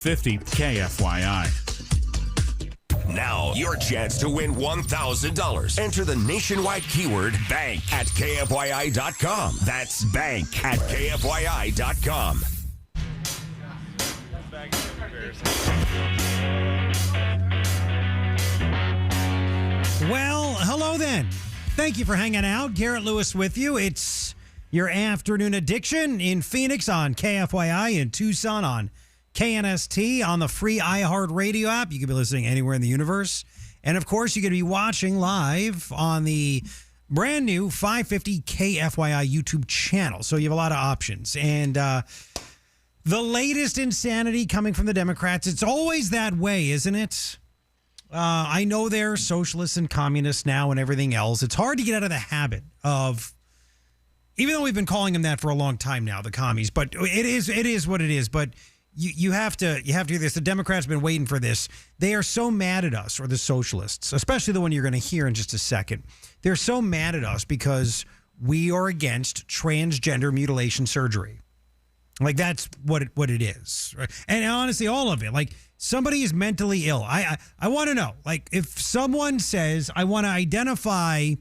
50 KFYI. Now, your chance to win $1,000. Enter the nationwide keyword BANK at KFYI.com. That's BANK at KFYI.com. Well, hello then. Thank you for hanging out. Garrett Lewis with you. It's your afternoon addiction in Phoenix on KFYI, in Tucson on KNST, on the free iHeartRadio app. You can be listening anywhere in the universe. And, of course, you can be watching live on the brand new 550 KFYI YouTube channel. So you have a lot of options. And the latest insanity coming from the Democrats, it's always that way, isn't it? I know they're socialists and communists now and everything else. It's hard to get out of the habit of, even though we've been calling them that for a long time now, the commies, but it is what it is. But you have to hear this. The Democrats have been waiting for this. They are so mad at us, or the socialists, especially the one you're going to hear in just a second. They're so mad at us because we are against transgender mutilation surgery. Like, that's what it is. Right? And honestly, all of it. Like, somebody is mentally ill. I want to know, like, if someone says, I want to identify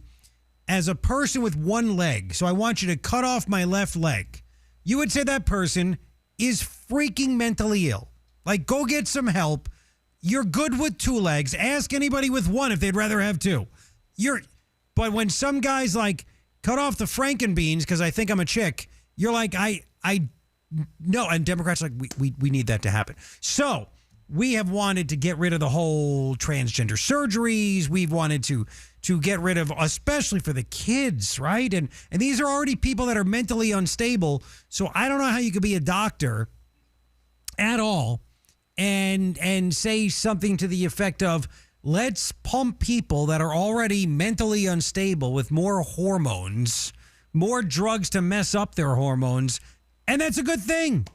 as a person with one leg, so I want you to cut off my left leg, you would say that person is freaking mentally ill. Like, go get some help. You're good with two legs. Ask anybody with one if they'd rather have two. But when some guy's like, cut off the Frankenbeans because I think I'm a chick, you're like, no. And Democrats are like, we need that to happen. So we have wanted to get rid of the whole transgender surgeries. We've wanted to get rid of, especially for the kids, right? And these are already people that are mentally unstable. So I don't know how you could be a doctor at all and say something to the effect of, let's pump people that are already mentally unstable with more hormones, more drugs to mess up their hormones. And that's a good thing.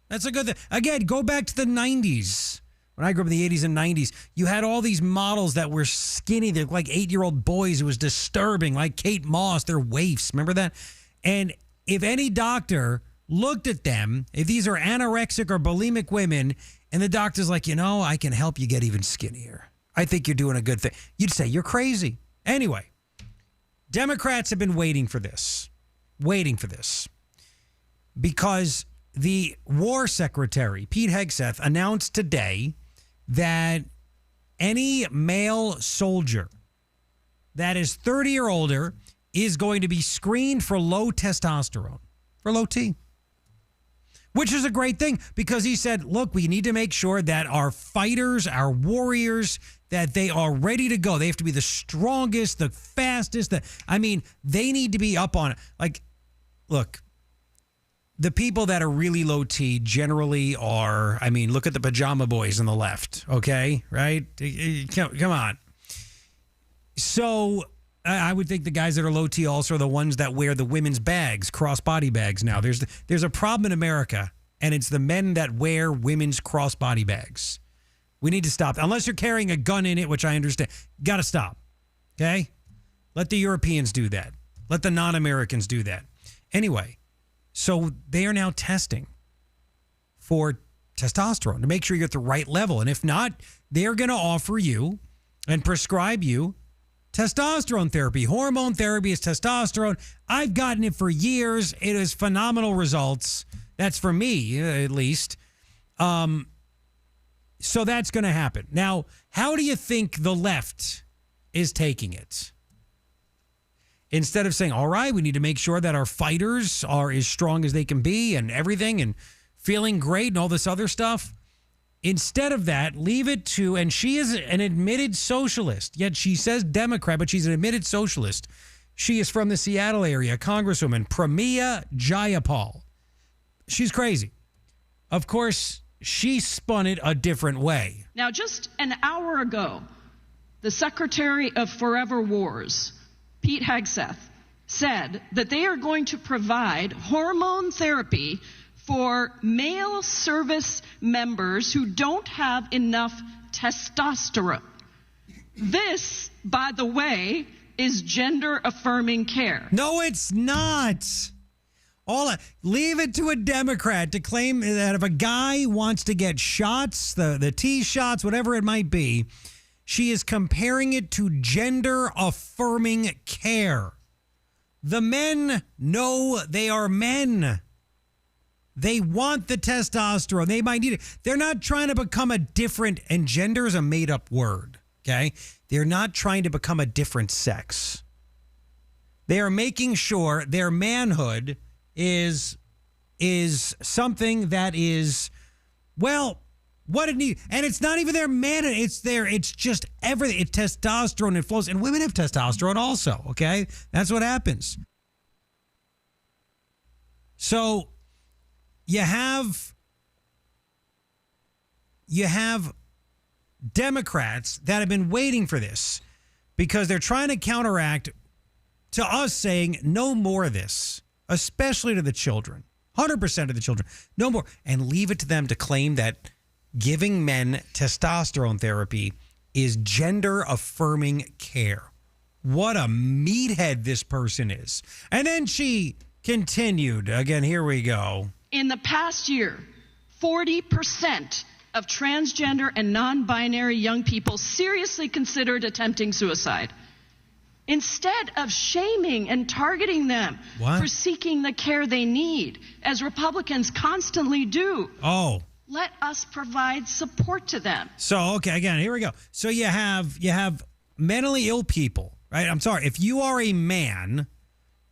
That's a good thing. Again, go back to the 90s. When I grew up in the 80s and 90s, you had all these models that were skinny. They're like 8-year-old boys. It was disturbing, like Kate Moss, their waifs. Remember that? And if any doctor looked at them, if these are anorexic or bulimic women, and the doctor's like, I can help you get even skinnier, I think you're doing a good thing, you'd say you're crazy. Anyway, Democrats have been waiting for this. Because the War Secretary, Pete Hegseth, announced today that any male soldier that is 30 or older is going to be screened for low testosterone, for low T, which is a great thing because he said, look, we need to make sure that our fighters, our warriors, that they are ready to go. They have to be the strongest, the fastest. They need to be up on it. Like, look, the people that are really low T generally are, look at the pajama boys on the left, okay? Right? Come on. So I would think the guys that are low T also are the ones that wear the women's bags, crossbody bags now. There's a problem in America, and it's the men that wear women's crossbody bags. We need to stop. Unless you're carrying a gun in it, which I understand. Got to stop, okay? Let the Europeans do that. Let the non-Americans do that. Anyway. So they are now testing for testosterone to make sure you're at the right level. And if not, they're going to offer you and prescribe you testosterone therapy. Hormone therapy is testosterone. I've gotten it for years. It is phenomenal results. That's for me, at least. So that's going to happen. Now, how do you think the left is taking it? Instead of saying, all right, we need to make sure that our fighters are as strong as they can be and everything and feeling great and all this other stuff. Instead of that, leave it to, and she is an admitted socialist, yet she says Democrat, but she's an admitted socialist. She is from the Seattle area, Congresswoman Pramila Jayapal. She's crazy. Of course, she spun it a different way. Now, just an hour ago, the Secretary of Forever Wars, Pete Hegseth, said that they are going to provide hormone therapy for male service members who don't have enough testosterone. This, by the way, is gender-affirming care. No, it's not. Leave it to a Democrat to claim that if a guy wants to get shots, the T shots, whatever it might be, she is comparing it to gender affirming care. The men know they are men. They want the testosterone. They might need it. They're not trying to become a different, and gender is a made up word. Okay. They're not trying to become a different sex. They are making sure their manhood is something that is, well, what it needs. And it's not even their manhood. It's just everything. It's testosterone. It flows. And women have testosterone also. Okay. That's what happens. So you have Democrats that have been waiting for this because they're trying to counteract to us saying no more of this, especially to the children, 100% of the children, no more, and leave it to them to claim that giving men testosterone therapy is gender affirming care. What a meathead this person is. And then she continued, again, here we go. In the past year, 40% of transgender and non-binary young people seriously considered attempting suicide. Instead of shaming and targeting them for seeking the care they need, as Republicans constantly do. Oh. Let us provide support to them. So, okay, again, here we go. So you have mentally ill people, right? I'm sorry. If you are a man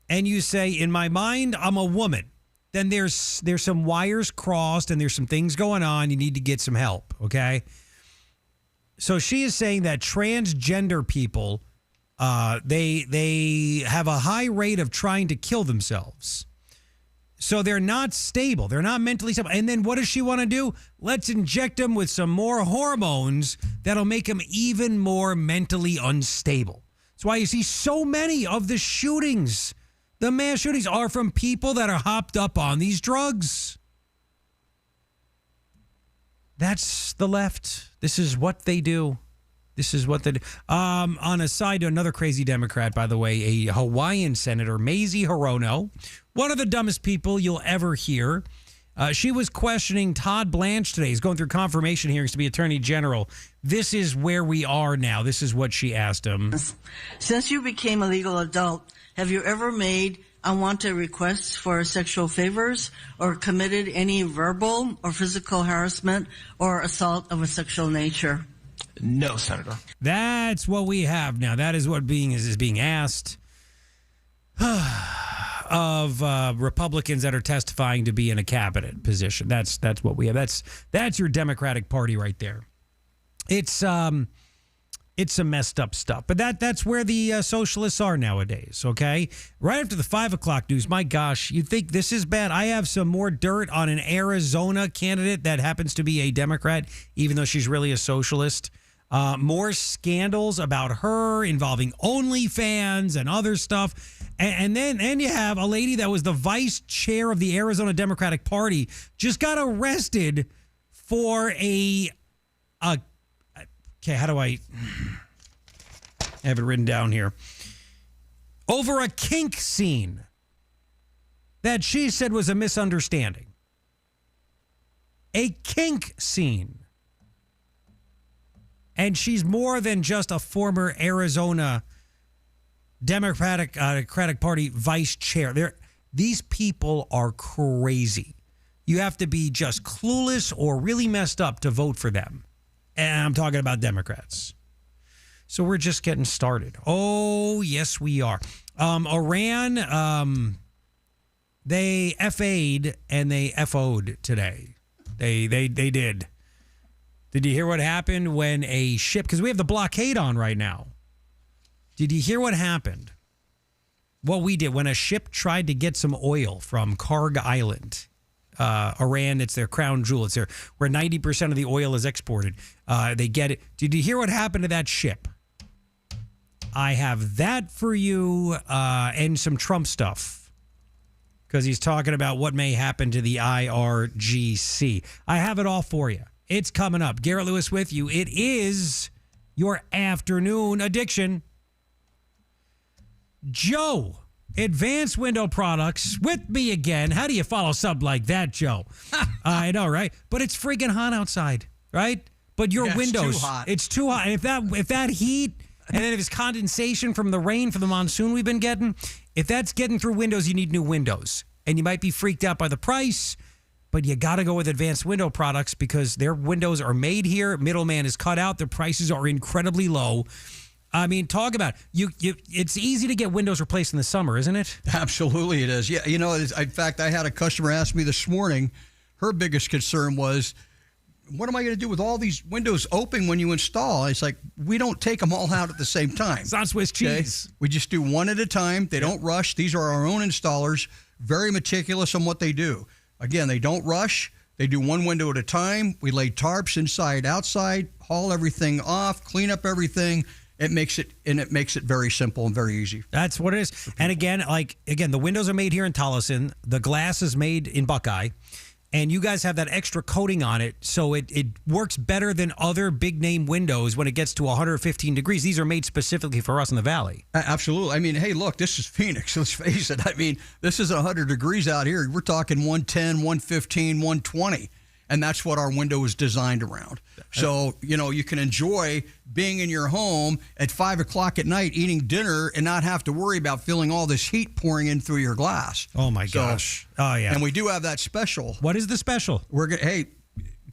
and you say, in my mind, I'm a woman, then there's some wires crossed and there's some things going on. You need to get some help, okay? So she is saying that transgender people, they have a high rate of trying to kill themselves. So they're not stable. They're not mentally stable. And then what does she want to do? Let's inject them with some more hormones that'll make them even more mentally unstable. That's why you see so many of the shootings. The mass shootings are from people that are hopped up on these drugs. That's the left. This is what they do. This is what they do. On a side to another crazy Democrat, by the way, a Hawaiian senator, Mazie Hirono, one of the dumbest people you'll ever hear. She was questioning Todd Blanche today. He's going through confirmation hearings to be Attorney General. This is where we are now. This is what she asked him. Since you became a legal adult, have you ever made unwanted requests for sexual favors or committed any verbal or physical harassment or assault of a sexual nature? No, Senator. That's what we have now. That is what is being asked of Republicans that are testifying to be in a cabinet position. That's what we have. That's your Democratic Party right there. It's some messed up stuff, but that's where the socialists are nowadays. Okay, right after the 5 o'clock news. My gosh, you think this is bad? I have some more dirt on an Arizona candidate that happens to be a Democrat, even though she's really a socialist. More scandals about her involving OnlyFans and other stuff. And then you have a lady that was the vice chair of the Arizona Democratic Party just got arrested for okay, how do I have it written down here? Over a kink scene that she said was a misunderstanding. A kink scene. And she's more than just a former Arizona Democratic Party vice chair. These people are crazy. You have to be just clueless or really messed up to vote for them. And I'm talking about Democrats. So we're just getting started. Oh, yes, we are. Iran, they FA'd and they FO'd today. They did. Did you hear what happened when a ship, because we have the blockade on right now. Did you hear what happened? What we did when a ship tried to get some oil from Karg Island. Iran, it's their crown jewel. It's where 90% of the oil is exported. They get it. Did you hear what happened to that ship? I have that for you and some Trump stuff. Because he's talking about what may happen to the IRGC. I have it all for you. It's coming up. Garrett Lewis with you. It is your afternoon addiction. Joe Advanced Window Products with me again. How do you follow something like that, Joe? I know, right? But it's freaking hot outside, right? But your windows, it's too hot. And if that heat, and then if it's condensation from the rain, from the monsoon we've been getting, if that's getting through windows, you need new windows. And you might be freaked out by the price, but you got to go with Advanced Window Products because their windows are made here. Middleman is cut out. Their prices are incredibly low. I mean, talk about it. It's easy to get windows replaced in the summer, isn't it? Absolutely, it is. Yeah, in fact, I had a customer ask me this morning. Her biggest concern was, what am I going to do with all these windows open when you install? It's like, we don't take them all out at the same time. It's not Swiss cheese. Okay? We just do one at a time. They don't rush. These are our own installers, very meticulous on what they do. Again, they don't rush. They do one window at a time. We lay tarps inside, outside, haul everything off, clean up everything. It makes it very simple and very easy. That's what it is. And again, the windows are made here in Tolleson. The glass is made in Buckeye. And you guys have that extra coating on it, so it works better than other big-name windows when it gets to 115 degrees. These are made specifically for us in the Valley. Absolutely. I mean, hey, look, this is Phoenix. Let's face it. I mean, this is 100 degrees out here. We're talking 110, 115, 120. And that's what our window is designed around. So, you can enjoy being in your home at 5 o'clock at night eating dinner and not have to worry about feeling all this heat pouring in through your glass. Oh, my gosh. Oh, yeah. And we do have that special. What is the special? We're going hey,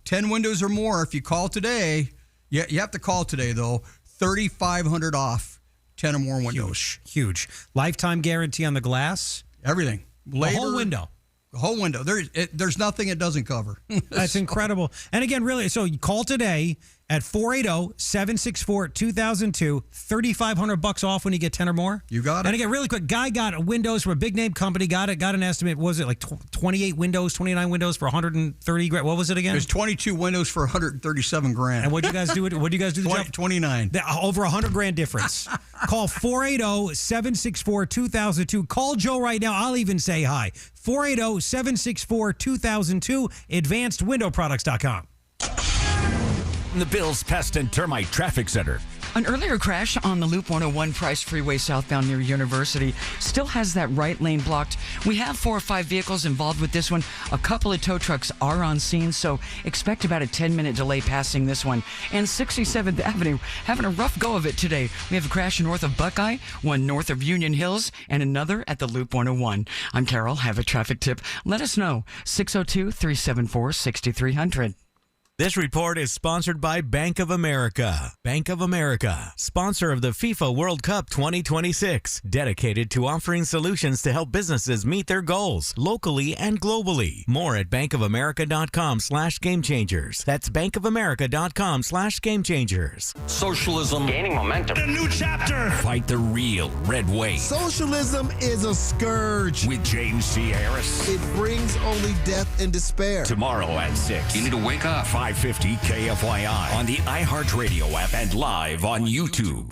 10 windows or more. If you call today, you have to call today, though, $3,500 off 10 or more windows. Huge. Lifetime guarantee on the glass? Everything. The whole window. The whole window. There's nothing it doesn't cover. That's incredible. And again, really, so you call today at 480-764-2002, $3,500 off when you get 10 or more. You got it. And again, really quick, guy got windows from a big name company, got an estimate, what was it, like 28 windows, 29 windows for 130 grand? What was it again? There's 22 windows for 137 grand. And what'd you guys do? What'd you guys do? 29. Over 100 grand difference. Call 480-764-2002. Call Joe right now. I'll even say hi. 480-764-2002, advancedwindowproducts.com. The Bills Pest and Termite Traffic Center. An earlier crash on the Loop 101 Price Freeway southbound near University still has that right lane blocked. We have 4 or 5 vehicles involved with this one. A couple of tow trucks are on scene, so expect about a 10-minute delay passing this one. And 67th Avenue having a rough go of it today. We have a crash north of Buckeye, one north of Union Hills, and another at the Loop 101. I'm Carol. Have a traffic tip? Let us know. 602-374-6300. This report is sponsored by Bank of America. Bank of America, sponsor of the FIFA World Cup 2026, dedicated to offering solutions to help businesses meet their goals locally and globally. More at bankofamerica.com/gamechangers. That's bankofamerica.com/gamechangers. Socialism gaining momentum. A new chapter. Fight the real red wave. Socialism is a scourge. With James C. Harris. It brings only death and despair. Tomorrow at 6. You need to wake up. 550 KFYI on the iHeartRadio app and live on YouTube.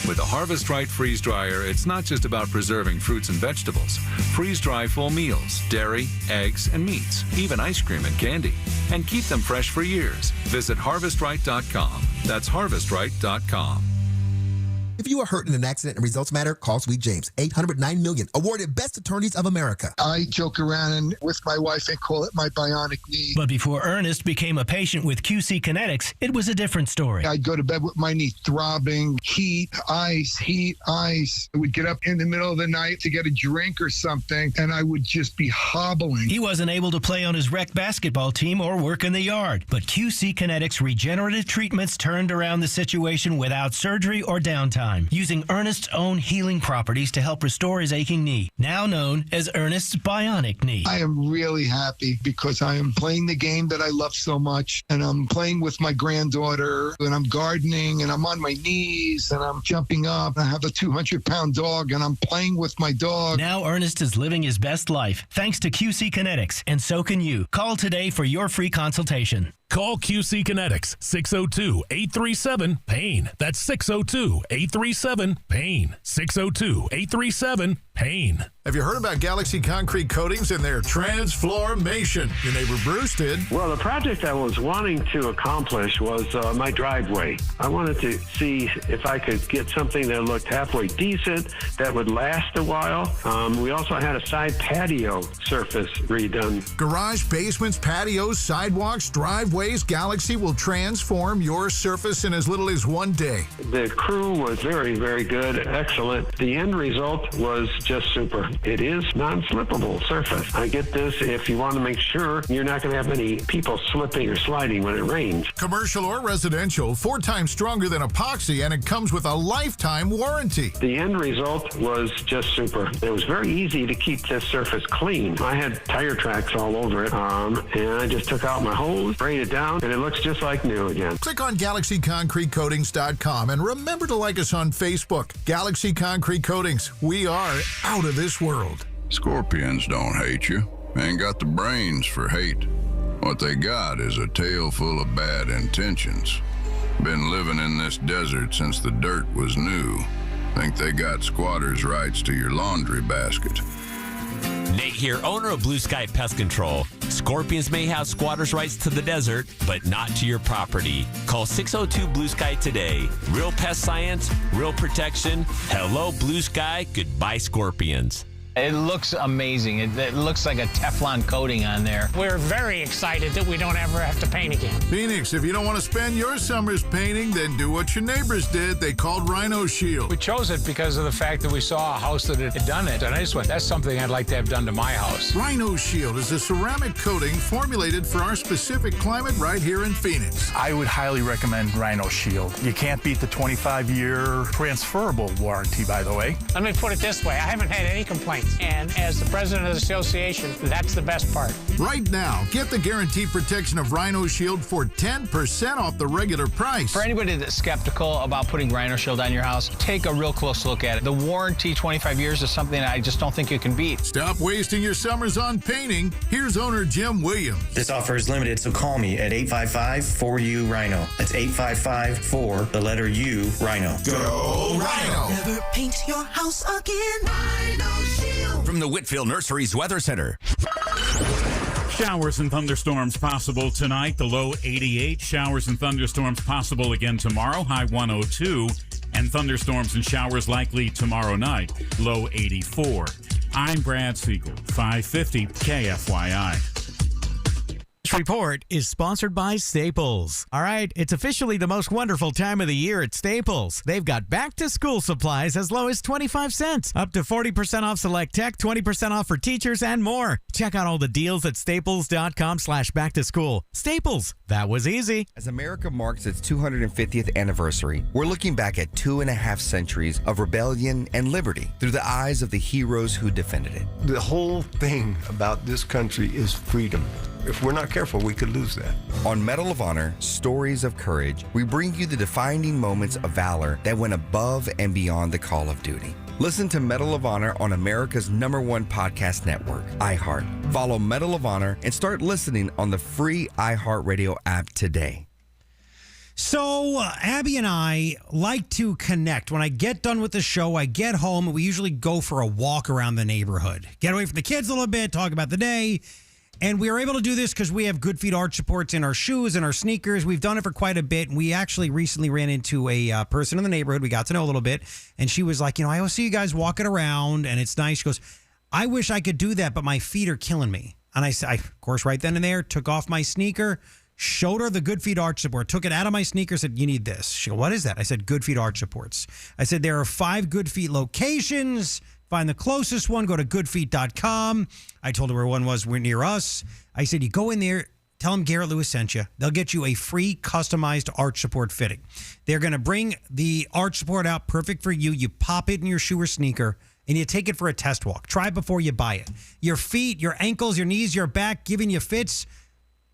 With the Harvest Right freeze dryer, it's not just about preserving fruits and vegetables. Freeze dry full meals, dairy, eggs, and meats, even ice cream and candy. And keep them fresh for years. Visit harvestright.com. That's harvestright.com. If you are hurt in an accident and results matter, call Sweet James. 809 million. Awarded Best Attorneys of America. I joke around and with my wife and call it my bionic knee. But before Ernest became a patient with QC Kinetics, it was a different story. I'd go to bed with my knee throbbing, heat, ice. I would get up in the middle of the night to get a drink or something, and I would just be hobbling. He wasn't able to play on his rec basketball team or work in the yard. But QC Kinetics regenerative treatments turned around the situation without surgery or downtime, using Ernest's own healing properties to help restore his aching knee, now known as Ernest's bionic knee. I am really happy because I am playing the game that I love so much, and I'm playing with my granddaughter, and I'm gardening, and I'm on my knees, and I'm jumping up. I have a 200-pound dog, and I'm playing with my dog. Now Ernest is living his best life thanks to QC Kinetics, and so can you. Call today for your free consultation. Call QC Kinetics, 602-837-PAIN. That's 602-837-PAIN. 602-837-PAIN. Have you heard about Galaxy Concrete Coatings and their transformation? Your neighbor Bruce did. Well, the project I was wanting to accomplish was my driveway. I wanted to see if I could get something that looked halfway decent, that would last a while. We also had a side patio surface redone. Garage, basements, patios, sidewalks, driveways, Galaxy will transform your surface in as little as one day. The crew was very, very good, excellent. The end result was just super. It is non-slippable surface. I get this if you want to make sure you're not going to have many people slipping or sliding when it rains. Commercial or residential, 4 times stronger than epoxy, and it comes with a lifetime warranty. The end result was just super. It was very easy to keep this surface clean. I had tire tracks all over it, and I just took out my hose, sprayed it down, and it looks just like new again. Click on GalaxyConcreteCoatings.com and remember to like us on Facebook. Galaxy Concrete Coatings. We are out of this world. Scorpions don't hate you. Ain't got the brains for hate. What they got is a tail full of bad intentions. Been living in this desert since the dirt was new. Think they got squatters' rights to your laundry basket. Nate here, owner of Blue Sky Pest Control. Scorpions may have squatters' rights to the desert, but not to your property. Call 602 Blue Sky today. Real pest science, real protection. Hello, Blue Sky. Goodbye, Scorpions. It looks amazing. It looks like a Teflon coating on there. We're very excited that we don't ever have to paint again. Phoenix, if you don't want to spend your summers painting, then do what your neighbors did. They called Rhino Shield. We chose it because of the fact that we saw a house that had done it, and I just went, that's something I'd like to have done to my house. Rhino Shield is a ceramic coating formulated for our specific climate right here in Phoenix. I would highly recommend Rhino Shield. You can't beat the 25-year transferable warranty, by the way. Let me put it this way. I haven't had any complaints. And as the president of the association, that's the best part. Right now, get the guaranteed protection of Rhino Shield for 10% off the regular price. For anybody that's skeptical about putting Rhino Shield on your house, take a real close look at it. The warranty, 25 years, is something I just don't think you can beat. Stop wasting your summers on painting. Here's owner Jim Williams. This offer is limited, so call me at 855-4U-RHINO. That's 855-4-U, Rhino. Go Rhino! Never paint your house again. Rhino Shield. From the Whitfield Nurseries Weather Center. Showers and thunderstorms possible tonight. The low 88. Showers and thunderstorms possible again tomorrow. High 102. And thunderstorms and showers likely tomorrow night. Low 84. I'm Brad Siegel. 550 KFYI. This report is sponsored by Staples. All right, it's officially the most wonderful time of the year at Staples. They've got back-to-school supplies as low as 25 cents, up to 40% off select tech, 20% off for teachers, and more. Check out all the deals at staples.com/back-to-school. Staples, that was easy. As America marks its 250th anniversary, we're looking back at 2.5 centuries of rebellion and liberty through the eyes of the heroes who defended it. The whole thing about this country is freedom. If we're not careful, we could lose that. On Medal of Honor, Stories of Courage, we bring you the defining moments of valor that went above and beyond the call of duty. Listen to Medal of Honor on America's #1 podcast network, iHeart. Follow Medal of Honor and start listening on the free iHeartRadio app today. So, Abby and I like to connect. When I get done with the show, I get home, and we usually go for a walk around the neighborhood. Get away from the kids a little bit, talk about the day. And we are able to do this because we have Good Feet arch supports in our shoes and our sneakers. We've done it for quite a bit. And we actually recently ran into a person in the neighborhood we got to know a little bit. And she was like, I always see you guys walking around and it's nice. She goes, I wish I could do that, but my feet are killing me. And I said, of course, right then and there, took off my sneaker, showed her the Good Feet arch support, took it out of my sneaker, said, you need this. She goes, what is that? I said, Good Feet arch supports. I said, there are 5 Good Feet locations. Find the closest one. Go to goodfeet.com. I told her where one was near us. I said, you go in there, tell them Garrett Lewis sent you. They'll get you a free customized arch support fitting. They're going to bring the arch support out perfect for you. You pop it in your shoe or sneaker, and you take it for a test walk. Try it before you buy it. Your feet, your ankles, your knees, your back, giving you fits.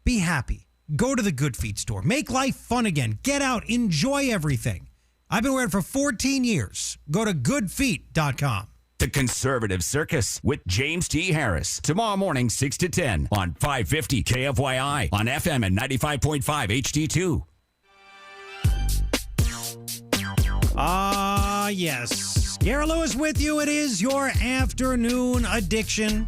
Be happy. Go to the Good Feet store. Make life fun again. Get out. Enjoy everything. I've been wearing it for 14 years. Go to goodfeet.com. The Conservative Circus with James T. Harris. Tomorrow morning, 6 to 10 on 550 KFYI on FM and 95.5 HD2. Yes. Garrett Lewis with you. It is your afternoon addiction.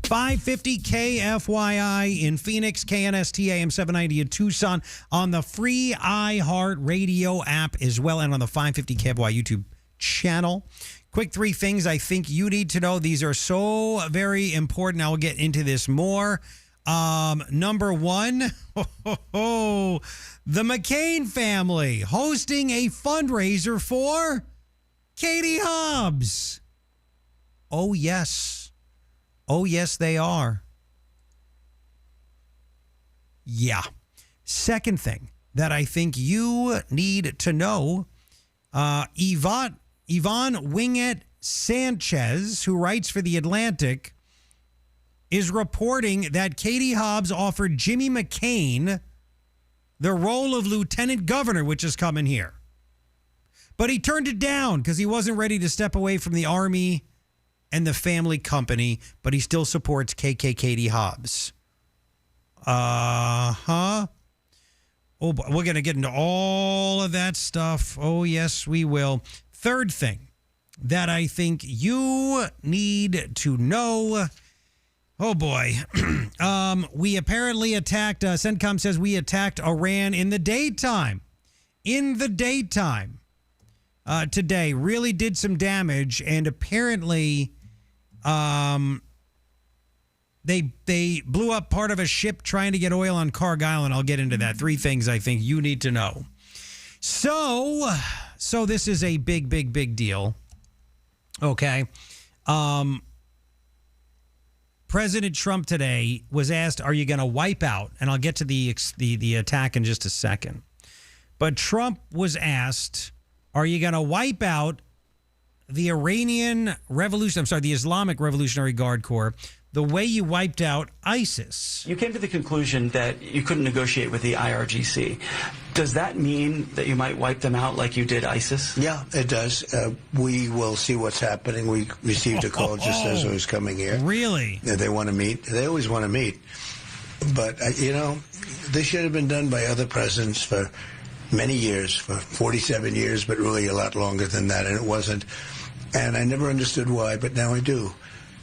550 KFYI in Phoenix, KNST AM 790 in Tucson, on the free iHeartRadio app as well, and on the 550 KFYI YouTube channel. Quick three things I think you need to know. These are so very important. I will get into this more. Number one, the McCain family hosting a fundraiser for Katie Hobbs. Oh, yes. Oh, yes, they are. Yeah. Second thing that I think you need to know, Yvonne Wingett Sanchez, who writes for The Atlantic, is reporting that Katie Hobbs offered Jimmy McCain the role of lieutenant governor, which is coming here. But he turned it down because he wasn't ready to step away from the Army and the family company, but he still supports KK Katie Hobbs. Oh, boy, we're going to get into all of that stuff. Oh, yes, we will. Third thing that I think you need to know. Oh, boy. We apparently attacked, CENTCOM says we attacked Iran in the daytime. Today. Really did some damage, and apparently they blew up part of a ship trying to get oil on Karg Island. I'll get into that. Three things I think you need to know. So this is a big deal. Okay. President Trump today was asked, are you going to wipe out? And I'll get to the attack in just a second. But Trump was asked, are you going to wipe out the the Islamic Revolutionary Guard Corps, the way you wiped out ISIS? You came to the conclusion that you couldn't negotiate with the IRGC. Does that mean that you might wipe them out like you did ISIS? Yeah, it does. We will see what's happening. We received a call just as I was coming here. Really? They want to meet. They always want to meet. But, this should have been done by other presidents for many years, for 47 years, but really a lot longer than that, and it wasn't. And I never understood why, but now I do.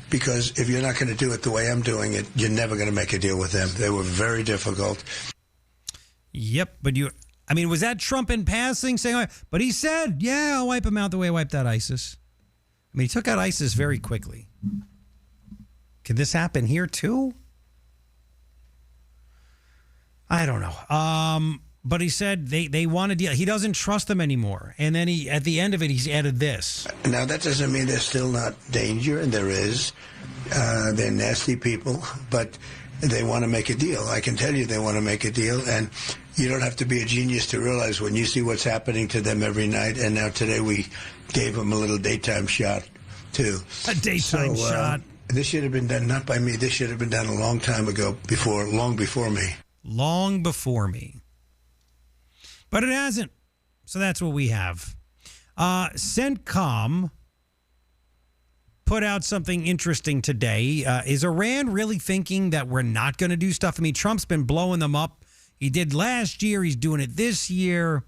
Because if you're not going to do it the way I'm doing it, you're never going to make a deal with them. They were very difficult. Yep, but was that Trump in passing saying, but he said, yeah, I'll wipe him out the way I wiped out ISIS. He took out ISIS very quickly. Could this happen here too? I don't know. But he said they want to deal. He doesn't trust them anymore. And then at the end of it, he's added this. Now, that doesn't mean there's still not danger, and there is. They're nasty people, but they want to make a deal. I can tell you they want to make a deal, and you don't have to be a genius to realize when you see what's happening to them every night, and now today we gave them a little daytime shot, too. A daytime shot. This should have been done, not by me. This should have been done a long time ago, long before me. Long before me. But it hasn't. So that's what we have. CENTCOM put out something interesting today. Is Iran really thinking that we're not going to do stuff? Trump's been blowing them up. He did last year. He's doing it this year.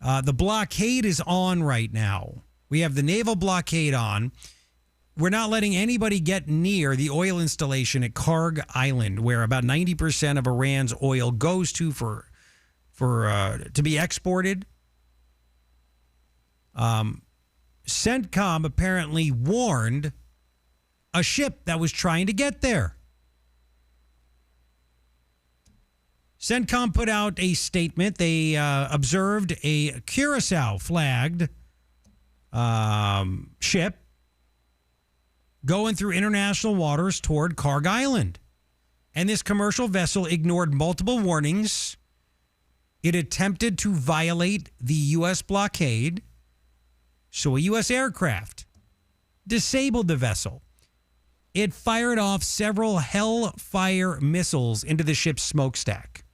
The blockade is on right now. We have the naval blockade on. We're not letting anybody get near the oil installation at Karg Island, where about 90% of Iran's oil goes to to be exported. CENTCOM apparently warned a ship that was trying to get there. CENTCOM put out a statement. They observed a Curacao-flagged ship going through international waters toward Karg Island. And this commercial vessel ignored multiple warnings. It attempted to violate the U.S. blockade, so a U.S. aircraft disabled the vessel. It fired off several Hellfire missiles into the ship's smokestack.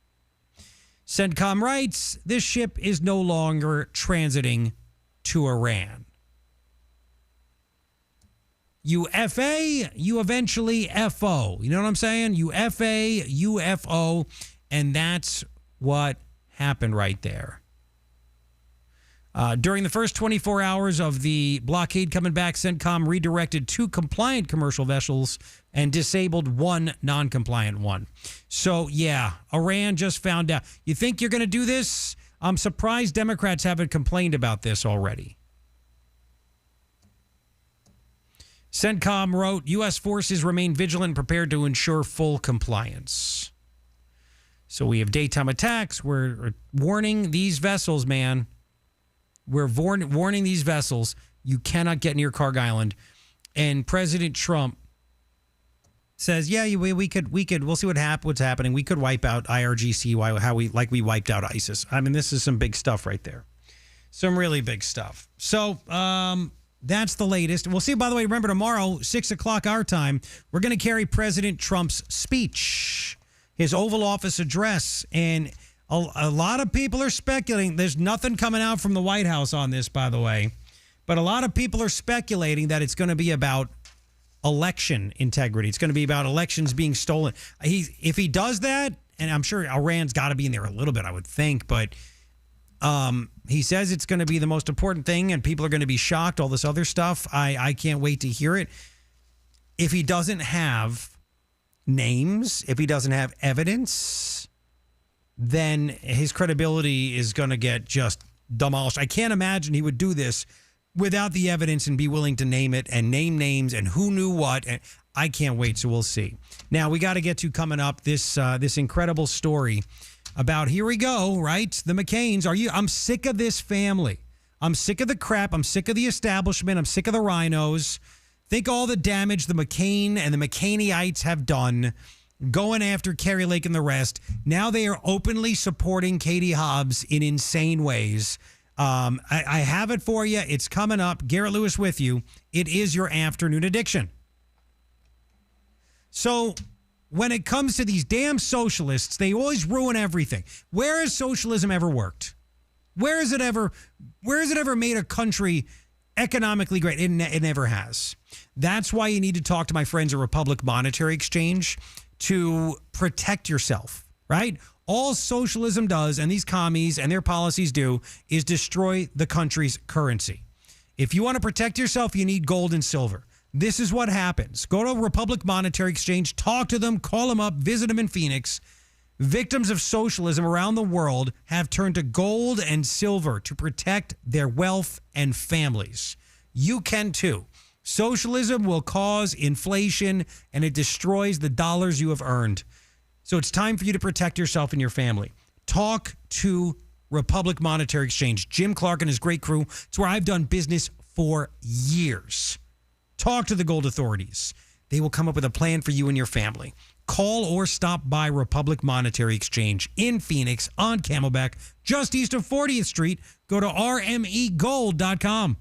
CENTCOM writes, this ship is no longer transiting to Iran. You FA, you eventually FO. You know what I'm saying? You FA, you FO, and that's what happened right there. During the first 24 hours of the blockade coming back, CENTCOM redirected 2 compliant commercial vessels and disabled 1 non-compliant one. So, yeah, Iran just found out. You think you're going to do this? I'm surprised Democrats haven't complained about this already. CENTCOM wrote, U.S. forces remain vigilant and prepared to ensure full compliance. So we have daytime attacks. We're warning these vessels, man. We're warning these vessels, you cannot get near Carg Island. And President Trump says, yeah, we could, we'll see what's happening. We could wipe out IRGC like we wiped out ISIS. I mean, this is some big stuff right there. Some really big stuff. So that's the latest. We'll see, by the way, remember tomorrow, 6 o'clock our time, we're going to carry President Trump's speech, his Oval Office address, and a lot of people are speculating. There's nothing coming out from the White House on this, by the way. But a lot of people are speculating that it's going to be about election integrity. It's going to be about elections being stolen. If he does that, and I'm sure Iran's got to be in there a little bit, I would think, but he says it's going to be the most important thing and people are going to be shocked, all this other stuff. I can't wait to hear it. If he doesn't have names, if he doesn't have evidence, then his credibility is going to get just demolished. I can't imagine he would do this without the evidence and be willing to name it and name names and who knew what. And I can't wait, so we'll see. Now, we got to get to coming up this incredible story about, here we go, right? The McCains. I'm sick of this family. I'm sick of the crap. I'm sick of the establishment. I'm sick of the rhinos. Think all the damage the McCain and the McCainyites have done going after Kerry Lake and the rest. Now they are openly supporting Katie Hobbs in insane ways. I have it for you. It's coming up. Garrett Lewis with you. It is your afternoon addiction. So when it comes to these damn socialists, they always ruin everything. Where has socialism ever worked? Where has it ever made a country economically great? It never has. That's why you need to talk to my friends at Republic Monetary Exchange to protect yourself, right? All socialism does, and these commies and their policies do, is destroy the country's currency. If you want to protect yourself, you need gold and silver. This is what happens. Go to Republic Monetary Exchange, talk to them, call them up, visit them in Phoenix. Victims of socialism around the world have turned to gold and silver to protect their wealth and families. You can too. Socialism will cause inflation, and it destroys the dollars you have earned. So it's time for you to protect yourself and your family. Talk to Republic Monetary Exchange. Jim Clark and his great crew. It's where I've done business for years. Talk to the gold authorities. They will come up with a plan for you and your family. Call or stop by Republic Monetary Exchange in Phoenix on Camelback, just east of 40th Street. Go to rmegold.com.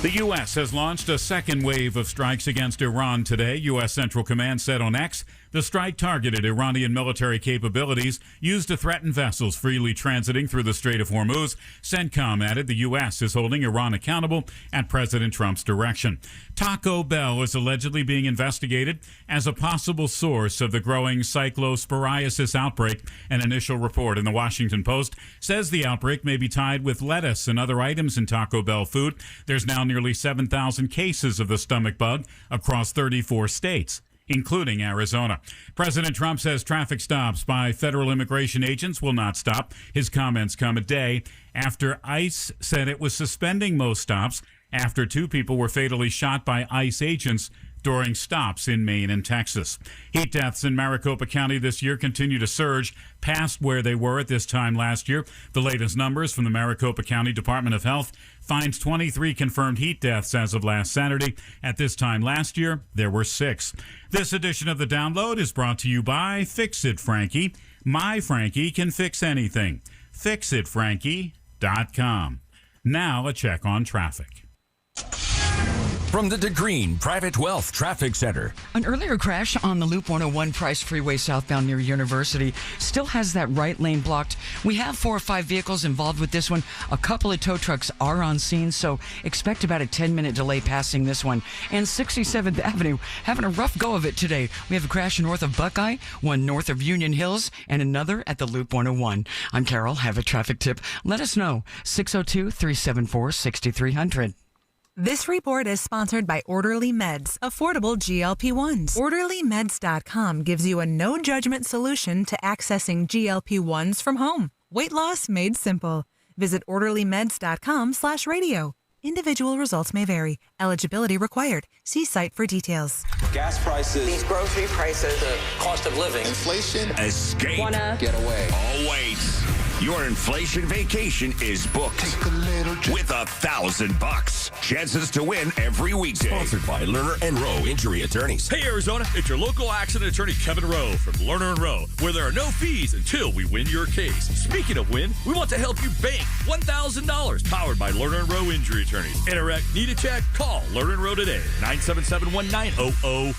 The U.S. has launched a second wave of strikes against Iran today. U.S. Central Command said on X the strike targeted Iranian military capabilities used to threaten vessels freely transiting through the Strait of Hormuz. CENTCOM added the U.S. is holding Iran accountable at President Trump's direction. Taco Bell is allegedly being investigated as a possible source of the growing cyclosporiasis outbreak. An initial report in the Washington Post says the outbreak may be tied with lettuce and other items in Taco Bell food. There's now nearly 7,000 cases of the stomach bug across 34 states, including Arizona. President Trump says traffic stops by federal immigration agents will not stop. His comments come a day after ICE said it was suspending most stops after 2 people were fatally shot by ICE agents during stops in Maine and Texas. Heat deaths in Maricopa County this year continue to surge past where they were at this time last year. The latest numbers from the Maricopa County Department of Health finds 23 confirmed heat deaths as of last Saturday. At this time last year, there were 6. This edition of The Download is brought to you by Fix It Frankie. My Frankie can fix anything. FixItFrankie.com. Now a check on traffic. from the DeGreen Private Wealth Traffic Center. An earlier crash on the Loop 101 Price Freeway southbound near University still has that right lane blocked. We have 4 or 5 vehicles involved with this one. A couple of tow trucks are on scene, so expect about a 10-minute delay passing this one. And 67th Avenue having a rough go of it today. We have a crash north of Buckeye, one north of Union Hills, and another at the Loop 101. I'm Carol. Have a traffic tip? Let us know. 602-374-6300. This report is sponsored by Orderly Meds, affordable GLP-1s. OrderlyMeds.com gives you a no-judgment solution to accessing GLP-1s from home. Weight loss made simple. Visit OrderlyMeds.com/radio. Individual results may vary. Eligibility required. See site for details. Gas prices, these grocery prices, the cost of living, inflation. Escape. Get away. Oh, wait. Your inflation vacation is booked with $1,000. Chances to win every weekday. Sponsored by Lerner and Rowe Injury Attorneys. Hey, Arizona, it's your local accident attorney, Kevin Rowe from Lerner and Rowe, where there are no fees until we win your case. Speaking of win, we want to help you bank $1,000, powered by Lerner and Rowe Injury Attorneys. Interact, need a check? Call Lerner and Rowe today, 977-1900.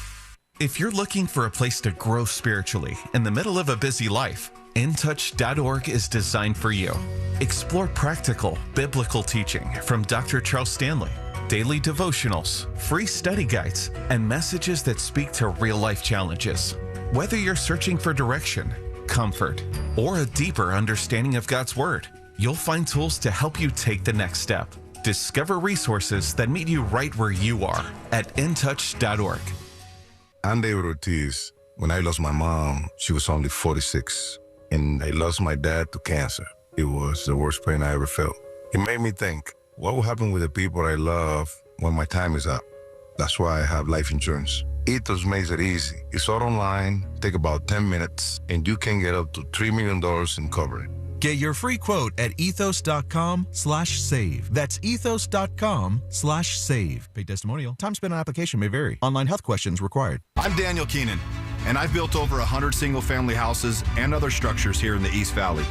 If you're looking for a place to grow spiritually in the middle of a busy life, InTouch.org is designed for you. Explore practical, biblical teaching from Dr. Charles Stanley, daily devotionals, free study guides, and messages that speak to real-life challenges. Whether you're searching for direction, comfort, or a deeper understanding of God's Word, you'll find tools to help you take the next step. Discover resources that meet you right where you are at InTouch.org. I'm David Ortiz. When I lost my mom, she was only 46. And I lost my dad to cancer. It was the worst pain I ever felt. It made me think, what will happen with the people I love when my time is up? That's why I have life insurance. Ethos makes it easy. It's all online, take about 10 minutes, and you can get up to $3 million in coverage. Get your free quote at ethos.com/save. That's ethos.com/save. Paid testimonial. Time spent on application may vary. Online health questions required. I'm Daniel Keenan, and I've built over 100 single-family houses and other structures here in the East Valley.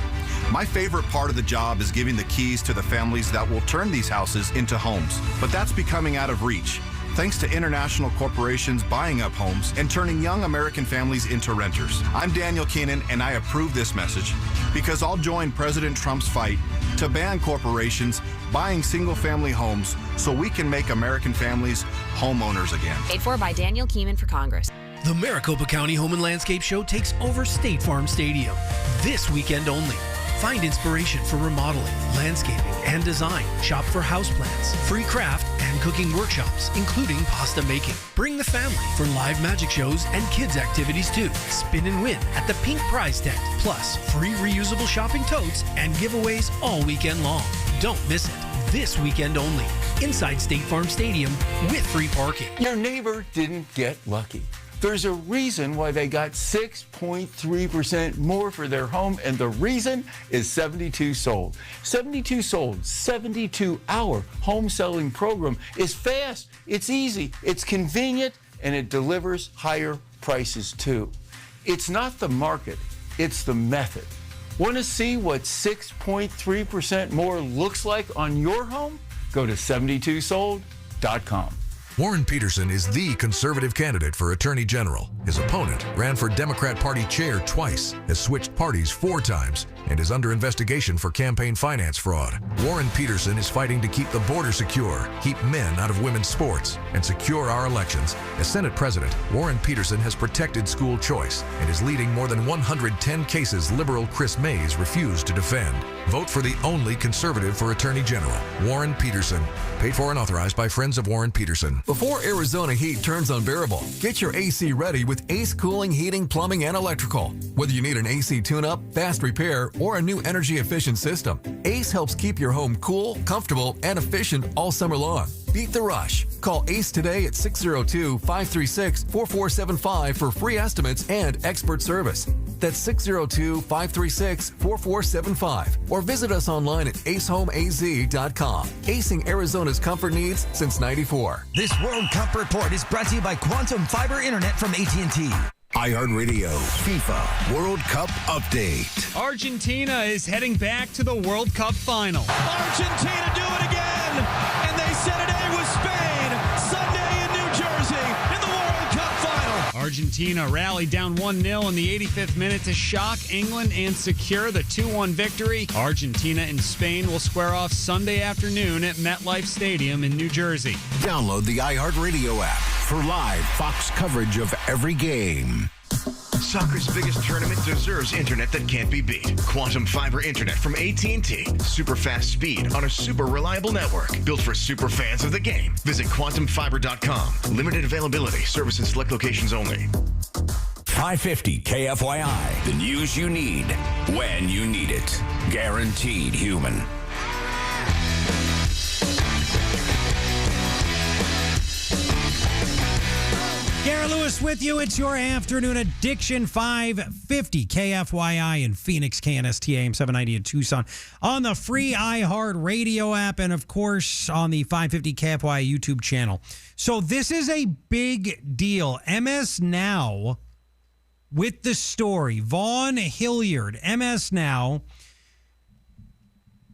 My favorite part of the job is giving the keys to the families that will turn these houses into homes. But that's becoming out of reach, thanks to international corporations buying up homes and turning young American families into renters. I'm Daniel Keenan, and I approve this message because I'll join President Trump's fight to ban corporations buying single-family homes so we can make American families homeowners again. Paid for by Daniel Keeman for Congress. The Maricopa County Home and Landscape Show takes over State Farm Stadium this weekend only. Find inspiration for remodeling, landscaping, and design. Shop for houseplants, free craft and cooking workshops, including pasta making. Bring the family for live magic shows and kids activities too. Spin and win at the Pink Prize Tent. Plus, free reusable shopping totes and giveaways all weekend long. Don't miss it. This weekend only. Inside State Farm Stadium with free parking. Your neighbor didn't get lucky. There's a reason why they got 6.3% more for their home, and the reason is 72 Sold. 72 Sold, 72-hour home selling program is fast, it's easy, it's convenient, and it delivers higher prices too. It's not the market, it's the method. Want to see what 6.3% more looks like on your home? Go to 72sold.com. Warren Peterson is the conservative candidate for Attorney General. His opponent ran for Democrat Party chair twice, has switched parties 4 times, and is under investigation for campaign finance fraud. Warren Peterson is fighting to keep the border secure, keep men out of women's sports, and secure our elections. As Senate President, Warren Peterson has protected school choice and is leading more than 110 cases liberal Chris Mays refused to defend. Vote for the only conservative for Attorney General, Warren Peterson. Paid for and authorized by Friends of Warren Peterson. Before Arizona heat turns unbearable, get your AC ready with Ace Cooling, Heating, Plumbing, and Electrical. Whether you need an AC tune-up, fast repair, or a new energy-efficient system, Ace helps keep your home cool, comfortable, and efficient all summer long. Beat the rush. Call Ace today at 602-536-4475 for free estimates and expert service. That's 602-536-4475. Or visit us online at acehomeaz.com. Acing Arizona's comfort needs since '94. This World Cup report is brought to you by Quantum Fiber Internet from AT&T. iHeartRadio FIFA World Cup Update. Argentina is heading back to the World Cup final. Argentina do it again, and they set it A with Spain. Sunday Argentina rallied down 1-0 in the 85th minute to shock England and secure the 2-1 victory. Argentina and Spain will square off Sunday afternoon at MetLife Stadium in New Jersey. Download the iHeartRadio app for live Fox coverage of every game. Soccer's biggest tournament deserves internet that can't be beat. Quantum Fiber Internet from AT&T. Super fast speed on a super reliable network. Built for super fans of the game. Visit quantumfiber.com. Limited availability. Service in select locations only. 550 KFYI. The news you need when you need it. Guaranteed human. Garrett Lewis with you. It's your afternoon addiction. 550 KFYI in Phoenix, KNST AM 790 in Tucson. On the free iHeart Radio app and, of course, on the 550 KFYI YouTube channel. So this is a big deal. MS Now with the story. Vaughn Hilliard, MS Now.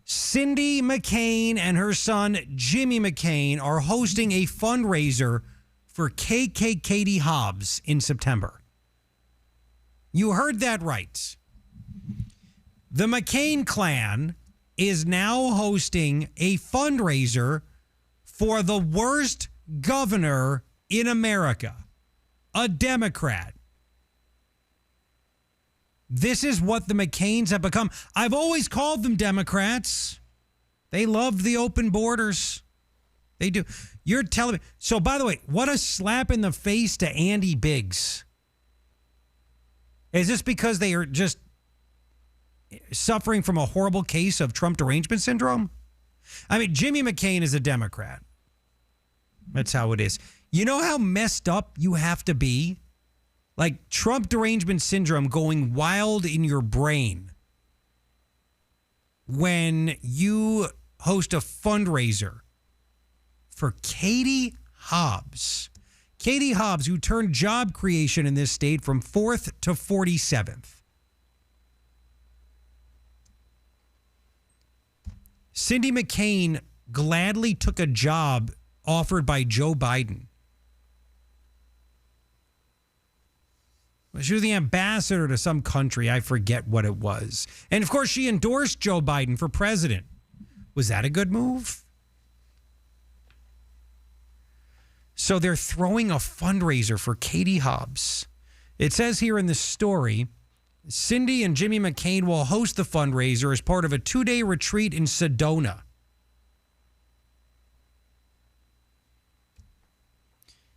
Cindy McCain and her son Jimmy McCain are hosting a fundraiser for KK Katie Hobbs in September. You heard that right. The McCain clan is now hosting a fundraiser for the worst governor in America, a Democrat. This is what the McCains have become. I've always called them Democrats. They love the open borders. They do. You're telling me. So, by the way, what a slap in the face to Andy Biggs. Is this because they are just suffering from a horrible case of Trump derangement syndrome? I mean, Jimmy McCain is a Democrat. That's how it is. You know how messed up you have to be? Like Trump derangement syndrome going wild in your brain when you host a fundraiser for Katie Hobbs. Katie Hobbs, who turned job creation in this state from 4th to 47th. Cindy McCain gladly took a job offered by Joe Biden. She was the ambassador to some country. I forget what it was. And, of course, she endorsed Joe Biden for president. Was that a good move? So they're throwing a fundraiser for Katie Hobbs. It says here in the story, Cindy and Jimmy McCain will host the fundraiser as part of a 2-day retreat in Sedona.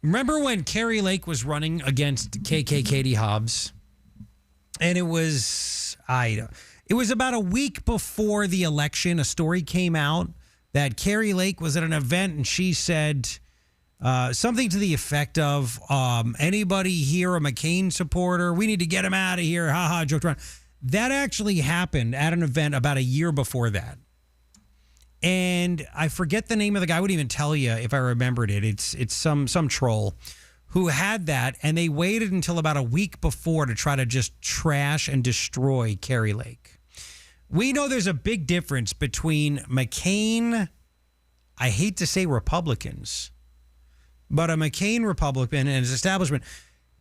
Remember when Kari Lake was running against KK Katie Hobbs? And it was about a week before the election. A story came out that Kari Lake was at an event and she said something to the effect of, anybody here a McCain supporter? We need to get him out of here. Ha ha, joked around. That actually happened at an event about a year before that. And I forget the name of the guy. I wouldn't even tell you if I remembered it. It's some troll who had that, and they waited until about a week before to try to just trash and destroy Kari Lake. We know there's a big difference between McCain, I hate to say Republicans, but a McCain Republican and his establishment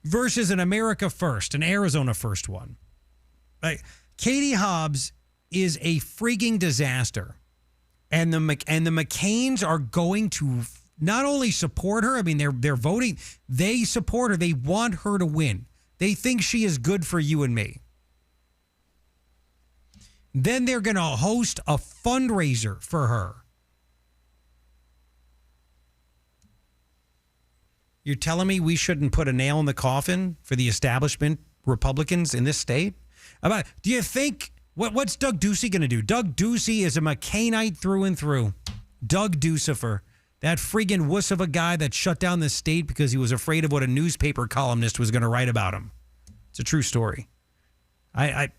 versus an America First, an Arizona First one. Like, Katie Hobbs is a freaking disaster. And the McCains are going to not only support her, I mean, they're voting, they support her. They want her to win. They think she is good for you and me. Then they're going to host a fundraiser for her. You're telling me we shouldn't put a nail in the coffin for the establishment Republicans in this state? Do you think... What's Doug Ducey going to do? Doug Ducey is a McCainite through and through. Doug Ducifer, that friggin' wuss of a guy that shut down the state because he was afraid of what a newspaper columnist was going to write about him. It's a true story. I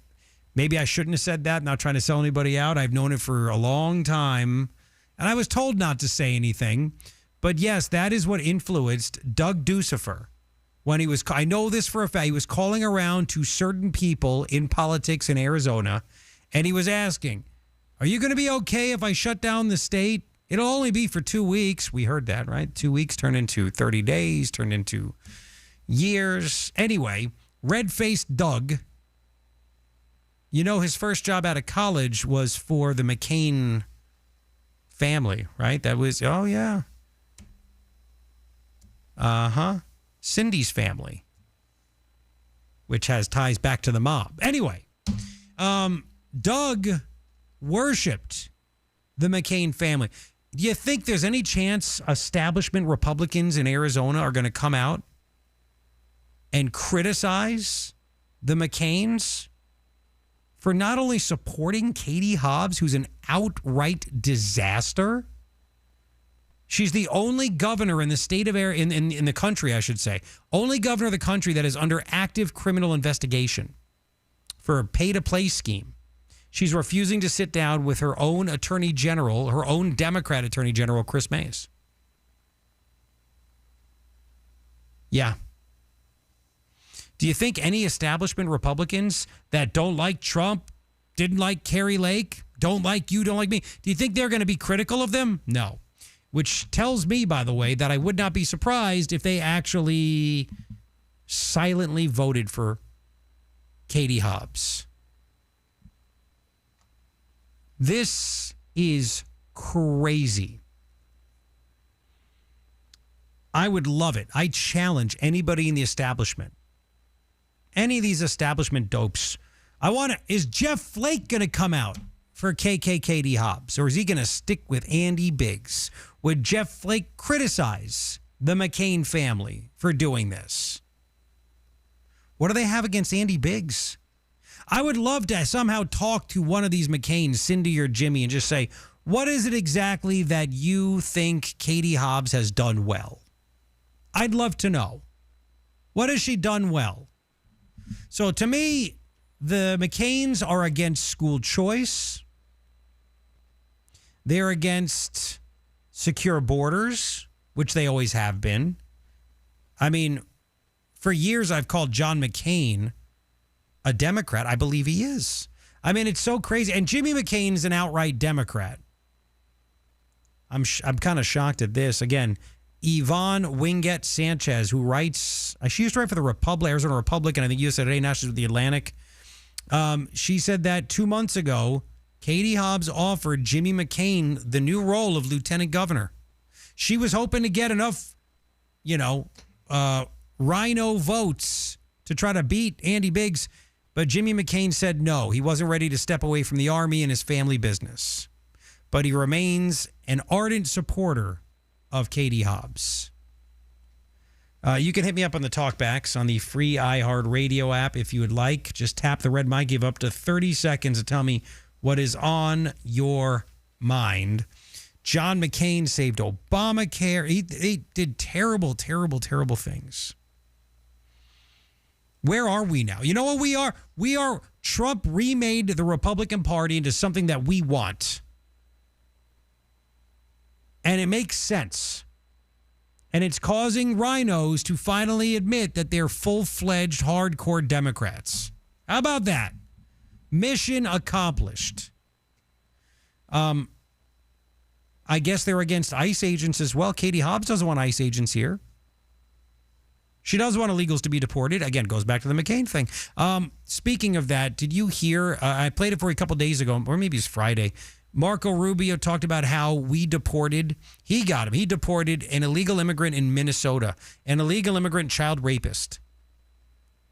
maybe I shouldn't have said that. I'm not trying to sell anybody out. I've known it for a long time, and I was told not to say anything. But yes, that is what influenced Doug Ducifer. When he was, I know this for a fact, he was calling around to certain people in politics in Arizona, and he was asking, are you going to be okay if I shut down the state? It'll only be for 2 weeks. We heard that, right? 2 weeks turned into 30 days, turned into, years. Anyway, red-faced Doug, his first job out of college was for the McCain family, right? That was, oh, yeah. Cindy's family, which has ties back to the mob. Anyway, Doug worshipped the McCain family. Do you think there's any chance establishment Republicans in Arizona are going to come out and criticize the McCains for not only supporting Katie Hobbs, who's an outright disaster? She's the only governor in the state of in the country, I should say, only governor of the country that is under active criminal investigation for a pay-to-play scheme. She's refusing to sit down with her own attorney general, her own Democrat attorney general, Chris Mays. Yeah. Do you think any establishment Republicans that don't like Trump, didn't like Kari Lake, don't like you, don't like me, do you think they're going to be critical of them? No. Which tells me, by the way, that I would not be surprised if they actually silently voted for Katie Hobbs. This is crazy. I would love it. I challenge anybody in the establishment, any of these establishment dopes. Is Jeff Flake going to come out for Katie Hobbs, or is he going to stick with Andy Biggs? Would Jeff Flake criticize the McCain family for doing this? What do they have against Andy Biggs? I would love to somehow talk to one of these McCains, Cindy or Jimmy, and just say, what is it exactly that you think Katie Hobbs has done well? I'd love to know. What has she done well? So to me, the McCains are against school choice. They're against secure borders, which they always have been. I mean, for years I've called John McCain a Democrat. I believe he is. I mean, it's so crazy. And Jimmy McCain's an outright Democrat. I'm kind of shocked at this. Again, Yvonne Wingett Sanchez, who writes, she used to write for the Arizona Republican, I think USA Today, now she's with the Atlantic. She said that 2 months ago, Katie Hobbs offered Jimmy McCain the new role of lieutenant governor. She was hoping to get enough, rhino votes to try to beat Andy Biggs. But Jimmy McCain said no. He wasn't ready to step away from the Army and his family business. But he remains an ardent supporter of Katie Hobbs. You can hit me up on the talkbacks on the free iHeart Radio app if you would like. Just tap the red mic, give up to 30 seconds to tell me what is on your mind. John McCain saved Obamacare. He did terrible, terrible, terrible things. Where are we now? You know what we are? Trump remade the Republican Party into something that we want. And it makes sense. And it's causing rhinos to finally admit that they're full-fledged, hardcore Democrats. How about that? Mission accomplished. I guess they're against ICE agents as well. Katie Hobbs doesn't want ICE agents here. She does want illegals to be deported. Again, goes back to the McCain thing. Speaking of that, did you hear, I played it for you a couple days ago, or maybe it's Friday. Marco Rubio talked about how he deported an illegal immigrant in Minnesota, an illegal immigrant child rapist.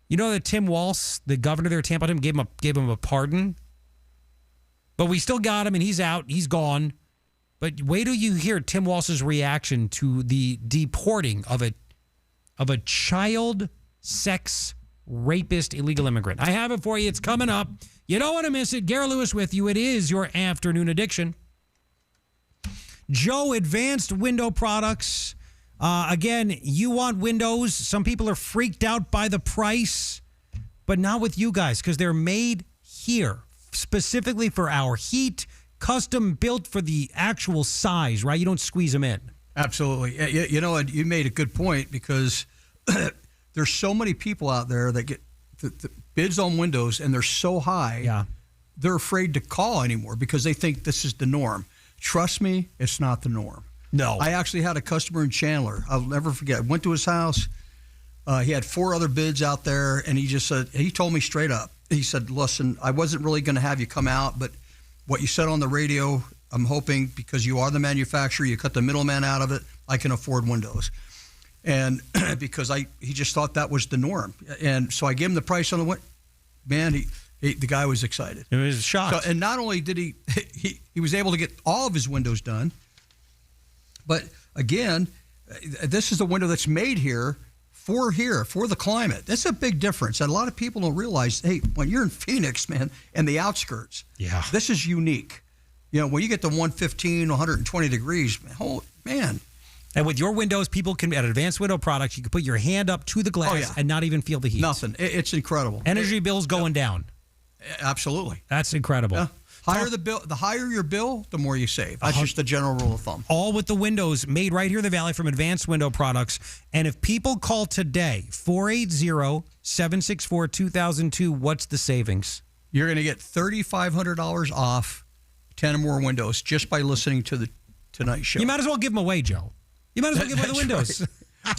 You know that Tim Walz, the governor there at Tampa, gave him a pardon? But we still got him, and he's out. He's gone. But wait till you hear Tim Walz's reaction to the deporting of a child sex rapist illegal immigrant. I have it for you. It's coming up. You don't want to miss it. Garrett Lewis with you. It is your afternoon addiction. Joe Advanced Window Products. Again, you want windows. Some people are freaked out by the price, but not with you guys because they're made here specifically for our heat, custom built for the actual size, right? You don't squeeze them in. Absolutely. You know, you made a good point because there's so many people out there that get the bids on windows and they're so high, they're afraid to call anymore because they think this is the norm. Trust me, it's not the norm. No. I actually had a customer in Chandler. I'll never forget. I went to his house. He had 4 other bids out there, and he told me straight up. He said, listen, I wasn't really going to have you come out, but what you said on the radio, I'm hoping because you are the manufacturer, you cut the middleman out of it, I can afford windows. And because he just thought that was the norm. And so I gave him the price on the window. Man, the guy was excited. He was shocked. So, and not only did he was able to get all of his windows done, but again, this is a window that's made here for the climate. That's a big difference. And a lot of people don't realize, hey, when you're in Phoenix, man, and the outskirts, this is unique. When you get to 115, 120 degrees, man. And with your windows, people can, at Advanced Window Products, you can put your hand up to the glass and not even feel the heat. Nothing. It's incredible. Energy bills going down. Absolutely. That's incredible. Yeah. The higher your bill, the more you save. That's just the general rule of thumb. All with the windows made right here in the Valley from Advanced Window Products. And if people call today, 480-764-2002, what's the savings? You're going to get $3,500 off 10 or more windows just by listening to the Tonight Show. You might as well give them away, Joe. You might as well give away the windows.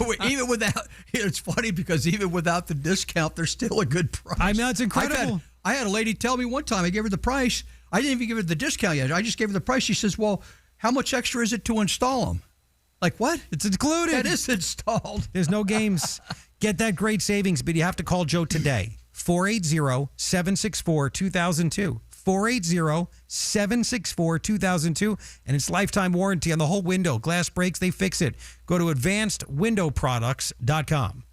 Right. Even without, it's funny because even without the discount, they're still a good price. I mean, it's incredible. I had a lady tell me one time, I gave her the price. I didn't even give her the discount yet. I just gave her the price. She says, well, how much extra is it to install them? Like, what? It's included. That is installed. There's no games. Get that great savings, but you have to call Joe today. 480-764-2002. 480-764-2002. And it's lifetime warranty on the whole window. Glass breaks, they fix it. Go to advancedwindowproducts.com.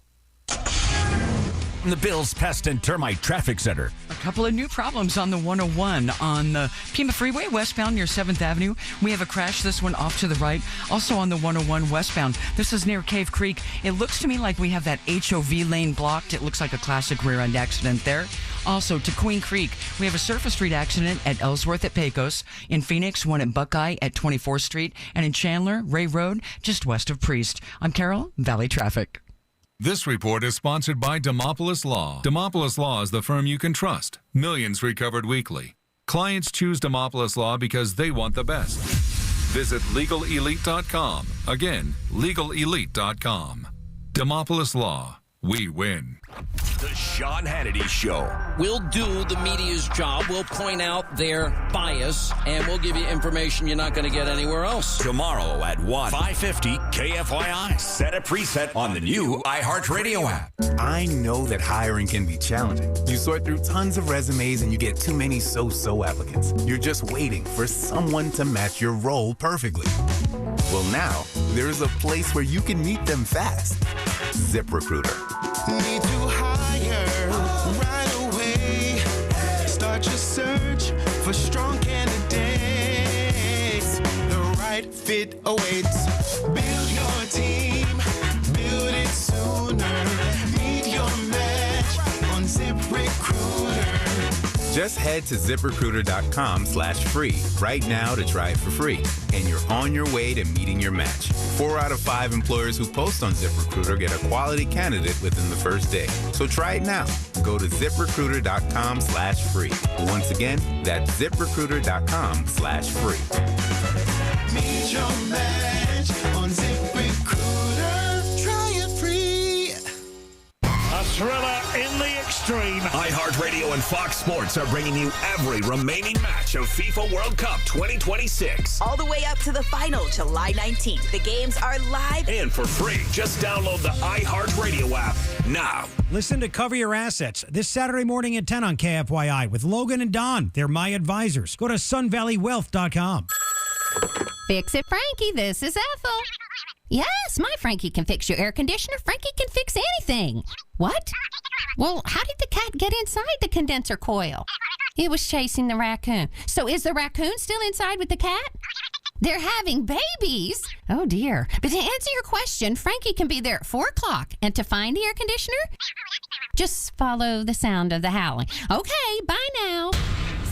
From the Bills Pest and Termite Traffic Center. A couple of new problems on the 101 on the Pima Freeway westbound near 7th Avenue. We have a crash, this one off to the right. Also on the 101 westbound. This is near Cave Creek. It looks to me like we have that HOV lane blocked. It looks like a classic rear end accident there. Also to Queen Creek, we have a surface street accident at Ellsworth at Pecos. In Phoenix, one at Buckeye at 24th Street. And in Chandler, Ray Road, just west of Priest. I'm Carol, Valley Traffic. This report is sponsored by Demopolis Law. Demopolis Law is the firm you can trust. Millions recovered weekly. Clients choose Demopolis Law because they want the best. Visit LegalElite.com. Again, LegalElite.com. Demopolis Law. We win. The Sean Hannity Show. We'll do the media's job. We'll point out their bias, and we'll give you information you're not going to get anywhere else. Tomorrow at 1, 5:50 KFYI. Set a preset on the new iHeartRadio app. I know that hiring can be challenging. You sort through tons of resumes and you get too many so-so applicants. You're just waiting for someone to match your role perfectly. Well, now, there's a place where you can meet them fast. ZipRecruiter. Need to hire right away. Start your search for strong candidates. The right fit awaits. Build your team. Build it sooner. Meet your match on ZipRecruiter. Just head to ZipRecruiter.com/free right now to try it for free. And you're on your way to meeting your match. 4 out of 5 employers who post on ZipRecruiter get a quality candidate within the first day. So try it now. Go to ZipRecruiter.com/free. Once again, that's ZipRecruiter.com/free. Meet your match on ZipRecruiter. Try it free. A thriller in the extreme. iHeartRadio and Fox Sports are bringing you every remaining match of FIFA World Cup 2026. All the way up to the final, July 19th. The games are live and for free. Just download the iHeartRadio app now. Listen to Cover Your Assets this Saturday morning at 10 on KFYI with Logan and Don. They're my advisors. Go to sunvalleywealth.com. Fix it, Frankie. This is Ethel. Yes, my Frankie can fix your air conditioner. Frankie can fix anything. What? Well, how did the cat get inside the condenser coil? It was chasing the raccoon. So is the raccoon still inside with the cat? They're having babies. Oh, dear. But to answer your question, Frankie can be there at 4 o'clock. And to find the air conditioner, just follow the sound of the howling. Okay, bye now.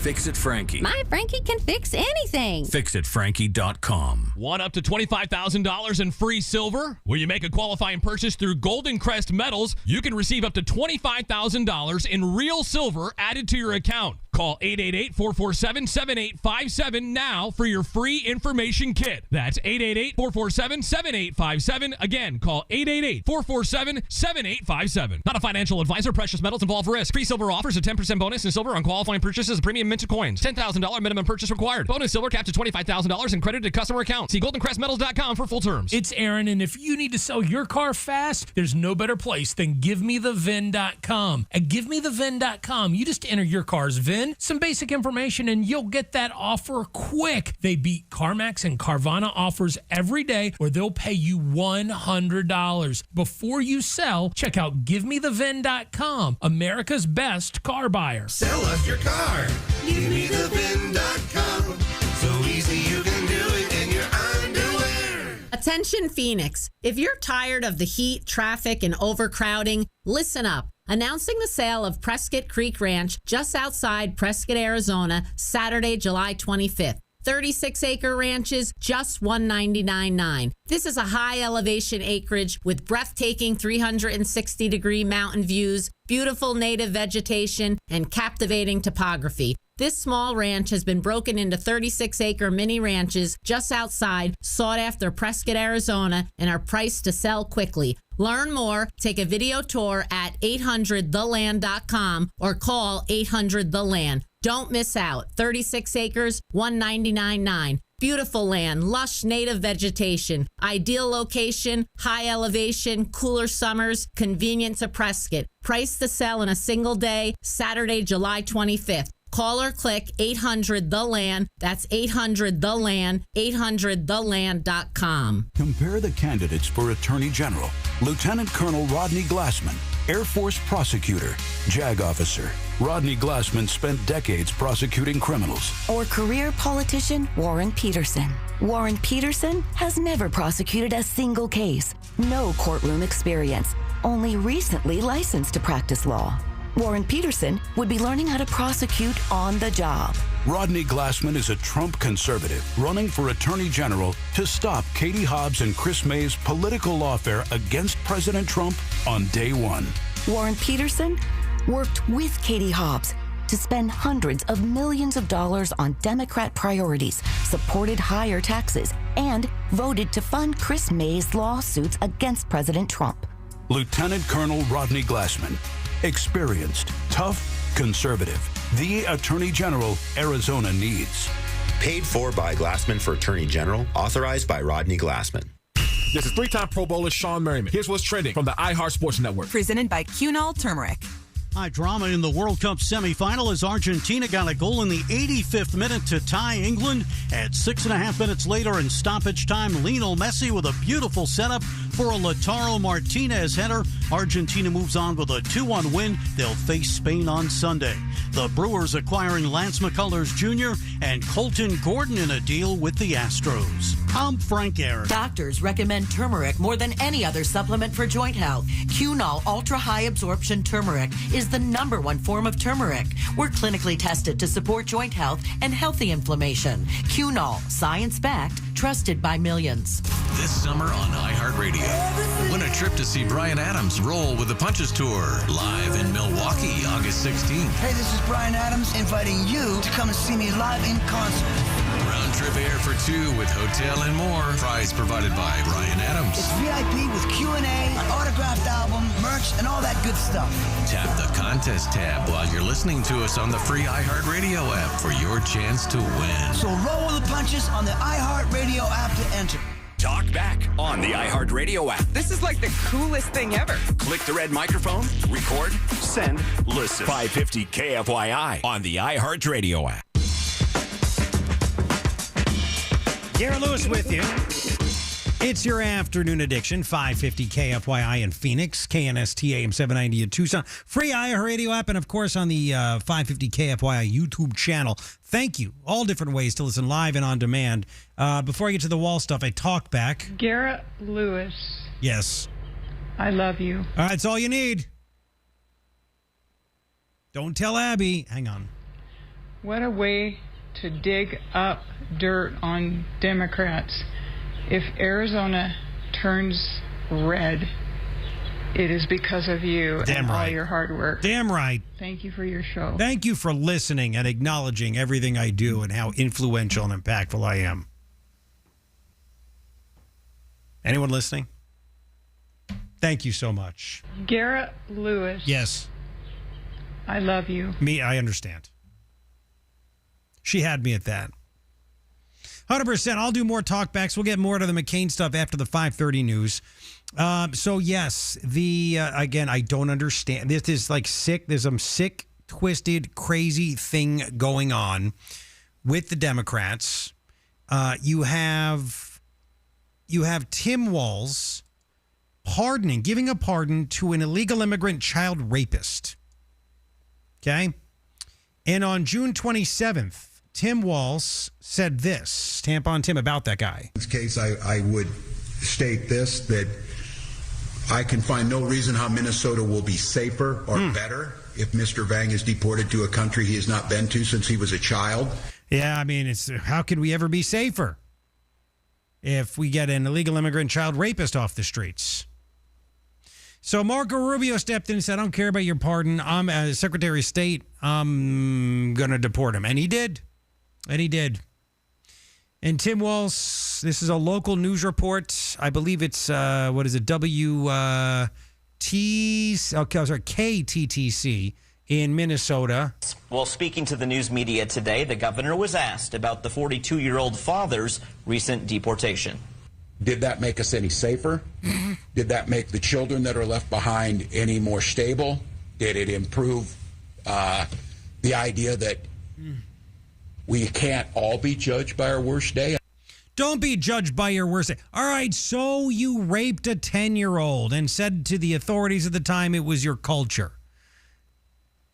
Fix It Frankie. My Frankie can fix anything. FixItFrankie.com. Want up to $25,000 in free silver? When you make a qualifying purchase through Golden Crest Metals, you can receive up to $25,000 in real silver added to your account. Call 888-447-7857 now for your free information kit. That's 888-447-7857. Again, call 888-447-7857. Not a financial advisor. Precious metals involve risk. Free silver offers a 10% bonus in silver on qualifying purchases of premium minted coins. $10,000 minimum purchase required. Bonus silver capped to $25,000 and credited to customer account. See goldencrestmetals.com for full terms. It's Aaron, and if you need to sell your car fast, there's no better place than GiveMeTheVIN.com. At GiveMeTheVIN.com, you just enter your car's VIN, some basic information, and you'll get that offer quick. They beat CarMax and Carvana offers every day, where they'll pay you $100. Before you sell, check out GiveMeTheVIN.com, America's best car buyer. Sell us your car. GiveMeTheVIN.com. So easy you can do it in your underwear. Attention Phoenix. If you're tired of the heat, traffic, and overcrowding, listen up. Announcing the sale of Prescott Creek Ranch just outside Prescott, Arizona, Saturday, July 25th. 36-acre ranches, just $199.9. This is a high-elevation acreage with breathtaking 360-degree mountain views, beautiful native vegetation, and captivating topography. This small ranch has been broken into 36-acre mini ranches just outside sought-after Prescott, Arizona, and are priced to sell quickly. Learn more, take a video tour at 800theland.com or call 800-THE-LAND. Don't miss out. 36 acres, $199.9. Beautiful land, lush native vegetation, ideal location, high elevation, cooler summers, convenient to Prescott. Price to sell in a single day, Saturday, July 25th. Call or click 800-THE-LAND. That's 800-THE-LAND, 800theland.com. Compare the candidates for Attorney General. Lieutenant Colonel Rodney Glassman, Air Force prosecutor, JAG officer. Rodney Glassman spent decades prosecuting criminals. Or career politician Warren Peterson. Warren Peterson has never prosecuted a single case. No courtroom experience. Only recently licensed to practice law. Warren Peterson would be learning how to prosecute on the job. Rodney Glassman is a Trump conservative running for Attorney General to stop Katie Hobbs and Chris May's political lawfare against President Trump on day one. Warren Peterson worked with Katie Hobbs to spend hundreds of millions of dollars on Democrat priorities, supported higher taxes, and voted to fund Chris May's lawsuits against President Trump. Lieutenant Colonel Rodney Glassman. Experienced, tough, conservative. The Attorney General Arizona needs. Paid for by Glassman for Attorney General. Authorized by Rodney Glassman. This is three-time Pro Bowler Sean Merriman. Here's what's trending from the iHeart Sports Network. Presented by Cunol Turmeric. High drama in the World Cup semifinal as Argentina got a goal in the 85th minute to tie England. At 6.5 minutes later in stoppage time, Lionel Messi with a beautiful setup for a Lautaro Martinez header. Argentina moves on with a 2-1 win. They'll face Spain on Sunday. The Brewers acquiring Lance McCullers Jr. and Colton Gordon in a deal with the Astros. I'm Frank Aaron. Doctors recommend turmeric more than any other supplement for joint health. Cunol Ultra High Absorption Turmeric is the #1 form of turmeric. We're clinically tested to support joint health and healthy inflammation. Cunol, science-backed, trusted by millions. This summer on iHeartRadio, win a trip to see Bryan Adams roll with the Punches Tour live in Milwaukee, August 16th. Hey, this is Bryan Adams inviting you to come and see me live in concert. Round trip air for two with hotel and more. Prize provided by Bryan Adams. It's VIP with Q&A, an autographed album, merch, and all that good stuff. Tap the contest tab while you're listening to us on the free iHeartRadio app for your chance to win. So roll with the punches on the iHeartRadio app to enter. Talk back on the iHeartRadio app. This is like the coolest thing ever. Click the red microphone, record, send, listen. 550 KFYI on the iHeartRadio app. Garrett Lewis with you. It's your afternoon addiction, 550 KFYI in Phoenix, KNST AM 790 in Tucson, free iHeartRadio app, and of course on the 550 KFYI YouTube channel. Thank you. All different ways to listen live and on demand. Before I get to the wall stuff, I talk back. Garrett Lewis. Yes. I love you. All right, that's all you need. Don't tell Abby. Hang on. What a way to dig up dirt on Democrats. If Arizona turns red, it is because of you Damn and right. all your hard work. Damn right. Thank you for your show. Thank you for listening and acknowledging everything I do and how influential and impactful I am. Anyone listening? Thank you so much. Garrett Lewis. Yes. I love you. I understand. She had me at that. 100%. I'll do more talkbacks. We'll get more to the McCain stuff after the 5:30 news. So, yes, again, I don't understand. This is like sick. There's some sick, twisted, crazy thing going on with the Democrats. You have Tim Walz giving a pardon to an illegal immigrant child rapist. Okay? And on June 27th, Tim Walz said this, Tampon Tim, about that guy. In this case, I would state this, that I can find no reason how Minnesota will be safer or better if Mr. Vang is deported to a country he has not been to since he was a child. Yeah, I mean, how could we ever be safer if we get an illegal immigrant child rapist off the streets? So Marco Rubio stepped in and said, I don't care about your pardon. I'm as Secretary of State. I'm going to deport him. And he did. And Tim Walz, this is a local news report. I believe it's, KTTC in Minnesota. While speaking to the news media today, the governor was asked about the 42-year-old father's recent deportation. Did that make us any safer? Did that make the children that are left behind any more stable? Did it improve the idea that we can't all be judged by our worst day? Don't be judged by your worst day. All right, so you raped a 10-year-old and said to the authorities at the time it was your culture.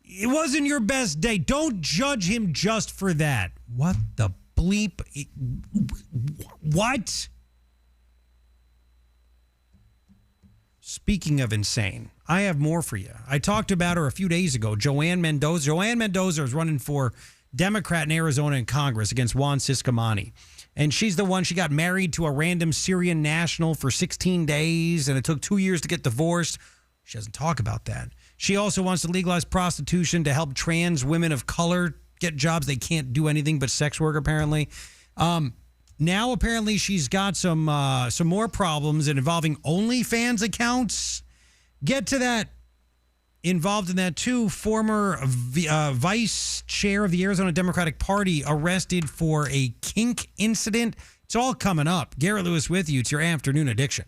It wasn't your best day. Don't judge him just for that. What the bleep? What? Speaking of insane, I have more for you. I talked about her a few days ago, Joanne Mendoza. Joanne Mendoza is running for Democrat in Arizona in Congress against Juan Ciscomani. And she's the one, she got married to a random Syrian national for 16 days, and it took 2 years to get divorced. She doesn't talk about that. She also wants to legalize prostitution to help trans women of color get jobs. They can't do anything but sex work, apparently. Now, apparently, she's got some more problems involving OnlyFans accounts. Get to that. Involved in that, too, former vice chair of the Arizona Democratic Party arrested for a kink incident. It's all coming up. Garrett Lewis with you. It's your afternoon addiction.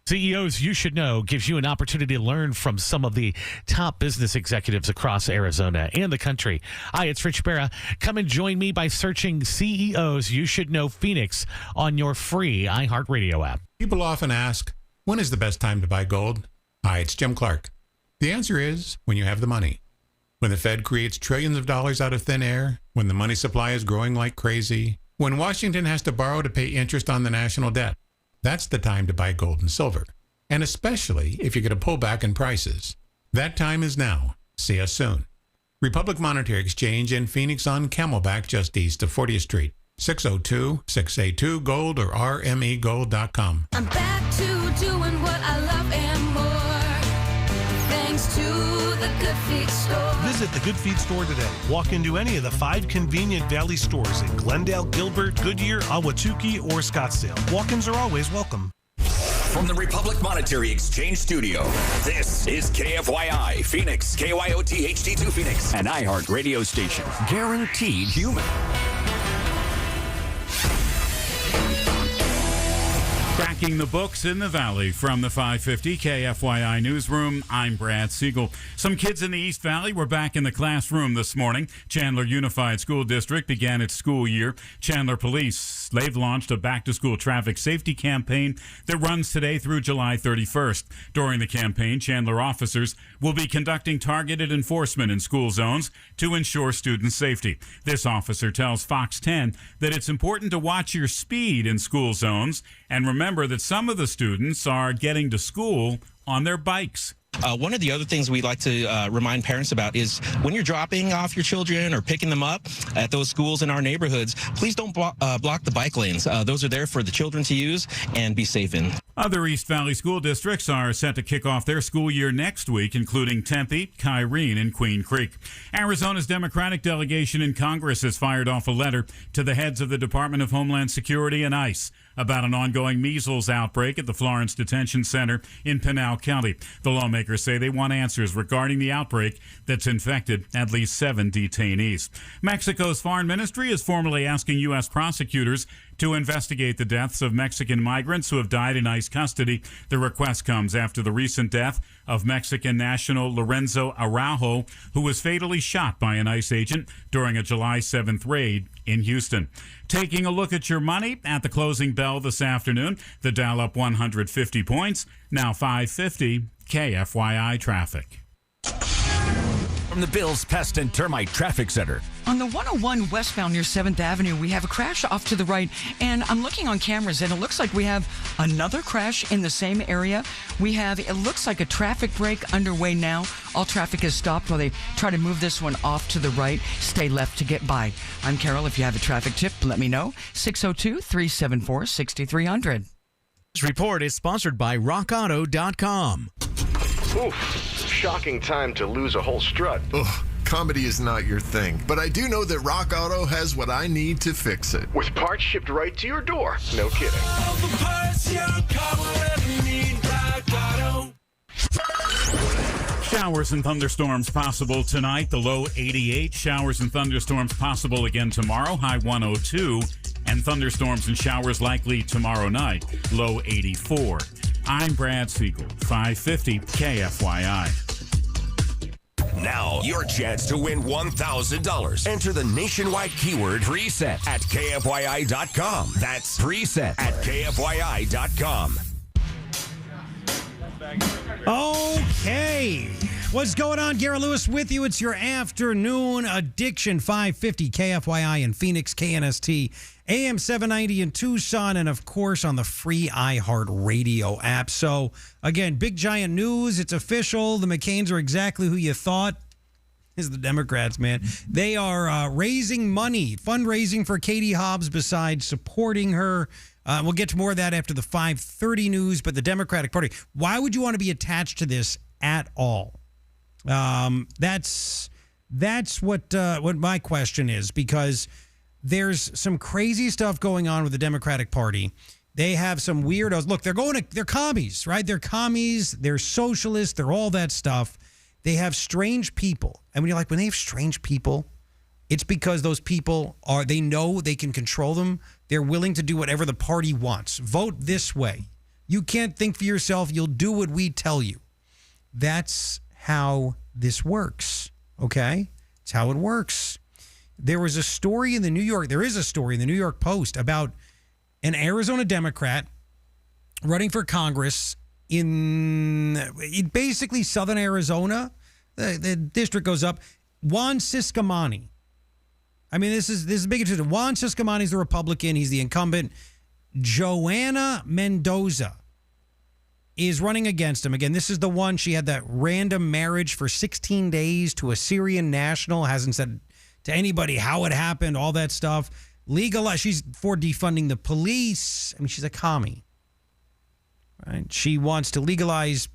CEOs You Should Know gives you an opportunity to learn from some of the top business executives across Arizona and the country. Hi, it's Rich Barra. Come and join me by searching CEOs You Should Know Phoenix on your free iHeartRadio app. People often ask, when is the best time to buy gold? Hi, it's Jim Clark. The answer is when you have the money. When the Fed creates trillions of dollars out of thin air, when the money supply is growing like crazy, when Washington has to borrow to pay interest on the national debt. That's the time to buy gold and silver, and especially if you get a pullback in prices. That time is now. See us soon. Republic Monetary Exchange in Phoenix on Camelback just east of 40th Street. 602-682-GOLD or rmegold.com. I'm back to doing what I love and more, thanks to the Good Feet store. Visit the Good Feet store today. Walk into any of the 5 convenient Valley stores in Glendale, Gilbert, Goodyear, Ahwatukee, or Scottsdale. Walk-ins are always welcome. From the Republic Monetary Exchange Studio, this is KFYI Phoenix, KYOT HD2 Phoenix, an iHeart radio station. Guaranteed human. Cracking the books in the Valley from the 550 KFYI Newsroom, I'm Brad Siegel. Some kids in the East Valley were back in the classroom this morning. Chandler Unified School District began its school year. Chandler Police, they've launched a back-to-school traffic safety campaign that runs today through July 31st. During the campaign, Chandler officers will be conducting targeted enforcement in school zones to ensure student safety. This officer tells Fox 10 that it's important to watch your speed in school zones and remember that some of the students are getting to school on their bikes. One of the other things we like to remind parents about is when you're dropping off your children or picking them up at those schools in our neighborhoods, please don't block the bike lanes. Those are there for the children to use and be safe in. Other East Valley school districts are set to kick off their school year next week, including Tempe, Kyrene, and Queen Creek. Arizona's Democratic delegation in Congress has fired off a letter to the heads of the Department of Homeland Security and ICE about an ongoing measles outbreak at the Florence Detention Center in Pinal County. The lawmakers say they want answers regarding the outbreak that's infected at least 7 detainees. Mexico's foreign ministry is formally asking U.S. prosecutors to investigate the deaths of Mexican migrants who have died in ICE custody. The request comes after the recent death of Mexican national Lorenzo Araujo, who was fatally shot by an ICE agent during a July 7th raid in Houston. Taking a look at your money at the closing bell this afternoon, the Dow up 150 points, now 550. KFYI traffic. From the Bills Pest and Termite Traffic Center. On the 101 westbound near 7th Avenue, we have a crash off to the right, and I'm looking on cameras, and it looks like we have another crash in the same area. It looks like a traffic break underway now. All traffic is stopped while they try to move this one off to the right. Stay left to get by. I'm Carol. If you have a traffic tip, let me know. 602-374-6300. This report is sponsored by RockAuto.com. Oof. Shocking time to lose a whole strut. Ugh, comedy is not your thing, but I do know that Rock Auto has what I need to fix it. With parts shipped right to your door. No kidding. All the parts your car will ever need, Rock Auto. Showers and thunderstorms possible tonight. The low 88. Showers and thunderstorms possible again tomorrow. High 102. And thunderstorms and showers likely tomorrow night. Low 84. I'm Brad Siegel, 550 KFYI. Now, your chance to win $1,000. Enter the nationwide keyword preset at KFYI.com. That's preset at KFYI.com. Okay. What's going on? Garrett Lewis with you. It's your afternoon addiction. 550 KFYI in Phoenix, KNST, AM 790 in Tucson, and of course on the free iHeart Radio app. So again, big giant news. It's official. The McCains are exactly who you thought. Is the Democrats, man. They are raising money, fundraising for Katie Hobbs besides supporting her. We'll get to more of that after the 5:30 news, but the Democratic Party, why would you want to be attached to this at all? That's what my question is, because there's some crazy stuff going on with the Democratic Party. They have some weirdos. Look, they're commies, right? They're commies, they're socialists, they're all that stuff. They have strange people. And when they have strange people, it's because those people they know they can control them. They're willing to do whatever the party wants. Vote this way. You can't think for yourself. You'll do what we tell you. That's how this works, okay? It's how it works. There is a story in the New York Post about an Arizona Democrat running for Congress in basically southern Arizona. The district goes up. Juan Ciscomani. I mean, this is big. Juan Ciscomani is the Republican. He's the incumbent. Joanna Mendoza is running against him. Again, this is the one, she had that random marriage for 16 days to a Syrian national, hasn't said to anybody how it happened, all that stuff. She's for defunding the police. I mean, she's a commie. Right? She wants to legalize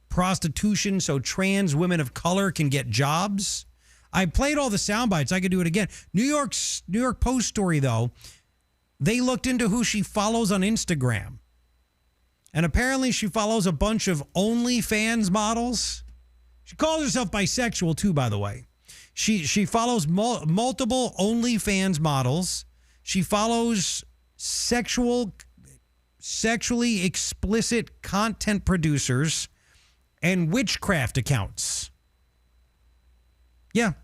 prostitution so trans women of color can get jobs. I played all the sound bites. I could do it again. New York Post story, though, they looked into who she follows on Instagram. And apparently she follows a bunch of OnlyFans models. She calls herself bisexual, too, by the way. She follows multiple OnlyFans models. She follows sexually explicit content producers and witchcraft accounts. Yeah.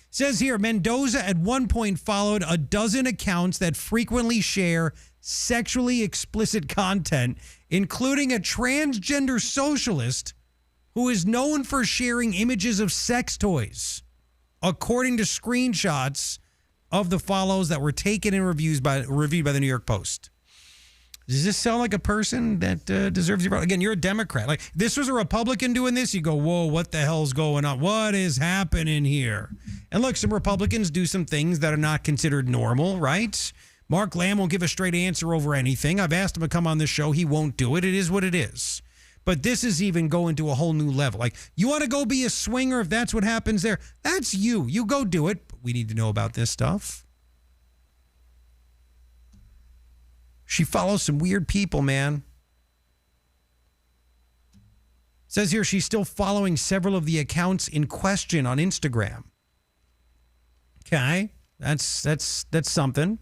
Says here, Mendoza at one point followed a dozen accounts that frequently share sexually explicit content, including a transgender socialist who is known for sharing images of sex toys, according to screenshots of the follows that were taken and reviewed by the New York Post. Does this sound like a person that deserves your vote? Again, you're a Democrat. Like, this was a Republican doing this, you go, whoa, what the hell's going on? What is happening here? And look, some Republicans do some things that are not considered normal, right? Mark Lamb won't give a straight answer over anything. I've asked him to come on this show. He won't do it. It is what it is. But this is even going to a whole new level. Like, you want to go be a swinger if that's what happens there? That's you. You go do it. But we need to know about this stuff. She follows some weird people, man. It says here she's still following several of the accounts in question on Instagram. Okay, that's something.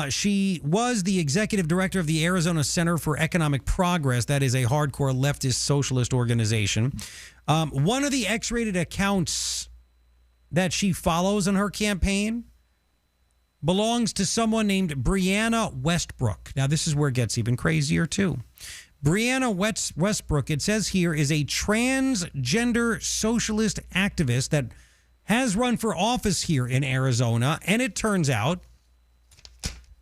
She was the executive director of the Arizona Center for Economic Progress. That is a hardcore leftist socialist organization. One of the X-rated accounts that she follows on her campaign belongs to someone named Brianna Westbrook. Now, this is where it gets even crazier, too. Brianna Westbrook, it says here, is a transgender socialist activist that has run for office here in Arizona. And it turns out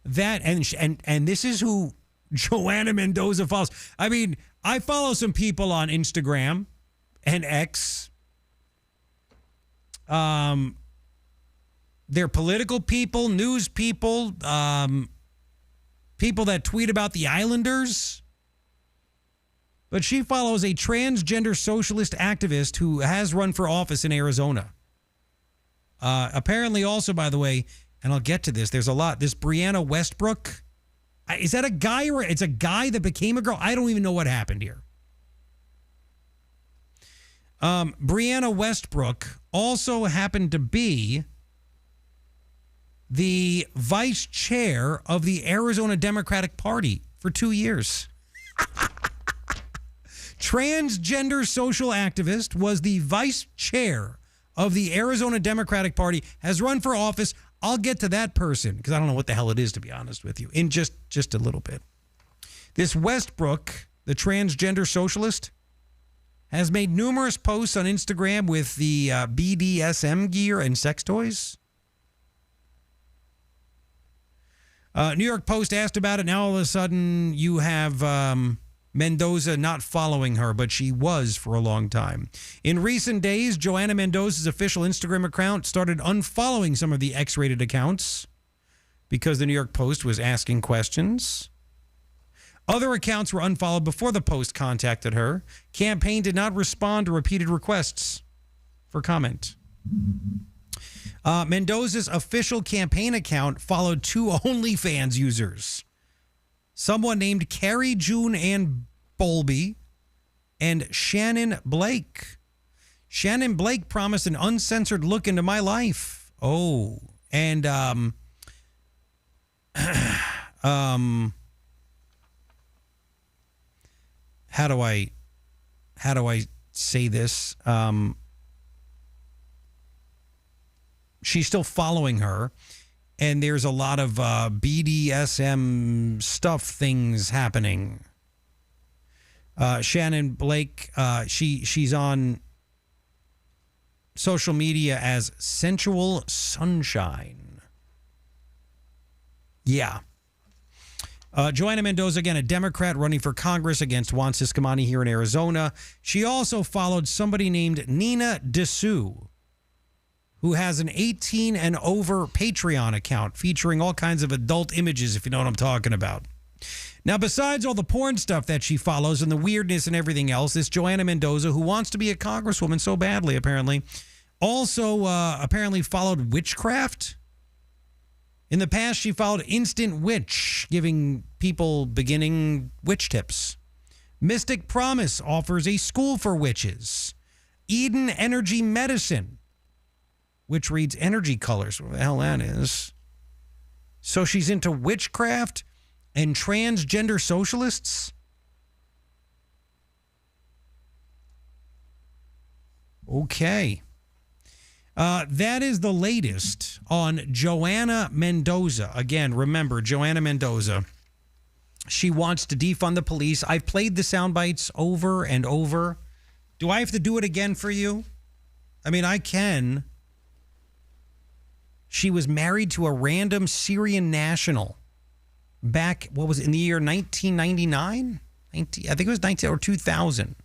that, and this is who Joanna Mendoza follows. I mean, I follow some people on Instagram and X. They're political people, news people, people that tweet about the Islanders. But she follows a transgender socialist activist who has run for office in Arizona. Apparently also, by the way, and I'll get to this, there's a lot. This Brianna Westbrook, is that a guy or it's a guy that became a girl? I don't even know what happened here. Brianna Westbrook also happened to be the vice chair of the Arizona Democratic Party for 2 years. Transgender social activist, was the vice chair of the Arizona Democratic Party, has run for office. I'll get to that person because I don't know what the hell it is, to be honest with you, in just a little bit. This Westbrook, the transgender socialist, has made numerous posts on Instagram with the BDSM gear and sex toys. New York Post asked about it. Now all of a sudden you have Mendoza not following her, but she was for a long time. In recent days, Joanna Mendoza's official Instagram account started unfollowing some of the X-rated accounts because the New York Post was asking questions. Other accounts were unfollowed before the Post contacted her. Campaign did not respond to repeated requests for comment. Mendoza's official campaign account followed two OnlyFans users. Someone named Carrie June Ann Bowlby and Shannon Blake. Shannon Blake promised an uncensored look into my life. Oh, and how do I say this? She's still following her, and there's a lot of BDSM stuff things happening. Shannon Blake, she's on social media as Sensual Sunshine. Yeah. Joanna Mendoza, again, a Democrat running for Congress against Juan Ciscomani here in Arizona. She also followed somebody named Nina Dessou, who has an 18 and over Patreon account featuring all kinds of adult images, if you know what I'm talking about. Now, besides all the porn stuff that she follows and the weirdness and everything else, this Joanna Mendoza, who wants to be a congresswoman so badly, apparently, also apparently followed witchcraft. In the past, she followed Instant Witch, giving people beginning witch tips. Mystic Promise offers a school for witches. Eden Energy Medicine, which reads energy colors, what the hell that is. So she's into witchcraft and transgender socialists? Okay. That is the latest on Joanna Mendoza. Again, remember, Joanna Mendoza. She wants to defund the police. I've played the sound bites over and over. Do I have to do it again for you? I mean, I can. She was married to a random Syrian national back, what was it, in the year 1999? I think it was 19 or 2000.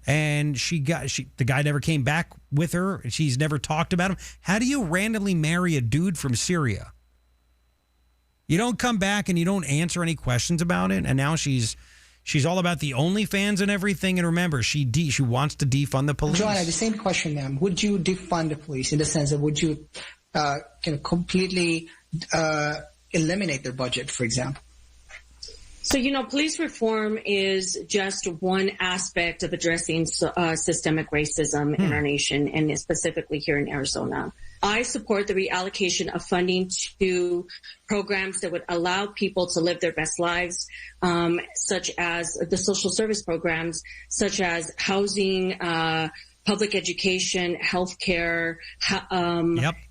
And the guy never came back with her. She's never talked about him. How do you randomly marry a dude from Syria? You don't come back and you don't answer any questions about it. And now she's all about the OnlyFans and everything. And remember, she wants to defund the police. Joanna, the same question, ma'am. Would you defund the police in the sense of would you completely eliminate their budget, for example? So, police reform is just one aspect of addressing systemic racism in our nation, and specifically here in Arizona. I support the reallocation of funding to programs that would allow people to live their best lives, such as the social service programs, such as housing, public education, healthcare,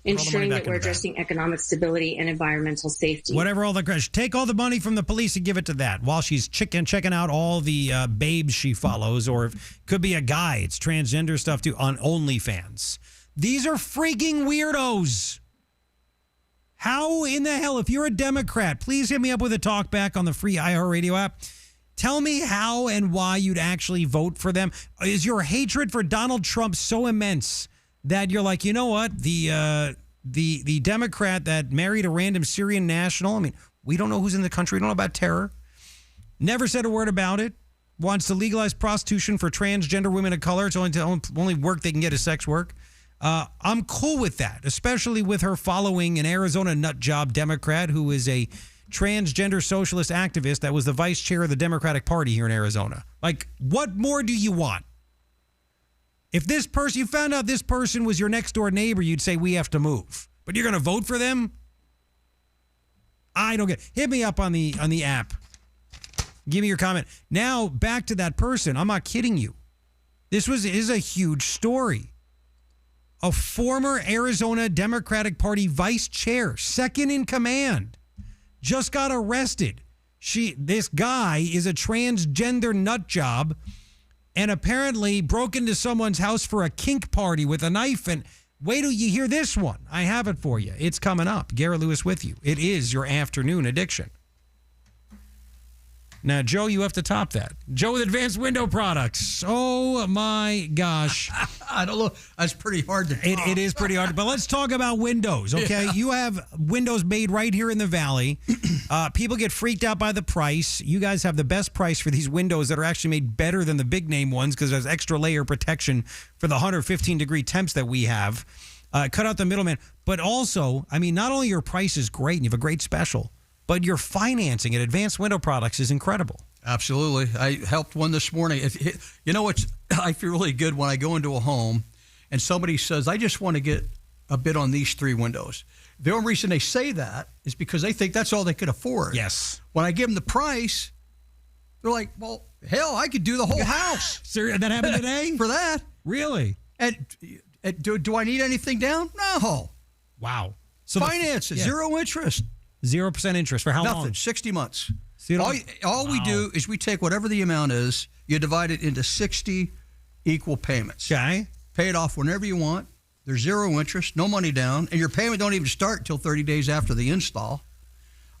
ensuring that we're addressing economic stability and environmental safety. Whatever all the take all the money from the police and give it to that while she's checking out all the babes she follows, or it could be a guy. It's transgender stuff too on OnlyFans. These are freaking weirdos. How in the hell, if you're a Democrat, please hit me up with a talk back on the free iHeartRadio app. Tell me how and why you'd actually vote for them. Is your hatred for Donald Trump so immense that you're like, you know what, the Democrat that married a random Syrian national, I mean, we don't know who's in the country, we don't know about terror, never said a word about it, wants to legalize prostitution for transgender women of color. It's only work they can get is sex work. I'm cool with that, especially with her following an Arizona nut job Democrat who is a transgender socialist activist that was the vice chair of the Democratic Party here in Arizona. Like, what more do you want? If you found out this person was your next door neighbor, you'd say we have to move. But you're going to vote for them? I don't get it. Hit me up on the app. Give me your comment. Now, back to that person. I'm not kidding you. This is a huge story. A former Arizona Democratic Party vice chair, second in command, just got arrested. This guy is a transgender nut job and apparently broke into someone's house for a kink party with a knife. And wait till you hear this one. I have it for you. It's coming up. Garrett Lewis with you. It is your afternoon addiction. Now, Joe, you have to top that. Joe with Advanced Window Products. Oh, my gosh. I don't know. That's pretty hard to top. It is pretty hard. But let's talk about windows, okay? Yeah. You have windows made right here in the Valley. People get freaked out by the price. You guys have the best price for these windows that are actually made better than the big name ones because there's extra layer protection for the 115-degree temps that we have. Cut out the middleman. But also, I mean, not only your price is great and you have a great special, but your financing at Advanced Window Products is incredible. Absolutely. I helped one this morning. I feel really good when I go into a home and somebody says, I just want to get a bid on these 3 windows. The only reason they say that is because they think that's all they could afford. Yes. When I give them the price, they're like, well, hell, I could do the whole house. Sir, that happened today? For that. Really? And do I need anything down? No. Wow. So finance it, 0 interest. 0% interest for how long? Nothing, 60 months. All we do is we take whatever the amount is, you divide it into 60 equal payments. Okay. Pay it off whenever you want. There's 0 interest, no money down, and your payment don't even start until 30 days after the install.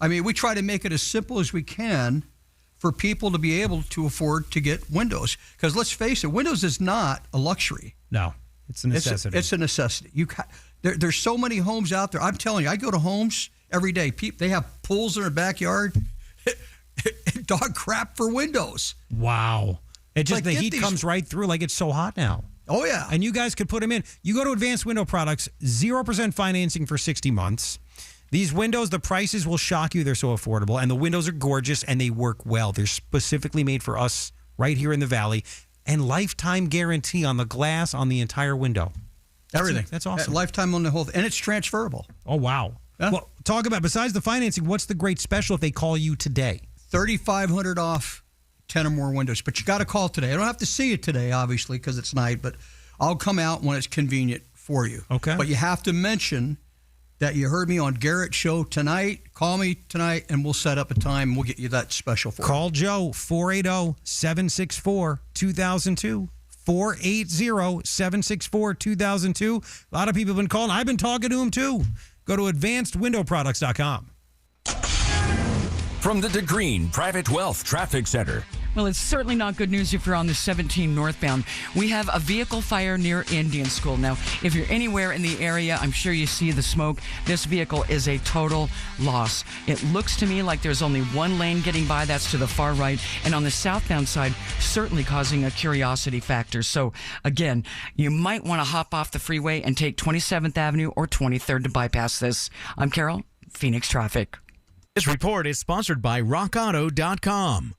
I mean, we try to make it as simple as we can for people to be able to afford to get windows. Because let's face it, windows is not a luxury. No, it's a necessity. It's a necessity. There's so many homes out there. I'm telling you, I go to homes every day. They have pools in their backyard. Dog crap for windows. Wow. It just, the heat comes right through like it's so hot now. Oh, yeah. And you guys could put them in. You go to Advanced Window Products, 0% financing for 60 months. These windows, the prices will shock you. They're so affordable. And the windows are gorgeous and they work well. They're specifically made for us right here in the Valley. And lifetime guarantee on the glass on the entire window. Everything. That's awesome. Lifetime on the whole thing. And it's transferable. Oh, wow. Huh? Well, talk about, besides the financing, what's the great special if they call you today? $3,500 off 10 or more windows. But you got to call today. I don't have to see it today, obviously, because it's night, but I'll come out when it's convenient for you. Okay. But you have to mention that you heard me on Garrett's show tonight. Call me tonight, and we'll set up a time, and we'll get you that special for you. Call Joe, 480-764-2002. 480-764-2002. A lot of people have been calling. I've been talking to them, too. Go to advancedwindowproducts.com. From the DeGreen Private Wealth Traffic Center, Well, it's certainly not good news if you're on the 17 northbound. We have a vehicle fire near Indian School. Now, if you're anywhere in the area, I'm sure you see the smoke. This vehicle is a total loss. It looks to me like there's only one lane getting by. That's to the far right. And on the southbound side, certainly causing a curiosity factor. So, again, you might want to hop off the freeway and take 27th Avenue or 23rd to bypass this. I'm Carol, Phoenix Traffic. This report is sponsored by RockAuto.com.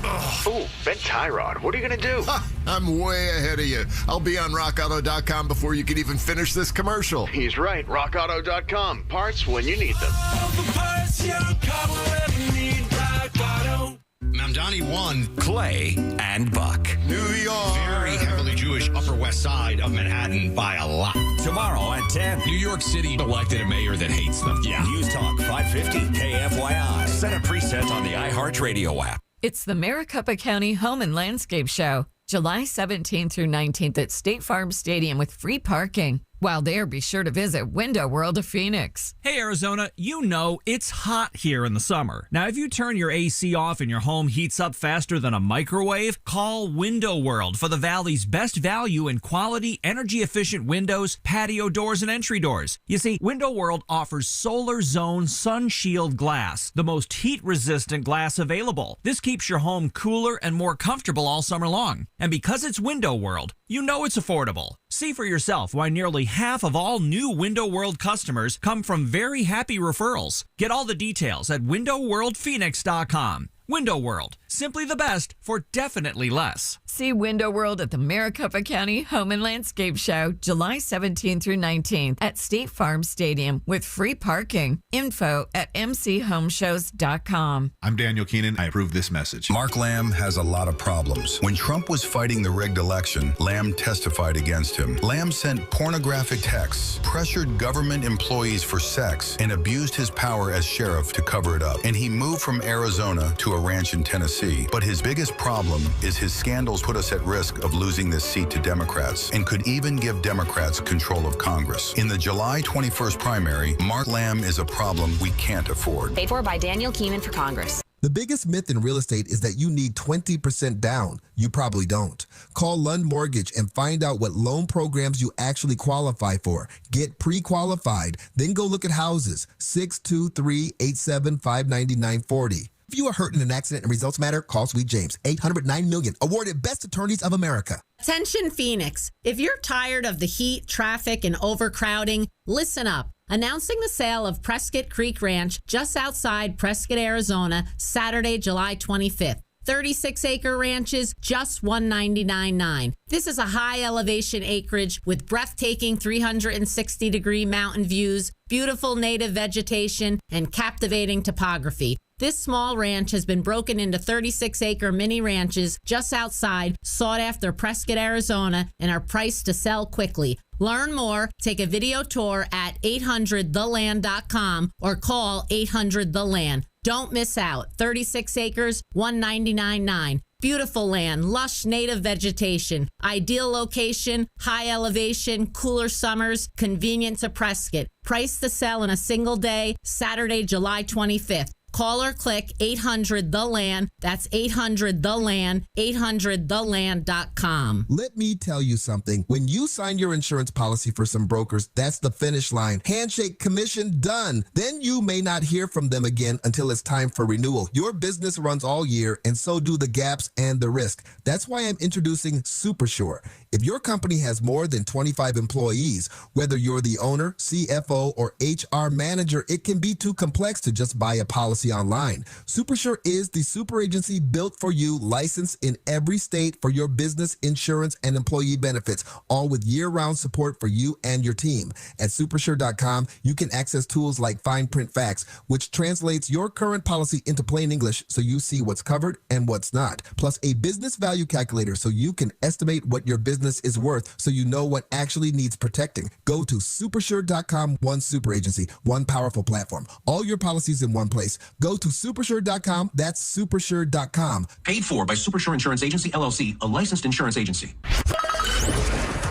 Oh, Ben Tyrod, what are you going to do? I'm way ahead of you. I'll be on RockAuto.com before you can even finish this commercial. He's right. RockAuto.com. Parts when you need them. All the parts your car will ever need. Rock Auto. Mamdani 1, Clay, and Buck. New York. Very heavily Jewish Upper West Side of Manhattan by a lot. Tomorrow at 10. New York City elected a mayor that hates them. Yeah. News Talk 550 KFYI. Set a preset on the iHeartRadio app. It's the Maricopa County Home and Landscape Show, July 17th through 19th at State Farm Stadium with free parking. While there, be sure to visit Window World of Phoenix. Hey, Arizona, you know it's hot here in the summer. Now, if you turn your AC off and your home heats up faster than a microwave, call Window World for the Valley's best value in quality, energy-efficient windows, patio doors, and entry doors. You see, Window World offers Solar Zone Sun Shield glass, the most heat-resistant glass available. This keeps your home cooler and more comfortable all summer long. And because it's Window World, you know it's affordable. See for yourself why nearly half of all new Window World customers come from very happy referrals. Get all the details at windowworldphoenix.com. Window World, simply the best for definitely less. See Window World at the Maricopa County Home and Landscape Show, July 17th through 19th at State Farm Stadium with free parking. Info at mchomeshows.com. I'm Daniel Keenan. I approve this message. Mark Lamb has a lot of problems. When Trump was fighting the rigged election, Lamb testified against him. Lamb sent pornographic texts, pressured government employees for sex, and abused his power as sheriff to cover it up. And he moved from Arizona to a ranch in Tennessee. But his biggest problem is his scandals put us at risk of losing this seat to Democrats and could even give Democrats control of Congress. In the July 21st primary, Mark Lamb is a problem we can't afford. Paid for by Daniel Keenan for Congress. The biggest myth in real estate is that you need 20% down. You probably don't. Call Lund Mortgage and find out what loan programs you actually qualify for. Get pre-qualified, then go look at houses. 623-875-9940. If you are hurt in an accident and results matter, call Sweet James. $809 million. Awarded Best Attorneys of America. Attention Phoenix. If you're tired of the heat, traffic, and overcrowding, listen up. Announcing the sale of Prescott Creek Ranch just outside Prescott, Arizona, Saturday, July 25th. 36-acre ranches, just $199.9. This is a high elevation acreage with breathtaking 360-degree mountain views, beautiful native vegetation, and captivating topography. This small ranch has been broken into 36-acre mini ranches just outside sought-after Prescott, Arizona, and are priced to sell quickly. Learn more, take a video tour at 800theland.com or call 800-THE-LAND. Don't miss out. 36 acres, $199.9. Beautiful land, lush native vegetation, ideal location, high elevation, cooler summers, convenient to Prescott. Price to sell in a single day, Saturday, July 25th. Call or click 800-THE-LAND. That's 800-THE-LAND, 800theland.com. Let me tell you something. When you sign your insurance policy for some brokers, that's the finish line. Handshake, commission, done. Then you may not hear from them again until it's time for renewal. Your business runs all year, and so do the gaps and the risk. That's why I'm introducing SuperSure. If your company has more than 25 employees, whether you're the owner, CFO, or HR manager, it can be too complex to just buy a policy online. SuperSure is the super agency built for you, licensed in every state for your business, insurance, and employee benefits, all with year-round support for you and your team. At supersure.com, you can access tools like Fine Print Facts, which translates your current policy into plain English so you see what's covered and what's not, plus a business value calculator so you can estimate what your business is worth so you know what actually needs protecting. Go to supersure.com, one super agency, one powerful platform, all your policies in one place. Go to supersure.com. That's supersure.com. Paid for by Supersure Insurance Agency, LLC, a licensed insurance agency.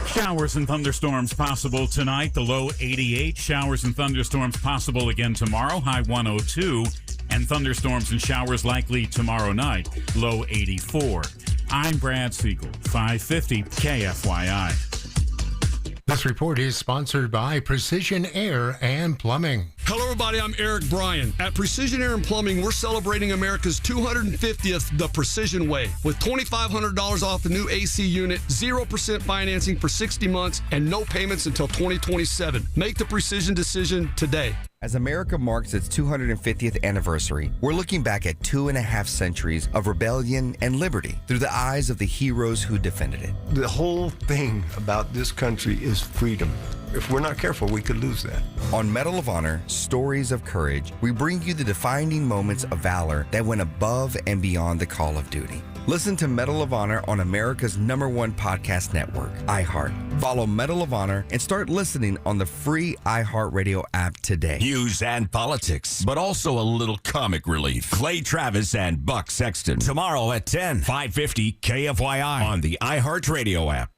Showers and thunderstorms possible tonight. The low 88. Showers and thunderstorms possible again tomorrow. High 102. And thunderstorms and showers likely tomorrow night, low 84. I'm Brad Siegel, 550 KFYI. This report is sponsored by Precision Air and Plumbing. Hello, everybody. I'm Eric Bryan. At Precision Air and Plumbing, we're celebrating America's 250th The Precision Way with $2,500 off the new AC unit, 0% financing for 60 months, and no payments until 2027. Make the Precision decision today. As America marks its 250th anniversary, we're looking back at 2.5 centuries of rebellion and liberty through the eyes of the heroes who defended it. The whole thing about this country is freedom. If we're not careful, we could lose that. On Medal of Honor, Stories of Courage, we bring you the defining moments of valor that went above and beyond the call of duty. Listen to Medal of Honor on America's #1 podcast network, iHeart. Follow Medal of Honor and start listening on the free iHeartRadio app today. News and politics, but also a little comic relief. Clay Travis and Buck Sexton. Tomorrow at 10, 550 KFYI on the iHeartRadio app.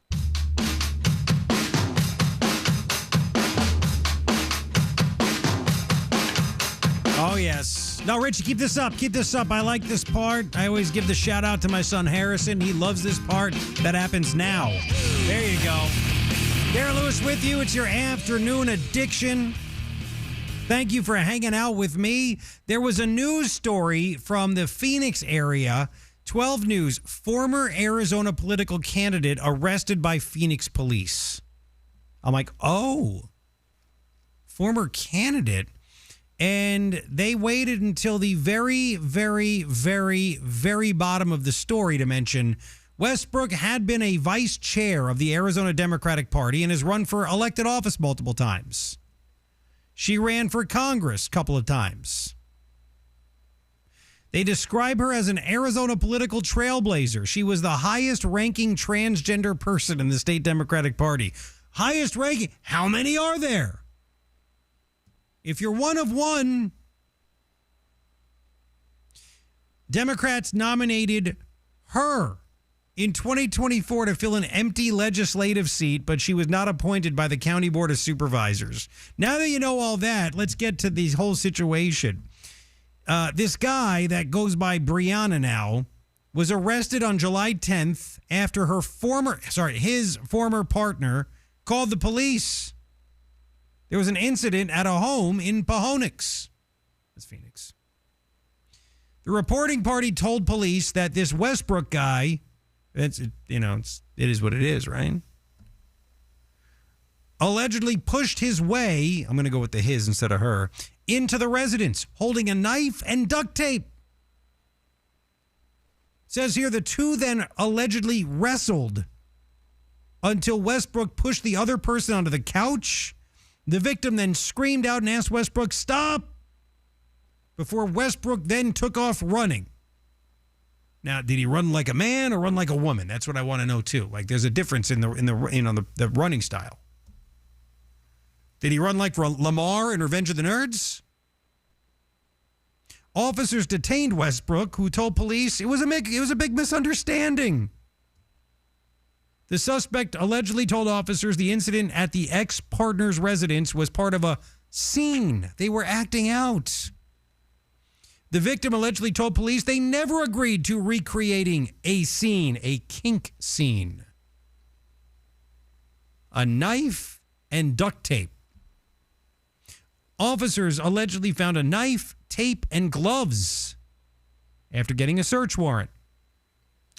Oh, yes. No, Richie, keep this up. Keep this up. I like this part. I always give the shout out to my son Harrison. He loves this part. That happens now. There you go. Garrett Lewis with you. It's your afternoon addiction. Thank you for hanging out with me. There was a news story from the Phoenix area. 12 News, former Arizona political candidate arrested by Phoenix police. I'm like, oh, former candidate. And they waited until the very, very, very, very bottom of the story to mention Westbrook had been a vice chair of the Arizona Democratic Party and has run for elected office multiple times. She ran for Congress a couple of times. They describe her as an Arizona political trailblazer. She was the highest ranking transgender person in the state Democratic Party. Highest ranking? How many are there? If you're one of one, Democrats nominated her in 2024 to fill an empty legislative seat, but she was not appointed by the County Board of Supervisors. Now that you know all that, let's get to the whole situation. This guy that goes by Brianna now was arrested on July 10th after his former partner called the police. There was an incident at a home in Pahonix. That's Phoenix. The reporting party told police that this Westbrook guy, it is what it is, right? Allegedly pushed his way, I'm going to go with the his instead of her, into the residence, holding a knife and duct tape. It says here the two then allegedly wrestled until Westbrook pushed the other person onto the couch. The victim then screamed out and asked Westbrook, "Stop!" before Westbrook then took off running. Now, did he run like a man or run like a woman? That's what I want to know too. Like, there's a difference in the running style. Did he run like Lamar in Revenge of the Nerds? Officers detained Westbrook, who told police it was a big misunderstanding. The suspect allegedly told officers the incident at the ex-partner's residence was part of a scene. They were acting out. The victim allegedly told police they never agreed to recreating a scene, a kink scene. A knife and duct tape. Officers allegedly found a knife, tape, and gloves after getting a search warrant.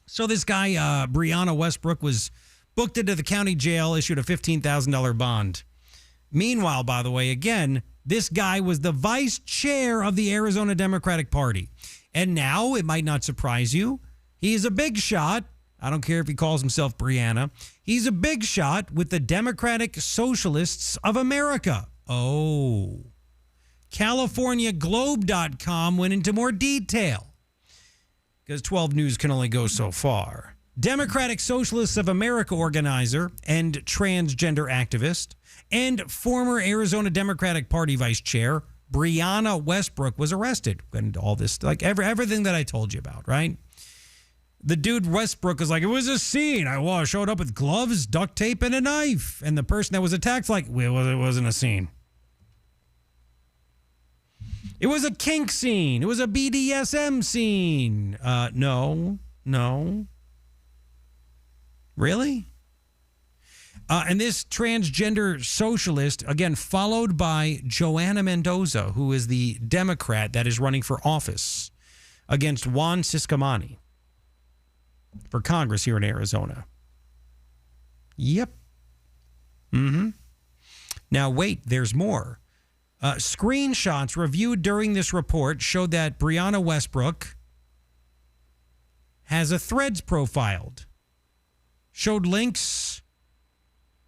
So this guy, Brianna Westbrook, was booked into the county jail, issued a $15,000 bond. Meanwhile, by the way, again, this guy was the vice chair of the Arizona Democratic Party. And now, it might not surprise you, he's a big shot. I don't care if he calls himself Brianna. He's a big shot with the Democratic Socialists of America. Oh. CaliforniaGlobe.com went into more detail, because 12 News can only go so far. Democratic Socialists of America organizer and transgender activist and former Arizona Democratic Party vice chair Brianna Westbrook was arrested. And all this, like everything that I told you about, right? The dude Westbrook was like, it was a scene. I showed up with gloves, duct tape, and a knife. And the person that was attacked like, well, it wasn't a scene. It was a kink scene. It was a BDSM scene. No. Really? And this transgender socialist, again, followed by Joanna Mendoza, who is the Democrat that is running for office against Juan Ciscomani for Congress here in Arizona. Yep. Now, wait, there's more. Screenshots reviewed during this report showed that Brianna Westbrook has a Threads profiled. Showed links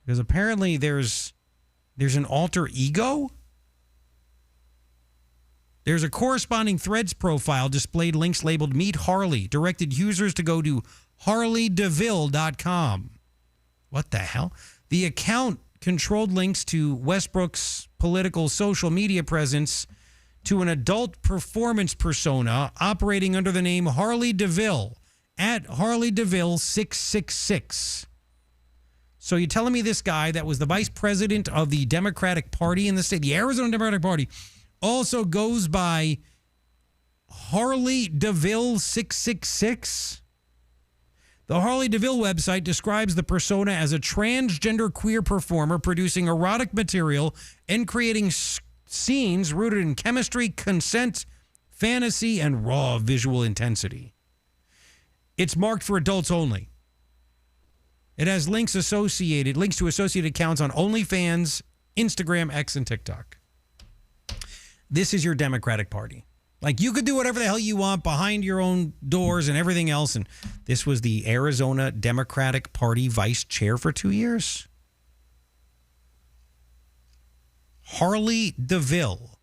because apparently there's an alter ego. There's a corresponding Threads profile displayed links labeled Meet Harley, directed users to go to harleydeville.com. What the hell? The account controlled links to Westbrook's political social media presence to an adult performance persona operating under the name Harley DeVille at Harley DeVille 666. So you're telling me this guy that was the vice president of the Democratic Party in the state, the Arizona Democratic Party, also goes by Harley DeVille 666? The Harley DeVille website describes the persona as a transgender queer performer producing erotic material and creating scenes rooted in chemistry, consent, fantasy, and raw visual intensity. It's marked for adults only. It has links to associated accounts on OnlyFans, Instagram, X, and TikTok. This is your Democratic Party. Like, you could do whatever the hell you want behind your own doors and everything else. And this was the Arizona Democratic Party vice chair for 2 years. Harley DeVille.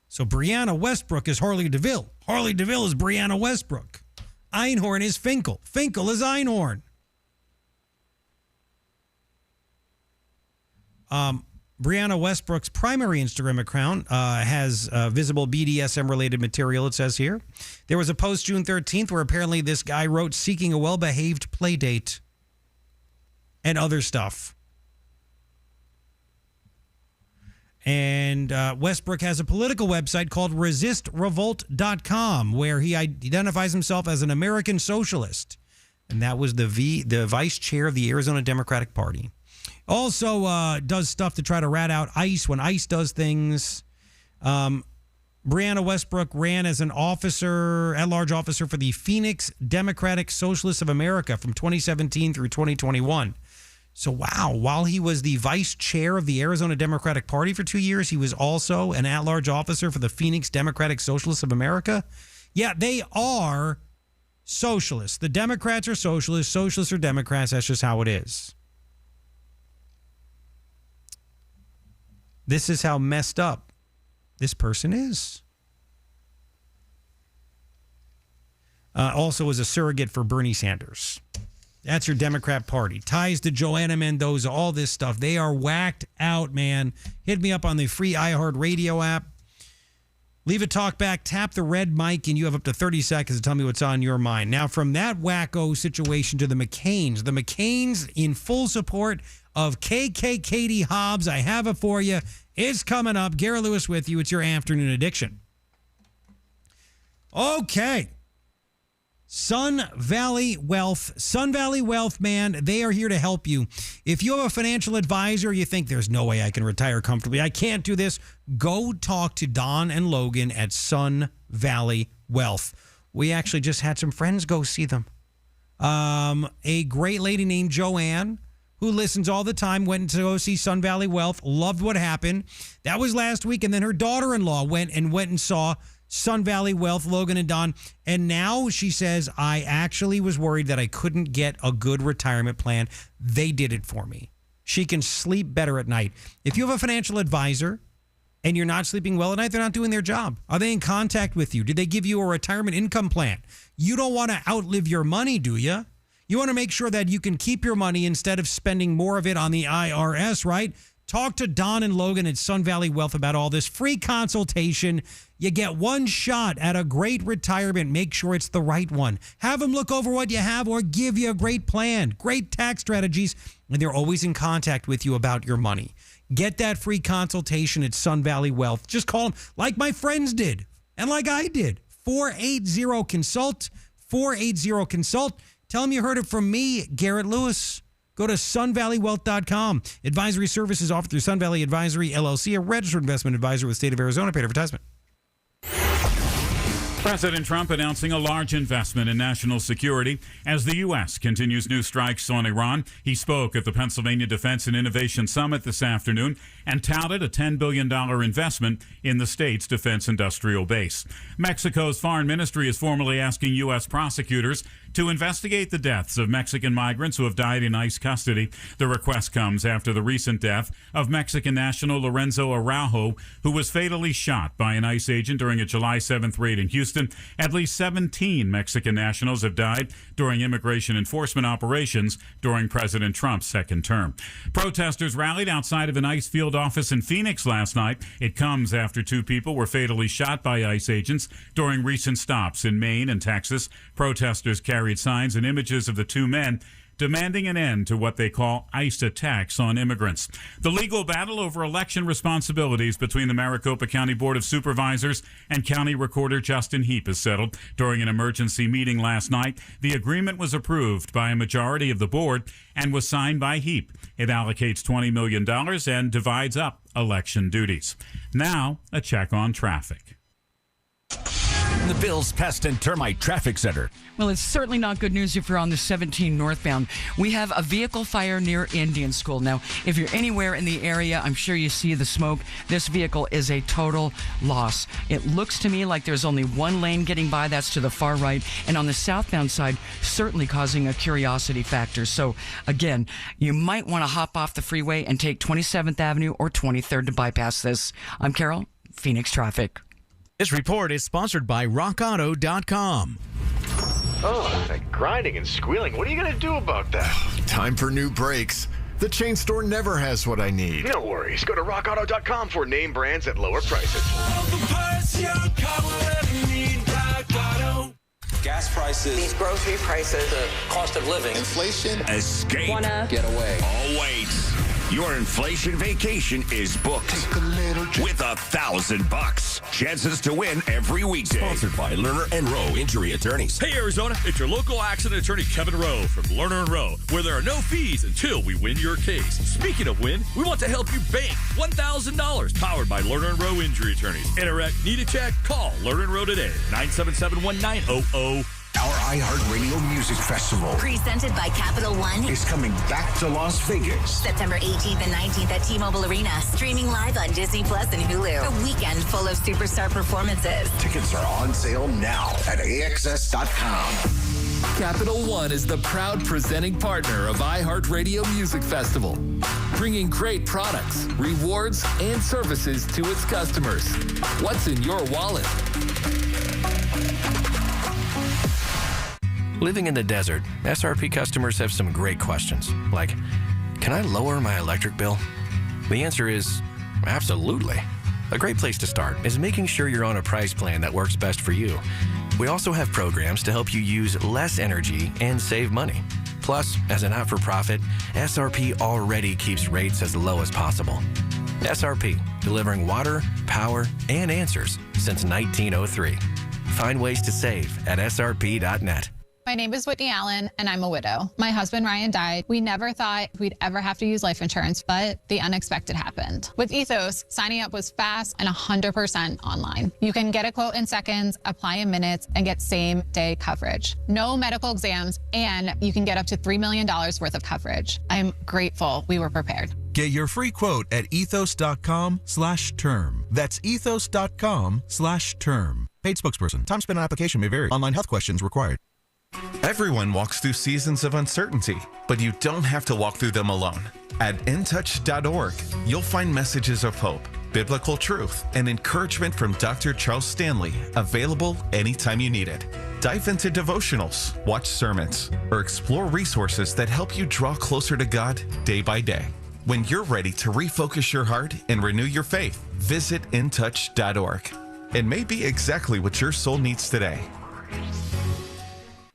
So Brianna Westbrook is Harley DeVille. Harley DeVille is Brianna Westbrook. Einhorn is Finkel. Finkel is Einhorn. Brianna Westbrook's primary Instagram account has visible BDSM-related material, it says here. There was a post June 13th where apparently this guy wrote seeking a well-behaved play date and other stuff. And Westbrook has a political website called resistrevolt.com where he identifies himself as an American socialist. And that was the vice chair of the Arizona Democratic Party. Also does stuff to try to rat out ICE when ICE does things. Brianna Westbrook ran as an at-large officer for the Phoenix Democratic Socialists of America from 2017 through 2021. So, wow, while he was the vice chair of the Arizona Democratic Party for 2 years, he was also an at-large officer for the Phoenix Democratic Socialists of America. Yeah, they are socialists. The Democrats are socialists. Socialists are Democrats. That's just how it is. This is how messed up this person is. Also was a surrogate for Bernie Sanders. That's your Democrat Party. Ties to Joanna Mendoza, all this stuff. They are whacked out, man. Hit me up on the free iHeart Radio app. Leave a talk back, tap the red mic, and you have up to 30 seconds to tell me what's on your mind. Now, from that wacko situation to the McCains in full support of KK Katie Hobbs. I have it for you. It's coming up. Garrett Lewis with you. It's your afternoon addiction. Okay. Sun Valley Wealth, man, they are here to help you. If you have a financial advisor, you think there's no way I can retire comfortably, I can't do this, go talk to Don and Logan at Sun Valley Wealth. We actually just had some friends go see them. A great lady named Joanne, who listens all the time, went to go see Sun Valley Wealth, loved what happened. That was last week, and then her daughter-in-law went and saw Sun Valley Wealth, Logan and Don. And now she says, I actually was worried that I couldn't get a good retirement plan. They did it for me. She can sleep better at night. If you have a financial advisor and you're not sleeping well at night, they're not doing their job. Are they in contact with you? Did they give you a retirement income plan? You don't want to outlive your money, do you? You want to make sure that you can keep your money instead of spending more of it on the IRS, right? Talk to Don and Logan at Sun Valley Wealth about all this. Free consultation. You get one shot at a great retirement. Make sure it's the right one. Have them look over what you have or give you a great plan, great tax strategies, and they're always in contact with you about your money. Get that free consultation at Sun Valley Wealth. Just call them like my friends did and like I did. 480-CONSULT. 480-CONSULT. Tell them you heard it from me, Garrett Lewis. Go to sunvalleywealth.com. Advisory services offered through Sun Valley Advisory, LLC, a registered investment advisor with the state of Arizona. Paid advertisement. President Trump announcing a large investment in national security as the U.S. continues new strikes on Iran. He spoke at the Pennsylvania Defense and Innovation Summit this afternoon and touted a $10 billion investment in the state's defense industrial base. Mexico's foreign ministry is formally asking U.S. prosecutors to investigate the deaths of Mexican migrants who have died in ICE custody. The request comes after the recent death of Mexican national Lorenzo Araujo, who was fatally shot by an ICE agent during a July 7th raid in Houston. At least 17 Mexican nationals have died during immigration enforcement operations during President Trump's second term. Protesters rallied outside of an ICE field office in Phoenix last night. It comes after 2 people were fatally shot by ICE agents during recent stops in Maine and Texas. Protesters carried signs and images of the 2 men demanding an end to what they call ICE attacks on immigrants. The legal battle over election responsibilities between the Maricopa County Board of Supervisors and County Recorder Justin Heap is settled. During an emergency meeting last night, the agreement was approved by a majority of the board and was signed by Heap. It allocates $20 million and divides up election duties. Now, a check on traffic. The Bills Pest and Termite Traffic Center. Well, it's certainly not good news if you're on the 17 northbound. We have a vehicle fire near Indian School. Now, if you're anywhere in the area, I'm sure you see the smoke. This vehicle is a total loss. It looks to me like there's only one lane getting by. That's to the far right. And on the southbound side, certainly causing a curiosity factor. So, again, you might want to hop off the freeway and take 27th Avenue or 23rd to bypass this. I'm Carol, Phoenix Traffic. This report is sponsored by RockAuto.com. Oh, that grinding and squealing. What are you going to do about that? Time for new brakes. The chain store never has what I need. No worries. Go to RockAuto.com for name brands at lower prices. Gas prices, these grocery prices, the cost of living, inflation, escape, get away. Oh, wait. Your inflation vacation is booked with $1,000. Chances to win every weekday. Sponsored by Lerner and Rowe Injury Attorneys. Hey, Arizona, it's your local accident attorney, Kevin Rowe from Lerner and Rowe, where there are no fees until we win your case. Speaking of win, we want to help you bank $1,000, powered by Lerner and Rowe Injury Attorneys. Interact, need a check? Call Lerner and Rowe today, 977-1900. Our iHeartRadio Music Festival, Presented by Capital One, is coming back to Las Vegas. September 18th and 19th at T-Mobile Arena. Streaming live on Disney Plus and Hulu. A weekend full of superstar performances. Tickets are on sale now at AXS.com. Capital One is the proud presenting partner of iHeartRadio Music Festival, bringing great products, rewards, and services to its customers. What's in your wallet? Living in the desert, SRP customers have some great questions, like, can I lower my electric bill? The answer is absolutely. A great place to start is making sure you're on a price plan that works best for you. We also have programs to help you use less energy and save money. Plus, as a not-for-profit, SRP already keeps rates as low as possible. SRP, delivering water, power, and answers since 1903. Find ways to save at srp.net. My name is Whitney Allen, and I'm a widow. My husband, Ryan, died. We never thought we'd ever have to use life insurance, but the unexpected happened. With Ethos, signing up was fast and 100% online. You can get a quote in seconds, apply in minutes, and get same-day coverage. No medical exams, and you can get up to $3 million worth of coverage. I'm grateful we were prepared. Get your free quote at ethos.com/term. That's ethos.com/term. Paid spokesperson. Time spent on application may vary. Online health questions required. Everyone walks through seasons of uncertainty, but you don't have to walk through them alone. At intouch.org, you'll find messages of hope, biblical truth, and encouragement from Dr. Charles Stanley, available anytime you need it. Dive into devotionals, watch sermons, or explore resources that help you draw closer to God day by day. When you're ready to refocus your heart and renew your faith, visit intouch.org. It may be exactly what your soul needs today.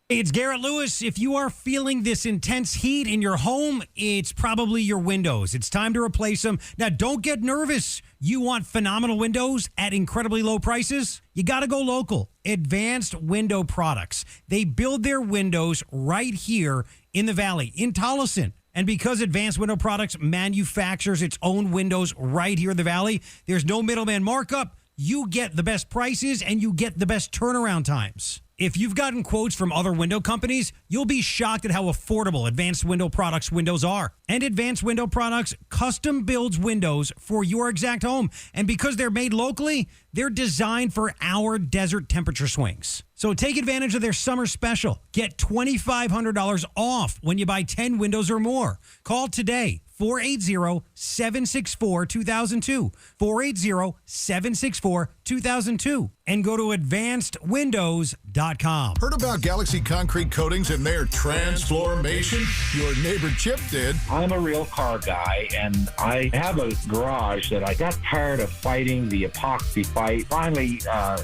It's Garrett Lewis. If you are feeling this intense heat in your home, it's probably your windows. It's time to replace them. Now, don't get nervous. You want phenomenal windows at incredibly low prices? You got to go local. Advanced Window Products. They build their windows right here in the Valley, in Tolleson. And because Advanced Window Products manufactures its own windows right here in the Valley, there's no middleman markup. You get the best prices and you get the best turnaround times. If you've gotten quotes from other window companies, you'll be shocked at how affordable Advanced Window Products windows are. And Advanced Window Products custom builds windows for your exact home. And because they're made locally, they're designed for our desert temperature swings. So take advantage of their summer special. Get $2,500 off when you buy 10 windows or more. Call today. 480-764-2002. 480-764-2002. And go to advancedwindows.com. Heard about Galaxy Concrete Coatings and their transformation? Your neighbor Chip did. I'm a real car guy, and I have a garage that I got tired of fighting the epoxy fight. Finally, I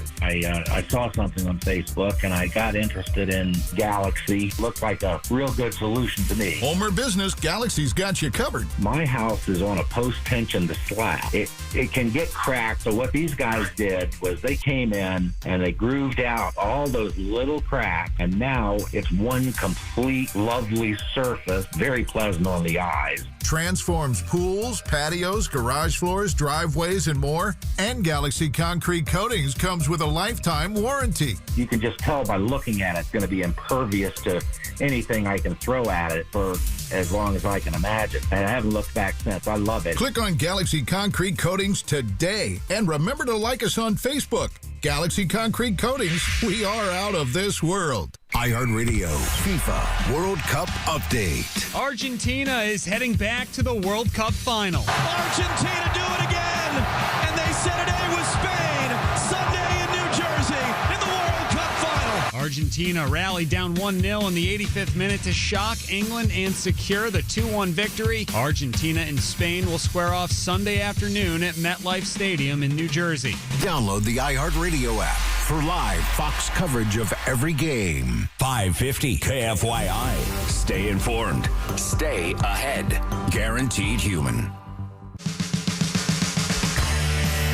saw something on Facebook, and I got interested in Galaxy. Looked like a real good solution to me. Home or business, Galaxy's got you covered. My house is on a post tension to slab. It can get cracked. So what these guys did was they came in and they grooved out all those little cracks, and now it's one complete lovely surface, very pleasant on the eyes. Transforms pools, patios, garage floors, driveways, and more. And Galaxy Concrete Coatings comes with a lifetime warranty. You can just tell by looking at it, it's going to be impervious to anything I can throw at it for as long as I can imagine. And I haven't looked back since. I love it. Click on Galaxy Concrete Coatings today. And remember to like us on Facebook. Galaxy Concrete Coatings, we are out of this world. iHeartRadio FIFA World Cup Update. Argentina is heading back to the World Cup final. Argentina do it again, and they set an A with Spain Sunday in New Jersey in the World Cup final. Argentina rallied down 1-0 in the 85th minute to shock England and secure the 2-1 victory. Argentina and Spain will square off Sunday afternoon at MetLife Stadium in New Jersey. Download the iHeartRadio app for live Fox coverage of every game. 550 KFYI. Stay informed. Stay ahead. Guaranteed human.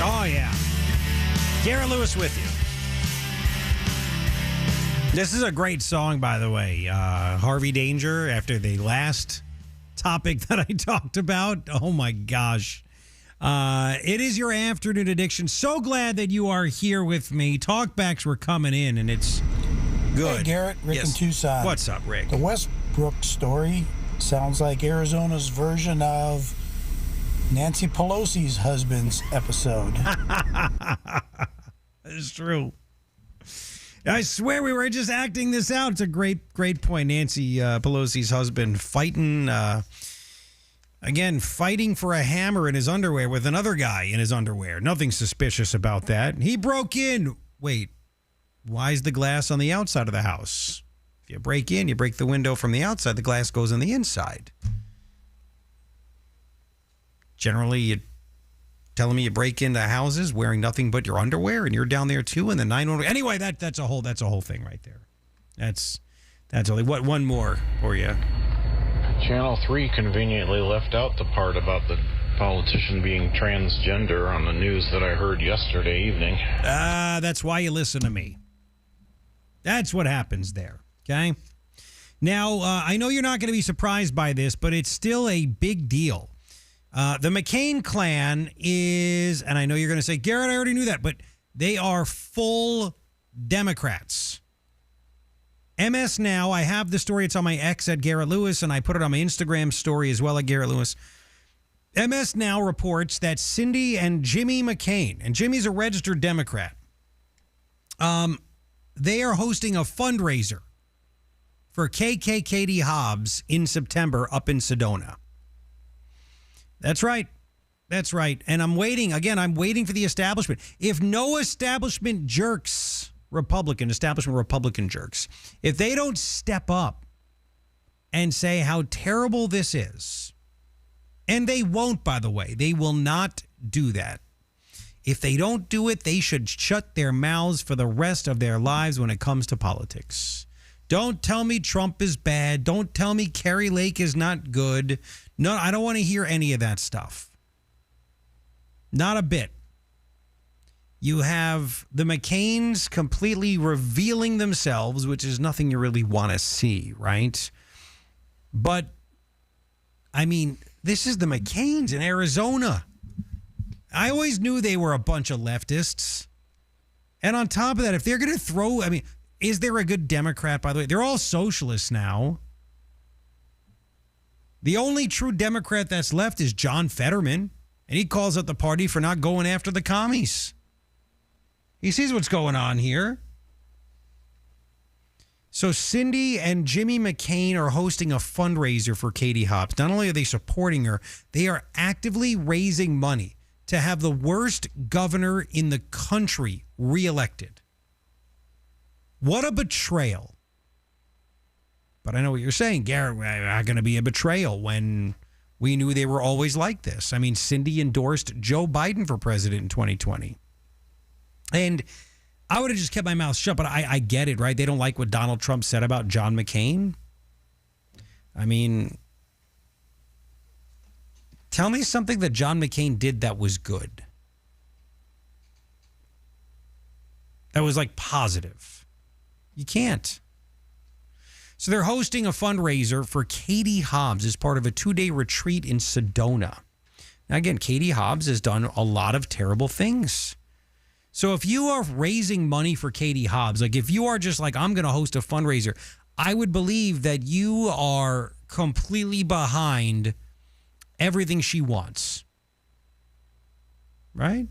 Oh, yeah. Garrett Lewis with you. This is a great song, by the way. Harvey Danger, after the last topic that I talked about. Oh, my gosh. It is your afternoon addiction. So glad that you are here with me. Talkbacks were coming in, and it's good. Hey, Garrett, Rick in Tucson. What's up, Rick? The Westbrook story sounds like Arizona's version of Nancy Pelosi's husband's episode. It's true. I swear we were just acting this out. It's a great point. Nancy Pelosi's husband fighting for a hammer in his underwear with another guy in his underwear. Nothing suspicious about that. He broke in. Wait, why is the glass on the outside of the house? If you break in, you break the window from the outside, the glass goes on the inside. Generally, you telling me you break into houses wearing nothing but your underwear, and you're down there too, and the 911. Anyway, that's a whole thing right there. That's only what one more for you. Channel 3 conveniently left out the part about the politician being transgender on the news that I heard yesterday evening. That's why you listen to me. That's what happens there, okay? Now, I know you're not going to be surprised by this, but it's still a big deal. The McCain clan is, and I know you're going to say, Garrett, I already knew that, but they are full Democrats. MS Now, I have the story. It's on my X at Garrett Lewis, and I put it on my Instagram story as well at Garrett Lewis. MS Now reports that Cindy and Jimmy McCain, and Jimmy's a registered Democrat, they are hosting a fundraiser for KKKD Hobbs in September up in Sedona. That's right. That's right. And I'm waiting for the establishment. If no establishment jerks, establishment Republican jerks, if they don't step up and say how terrible this is, and they won't, by the way, they will not do that. If they don't do it, they should shut their mouths for the rest of their lives when it comes to politics. Don't tell me Trump is bad. Don't tell me Kari Lake is not good. No, I don't want to hear any of that stuff. Not a bit. You have the McCains completely revealing themselves, which is nothing you really want to see, right? But, I mean, this is the McCains in Arizona. I always knew they were a bunch of leftists. And on top of that, if they're going to throw, I mean, is there a good Democrat, by the way? They're all socialists now. The only true Democrat that's left is John Fetterman, and he calls out the party for not going after the commies. He sees what's going on here. So Cindy and Jimmy McCain are hosting a fundraiser for Katie Hobbs. Not only are they supporting her, they are actively raising money to have the worst governor in the country reelected. What a betrayal. But I know what you're saying, Garrett. Not going to be a betrayal when we knew they were always like this. I mean, Cindy endorsed Joe Biden for president in 2020. And I would have just kept my mouth shut, but I get it, right? They don't like what Donald Trump said about John McCain. I mean, tell me something that John McCain did that was good. That was like positive. You can't. So they're hosting a fundraiser for Katie Hobbs as part of a 2-day retreat in Sedona. Now, again, Katie Hobbs has done a lot of terrible things. So if you are raising money for Katie Hobbs, like if you are just like, I'm going to host a fundraiser, I would believe that you are completely behind everything she wants. Right?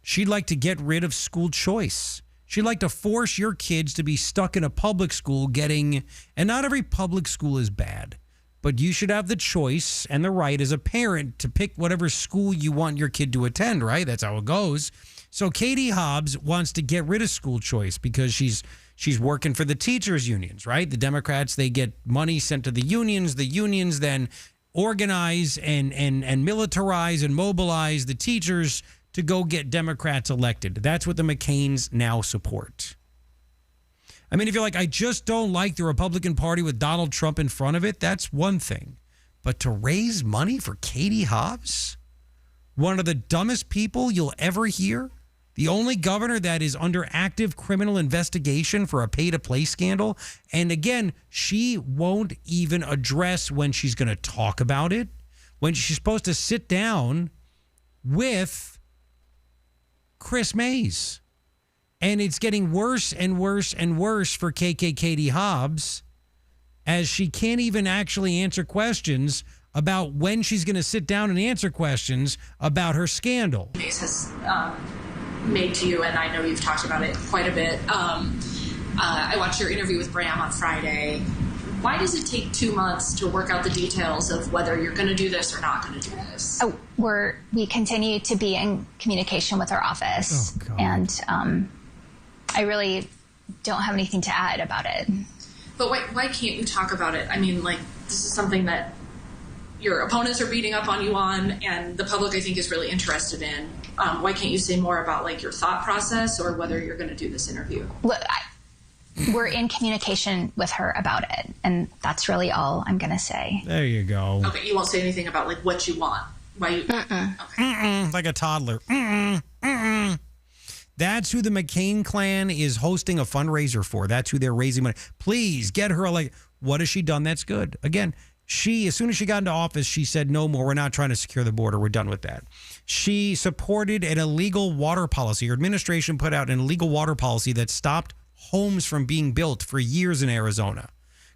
She'd like to get rid of school choice. She'd like to force your kids to be stuck in a public school getting, and not every public school is bad, but you should have the choice and the right as a parent to pick whatever school you want your kid to attend, right? That's how it goes. So Katie Hobbs wants to get rid of school choice because she's working for the teachers unions, right? The Democrats, they get money sent to the unions. The unions then organize and militarize and mobilize the teachers to go get Democrats elected. That's what the McCains now support. I mean, if you're like, I just don't like the Republican Party with Donald Trump in front of it, that's one thing. But to raise money for Katie Hobbs, one of the dumbest people you'll ever hear, the only governor that is under active criminal investigation for a pay-to-play scandal, and again, she won't even address when she's going to talk about it, when she's supposed to sit down with Chris Mays. And it's getting worse and worse and worse for Katie Hobbs as she can't even actually answer questions about when she's going to sit down and answer questions about her scandal. Mays has made to you, and I know you've talked about it quite a bit. I watched your interview with Bram on Friday. Why does it take 2 months to work out the details of whether you're going to do this or not going to do this? Oh, we continue to be in communication with our office, and I really don't have anything to add about it. But why can't you talk about it? I mean, like, this is something that your opponents are beating up on you on, and the public, I think, is really interested in. Why can't you say more about, like, your thought process or whether you're going to do this interview? Look, we're in communication with her about it, and that's really all I'm going to say. There you go. Okay, you won't say anything about, like, what you want. Why you... Okay. Like a toddler. That's who the McCain clan is hosting a fundraiser for. That's who they're raising money. Please get her elected. What has she done that's good? Again, as soon as she got into office, she said, no more. We're not trying to secure the border. We're done with that. She supported an illegal water policy. Her administration put out an illegal water policy that stopped homes from being built for years in Arizona,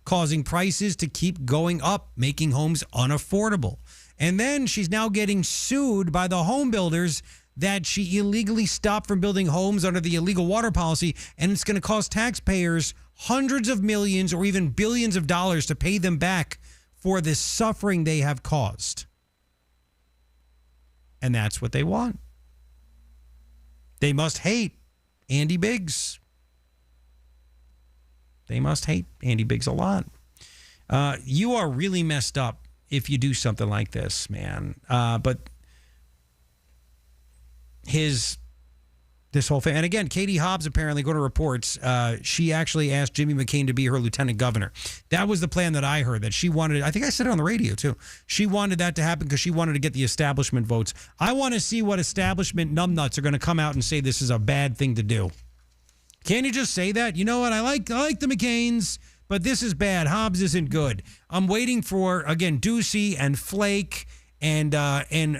causing prices to keep going up, making homes unaffordable. And then she's now getting sued by the home builders that she illegally stopped from building homes under the illegal water policy, and it's going to cost taxpayers hundreds of millions or even billions of dollars to pay them back for the suffering they have caused. And that's what they want. They must hate Andy Biggs. They must hate Andy Biggs a lot. You are really messed up if you do something like this, man. But the This whole thing. And again, Katie Hobbs, apparently, go to reports, she actually asked Jimmy McCain to be her lieutenant governor. That was the plan that I heard, that she wanted, I think I said it on the radio too. She wanted that to happen because she wanted to get the establishment votes. I want to see what establishment numbnuts are going to come out and say this is a bad thing to do. Can't you just say that? You know what? I like the McCains, but this is bad. Hobbs isn't good. I'm waiting for, again, Ducey and Flake and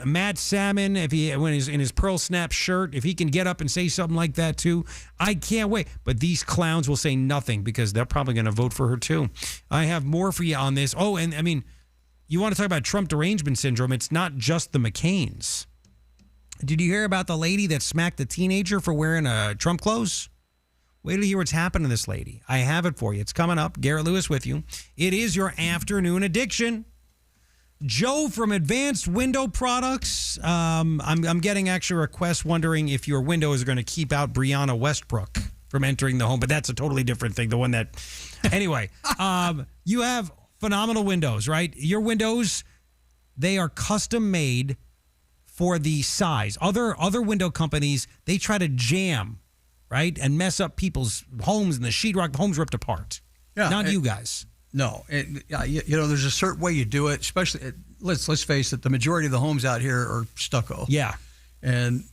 Matt Salmon, when he's in his Pearl Snap shirt, if he can get up and say something like that too, I can't wait. But these clowns will say nothing because they're probably going to vote for her too. I have more for you on this. Oh, and I mean, you want to talk about Trump derangement syndrome? It's not just the McCains. Did you hear about the lady that smacked a teenager for wearing Trump clothes? Wait till you hear what's happened to this lady. I have it for you. It's coming up. Garrett Lewis with you. It is your afternoon addiction. Joe from Advanced Window Products. I'm getting actually requests wondering if your windows are going to keep out Brianna Westbrook from entering the home, but that's a totally different thing. The one that, anyway, you have phenomenal windows, right? Your windows, they are custom made for the size. Other window companies, they try to jam, right, and mess up people's homes, and the sheetrock, the homes ripped apart. Yeah, not you guys. No, there's a certain way you do it. Especially, let's face it, the majority of the homes out here are stucco. Yeah, and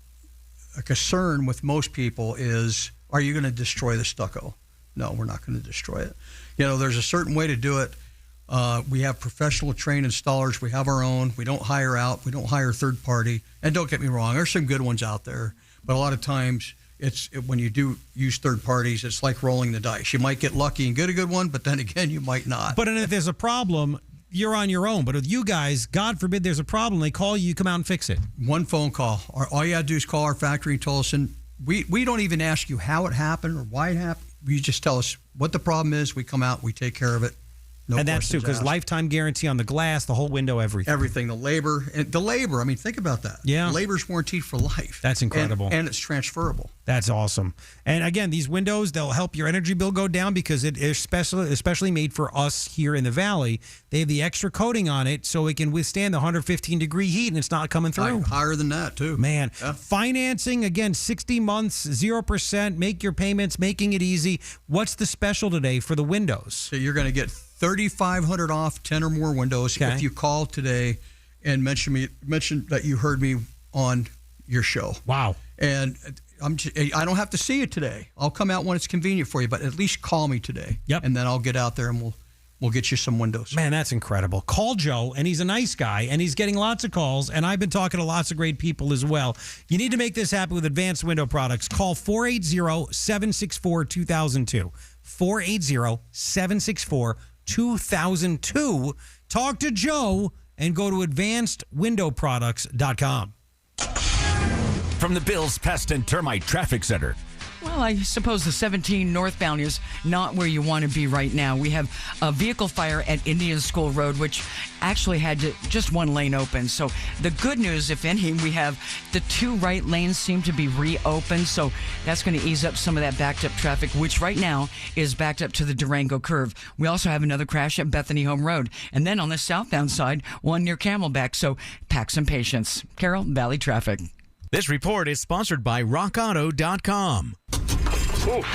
a concern with most people is, are you going to destroy the stucco? No, we're not going to destroy it. There's a certain way to do it. We have professional trained installers. We have our own. We don't hire out. We don't hire third party. And don't get me wrong, there's some good ones out there, but a lot of times, when you do use third parties, it's like rolling the dice. You might get lucky and get a good one, but then again, you might not. But if there's a problem, you're on your own. But with you guys, God forbid there's a problem, they call you, you come out and fix it. One phone call. All you got to do is call our factory and tell us. And we don't even ask you how it happened or why it happened. You just tell us what the problem is. We come out, we take care of it. No, and that's true, because lifetime guarantee on the glass, the whole window, everything. Everything, the labor. I mean, think about that. Yeah. Labor's warranted for life. That's incredible. And it's transferable. That's awesome. And again, these windows, they'll help your energy bill go down because it is especially made for us here in the Valley. They have the extra coating on it so it can withstand the 115-degree heat, and it's not coming through. Higher than that, too. Man. Yeah. Financing, again, 60 months, 0%. Make your payments, making it easy. What's the special today for the windows? So you're going to get $3,500 off 10 or more windows if you call today and mention that you heard me on your show. Wow. And I don't have to see it today. I'll come out when it's convenient for you, but at least call me today. Yep. And then I'll get out there and we'll get you some windows. Man, that's incredible. Call Joe, and he's a nice guy, and he's getting lots of calls, and I've been talking to lots of great people as well. You need to make this happen with Advanced Window Products. Call 480-764-2002. 480-764-2002. Talk to Joe and go to advancedwindowproducts.com. From the Bills Pest and Termite Traffic Center. Well, I suppose the 17 northbound is not where you want to be right now. We have a vehicle fire at Indian School Road, which actually had just one lane open. So the good news, if any, we have the two right lanes seem to be reopened. So that's going to ease up some of that backed up traffic, which right now is backed up to the Durango curve. We also have another crash at Bethany Home Road. And then on the southbound side, one near Camelback. So pack some patience. Carroll Valley Traffic. This report is sponsored by RockAuto.com. Oof,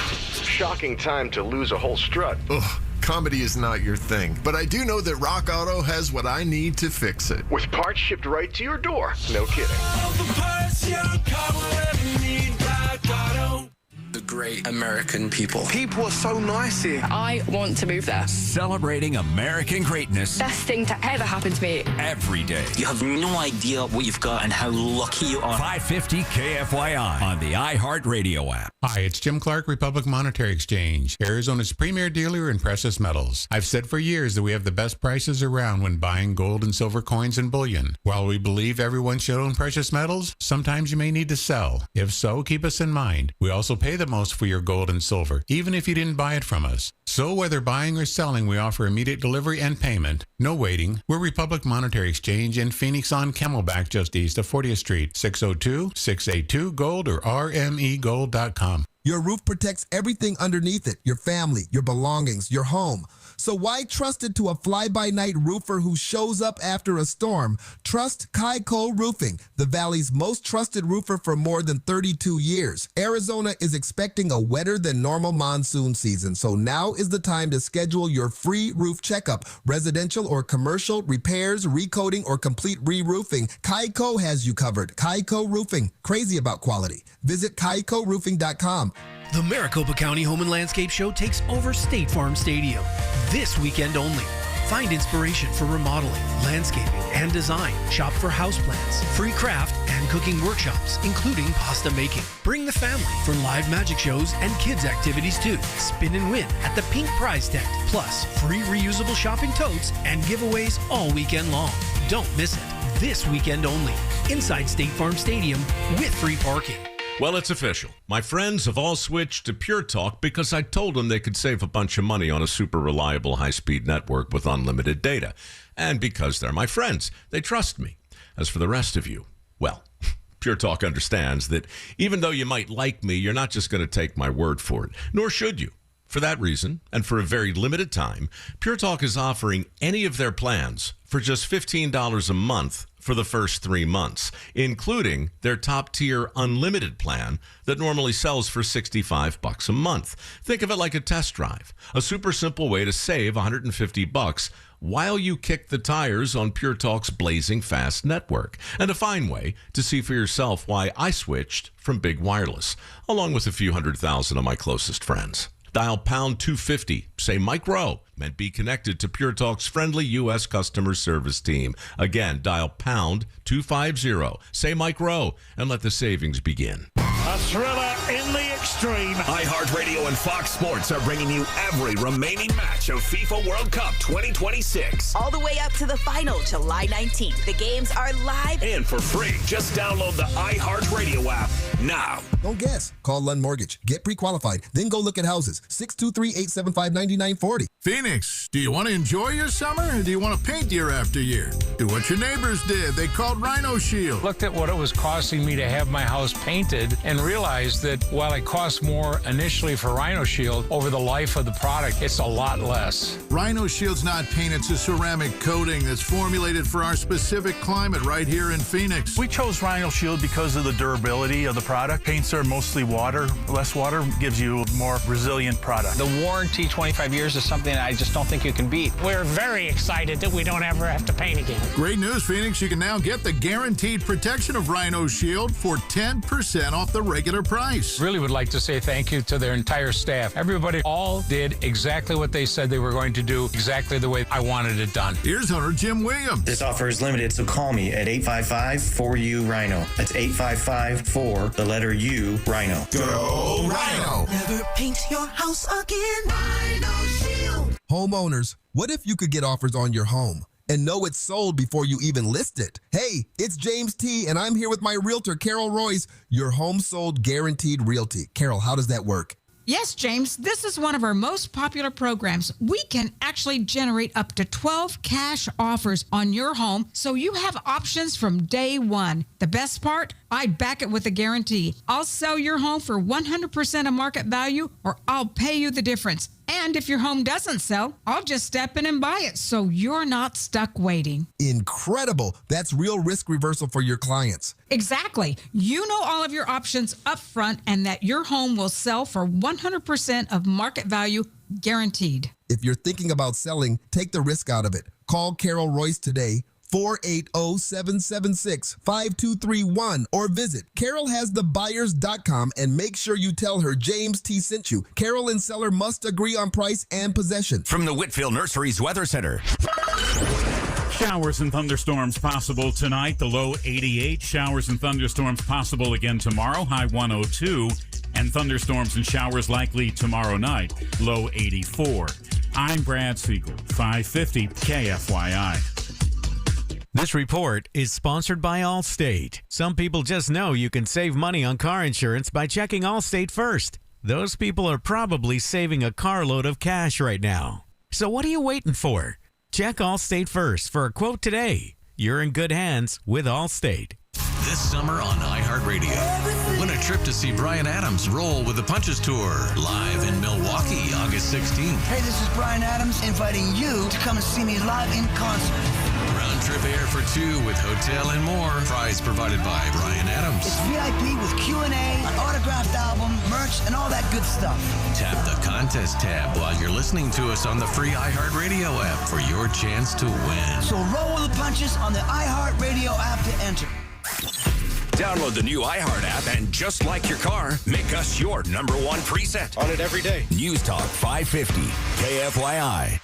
shocking time to lose a whole strut. Ugh, comedy is not your thing, but I do know that Rock Auto has what I need to fix it. With parts shipped right to your door. No kidding. All the parts your car will ever need, Rock Auto. The great American people. People are so nice here. I want to move there. Celebrating American greatness. Best thing to ever happen to me. Every day. You have no idea what you've got and how lucky you are. 550 KFYI on the iHeartRadio app. Hi, it's Jim Clark, Republic Monetary Exchange, Arizona's premier dealer in precious metals. I've said for years that we have the best prices around when buying gold and silver coins and bullion. While we believe everyone should own precious metals, sometimes you may need to sell. If so, keep us in mind. We also pay the most for your gold and silver, even if you didn't buy it from us. So whether buying or selling, we offer immediate delivery and payment. No waiting. We're Republic Monetary Exchange in Phoenix on Camelback, just east of 40th Street, 602-682-GOLD or rmegold.com. Your roof protects everything underneath it, your family, your belongings, your home. So why trust it to a fly-by-night roofer who shows up after a storm? Trust Kaiko Roofing, the Valley's most trusted roofer for more than 32 years. Arizona is expecting a wetter than normal monsoon season, so now is the time to schedule your free roof checkup. Residential or commercial, repairs, recoating, or complete re-roofing, Kaiko has you covered. Kaiko Roofing, crazy about quality. Visit KaikoRoofing.com. The Maricopa County Home and Landscape Show takes over State Farm Stadium this weekend only. Find inspiration for remodeling, landscaping, and design. Shop for houseplants, free craft and cooking workshops, including pasta making. Bring the family for live magic shows and kids activities too. Spin and win at the Pink Prize Tent. Plus, free reusable shopping totes and giveaways all weekend long. Don't miss it. This weekend only. Inside State Farm Stadium with free parking. Well, it's official. My friends have all switched to Pure Talk because I told them they could save a bunch of money on a super reliable high-speed network with unlimited data. And because they're my friends, they trust me. As for the rest of you, well, Pure Talk understands that even though you might like me, you're not just going to take my word for it, nor should you. For that reason, and for a very limited time, Pure Talk is offering any of their plans for just $15 a month for the first 3 months, including their top-tier unlimited plan that normally sells for $65 a month. Think of it like a test drive, a super simple way to save $150 while you kick the tires on Pure Talk's blazing fast network, and a fine way to see for yourself why I switched from big wireless, along with a few 100,000 of my closest friends. Dial pound 250, say Mike Rowe, and be connected to Pure Talk's friendly U.S. customer service team. Again, dial pound 250, say Mike Rowe, and let the savings begin. A thriller in the extreme. iHeartRadio and Fox Sports are bringing you every remaining match of FIFA World Cup 2026. All the way up to the final, July 19th. The games are live and for free. Just download the iHeartRadio app now. Don't guess. Call Lund Mortgage. Get pre-qualified. Then go look at houses. 623-875-9940. Phoenix, do you want to enjoy your summer or do you want to paint year after year? Do what your neighbors did. They called Rhino Shield. Looked at what it was costing me to have my house painted and realized that while it costs more initially for Rhino Shield, over the life of the product, it's a lot less. Rhino Shield's not paint, it's a ceramic coating that's formulated for our specific climate right here in Phoenix. We chose Rhino Shield because of the durability of the product. Paints are mostly water. Less water gives you a more resilient product. The warranty, 25 years, is something I just don't think you can beat. We're very excited that we don't ever have to paint again. Great news, Phoenix. You can now get the guaranteed protection of Rhino Shield for 10% off the regular price. Really would like to say thank you to their entire staff. Everybody all did exactly what they said they were going to do, exactly the way I wanted it done. Here's owner Jim Williams. This offer is limited, so call me at 855-4U-RHINO. That's 855-4, the letter U, Rhino. Go Rhino! Never paint your house again. Rhino Shield. Homeowners, what if you could get offers on your home and know it's sold before you even list it? Hey, it's James T., and I'm here with my realtor, Carol Royce, your home sold guaranteed realty. Carol, how does that work? Yes, James, this is one of our most popular programs. We can actually generate up to 12 cash offers on your home, so you have options from day one. The best part? I back it with a guarantee. I'll sell your home for 100% of market value, or I'll pay you the difference. And if your home doesn't sell, I'll just step in and buy it, so you're not stuck waiting. Incredible. That's real risk reversal for your clients. Exactly. You know all of your options up front and that your home will sell for 100% of market value, guaranteed. If you're thinking about selling, take the risk out of it. Call Carol Royce today, 480-776-5231, or visit carolhasthebuyers.com and make sure you tell her James T. sent you. Carol and seller must agree on price and possession. From the Whitfield Nurseries Weather Center. Showers and thunderstorms possible tonight. The low 88. Showers and thunderstorms possible again tomorrow. High 102. And thunderstorms and showers likely tomorrow night. Low 84. I'm Brad Siegel, 550 KFYI. This report is sponsored by Allstate. Some people just know you can save money on car insurance by checking Allstate first. Those people are probably saving a carload of cash right now. So what are you waiting for? Check Allstate first for a quote today. You're in good hands with Allstate. this summer on iHeartRadio. Win a trip to see Bryan Adams roll with the Punches Tour live in Milwaukee, August 16th. Hey, this is Bryan Adams inviting you to come and see me live in concert. Round trip air for two with hotel and more. Prize provided by Bryan Adams. It's VIP with Q&A, an autographed album, merch, and all that good stuff. Tap the contest tab while you're listening to us on the free iHeartRadio app for your chance to win. So roll with the punches on the iHeartRadio app to enter. Download the new iHeart app and just like your car, make us your number one preset. On it every day. News Talk 550, KFYI.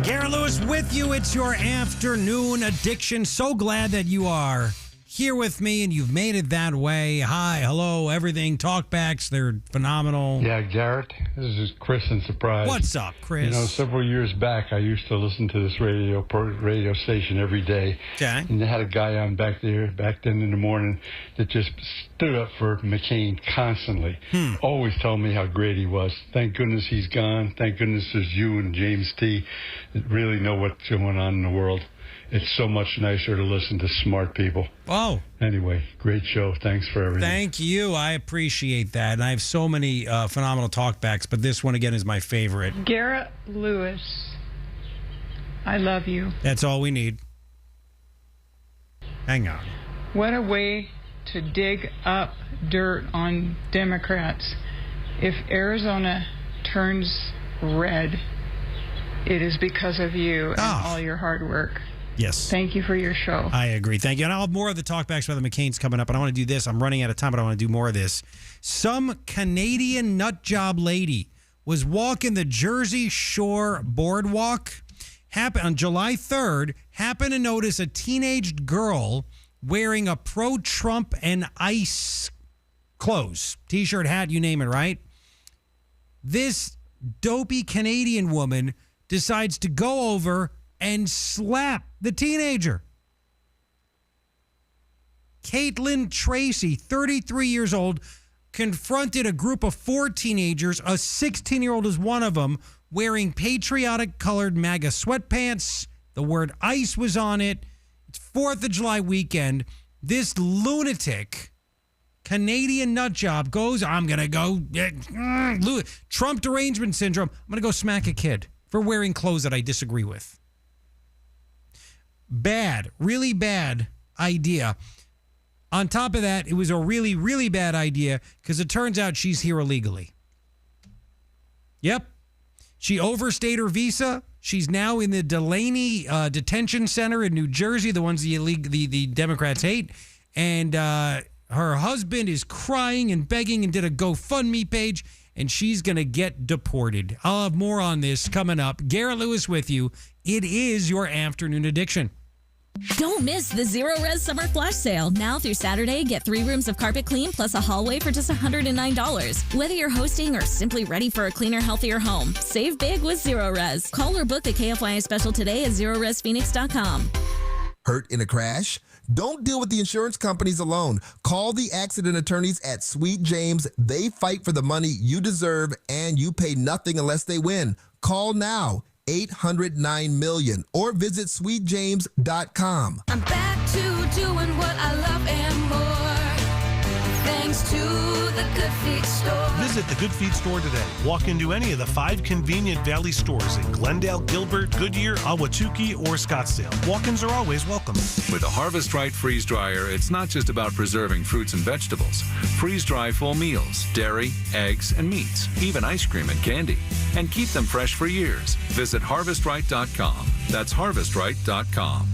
Garrett Lewis with you. It's your afternoon addiction. So glad that you are here with me and you've made it that way. Hi, hello, everything. Talkbacks, they're phenomenal. Yeah, Garrett, this is Chris in Surprise. What's up, Chris? You know, several years back, I used to listen to this radio station every day. Okay. And they had a guy on back then in the morning that just stood up for McCain constantly. Always telling me how great he was. Thank goodness he's gone. Thank goodness there's you and James T. that really know what's going on in the world. It's so much nicer to listen to smart people. Oh. Anyway, great show. Thanks for everything. Thank you. I appreciate that. And I have so many phenomenal talkbacks, but this one, again, is my favorite. Garrett Lewis, I love you. That's all we need. Hang on. What a way to dig up dirt on Democrats. If Arizona turns red, it is because of you and all your hard work. Yes. Thank you for your show. I agree. Thank you. And I'll have more of the talkbacks about the McCain's coming up, but I want to do this. I'm running out of time, but I want to do more of this. Some Canadian nut job lady was walking the Jersey Shore boardwalk. On July 3rd, happened to notice a teenage girl wearing a pro-Trump and ICE clothes. T-shirt, hat, you name it, right? This dopey Canadian woman decides to go over and slap the teenager. Caitlin Tracy, 33 years old, confronted a group of 4 teenagers. A 16-year-old is one of them, wearing patriotic-colored MAGA sweatpants. The word ICE was on it. It's 4th of July weekend. This lunatic Canadian nut job goes, I'm going to go, Trump derangement syndrome. I'm going to go smack a kid for wearing clothes that I disagree with. Bad, really bad idea. On top of that, it was a really, really bad idea because it turns out she's here illegally. Yep. She overstayed her visa. She's now in the Delaney Detention Center in New Jersey, the ones the Democrats hate. And her husband is crying and begging and did a GoFundMe page, and she's going to get deported. I'll have more on this coming up. Garrett Lewis with you. It is your afternoon addiction. Don't miss the Zero Res Summer Flash Sale. Now through Saturday, get 3 rooms of carpet clean plus a hallway for just $109. Whether you're hosting or simply ready for a cleaner, healthier home, save big with Zero Res. Call or book a KFYA special today at ZeroResPhoenix.com. Hurt in a crash? Don't deal with the insurance companies alone. Call the accident attorneys at Sweet James. They fight for the money you deserve, and you pay nothing unless they win. Call now. 800-9-million or visit sweetjames.com. I'm back to doing what I love and more. Thanks to the Good Feet store. Visit the Good Feet store today. Walk into any of the 5 convenient Valley stores in Glendale, Gilbert, Goodyear, Ahwatukee, or Scottsdale. Walk-ins are always welcome. With a Harvest Right freeze dryer, it's not just about preserving fruits and vegetables. Freeze dry full meals, dairy, eggs, and meats, even ice cream and candy. And keep them fresh for years. Visit harvestright.com. That's harvestright.com.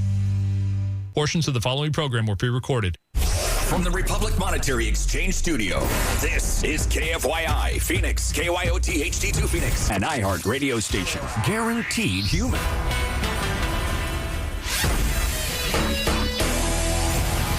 Portions of the following program were pre-recorded. From the Republic Monetary Exchange Studio, this is KFYI Phoenix, KYOT HD2 Phoenix, an iHeart radio station. Guaranteed human.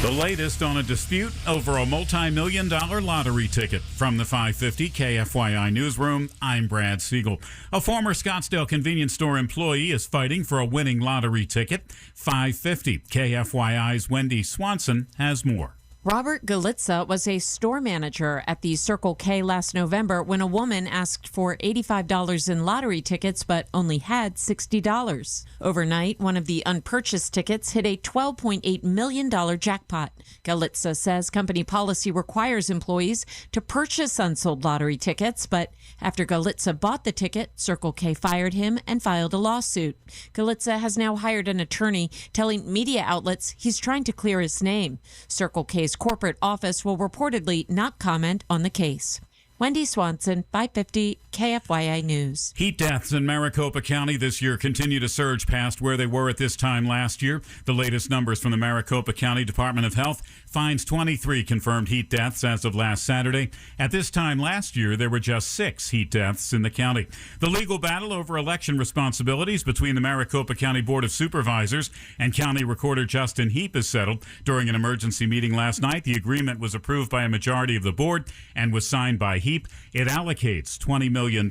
The latest on a dispute over a multi-million-dollar lottery ticket. From the 550 KFYI newsroom, I'm Brad Siegel. A former Scottsdale convenience store employee is fighting for a winning lottery ticket. 550 KFYI's Wendy Swanson has more. Robert Galitza was a store manager at the Circle K last November when a woman asked for $85 in lottery tickets but only had $60. Overnight, one of the unpurchased tickets hit a $12.8 million jackpot. Galitza says company policy requires employees to purchase unsold lottery tickets, but after Galitza bought the ticket, Circle K fired him and filed a lawsuit. Galitza has now hired an attorney, telling media outlets he's trying to clear his name. Circle K's corporate office will reportedly not comment on the case. Wendy Swanson, 550 KFYI News. Heat deaths in Maricopa County this year continue to surge past where they were at this time last year. The latest numbers from the Maricopa County Department of Health finds 23 confirmed heat deaths as of last Saturday. At this time last year, there were just 6 heat deaths in the county. The legal battle over election responsibilities between the Maricopa County Board of Supervisors and County Recorder Justin Heap is settled. During an emergency meeting last night, the agreement was approved by a majority of the board and was signed by Heap. It allocates $20 million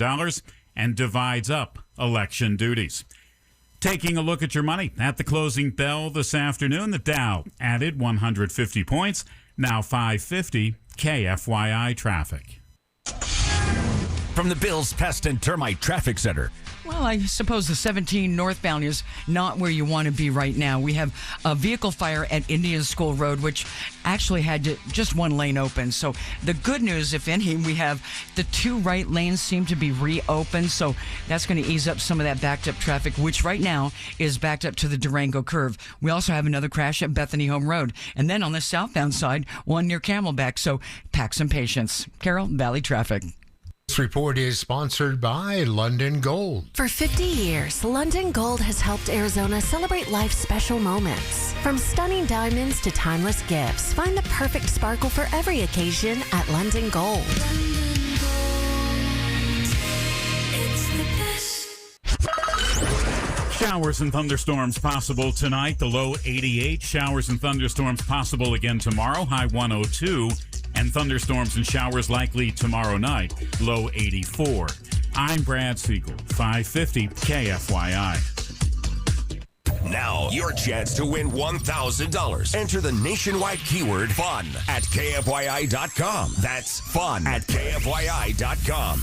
and divides up election duties. Taking a look at your money at the closing bell this afternoon, the Dow added 150 points, now 550. KFYI traffic. From the Bills Pest and Termite Traffic Center. Well, I suppose the 17 northbound is not where you want to be right now. We have a vehicle fire at Indian School Road, which actually had just one lane open. So the good news, if any, we have the 2 right lanes seem to be reopened. So that's going to ease up some of that backed up traffic, which right now is backed up to the Durango curve. We also have another crash at Bethany Home Road. And then on the southbound side, one near Camelback. So pack some patience. Carol, Valley Traffic. This report is sponsored by London Gold. For 50 years, London Gold has helped Arizona celebrate life's special moments. From stunning diamonds to timeless gifts, find the perfect sparkle for every occasion at London Gold. Showers and thunderstorms possible tonight. The low 88. Showers and thunderstorms possible again tomorrow. High 102. And thunderstorms and showers likely tomorrow night. Low 84. I'm Brad Siegel, 550 KFYI. Now, your chance to win $1,000. Enter the nationwide keyword FUN at KFYI.com. That's FUN at KFYI.com.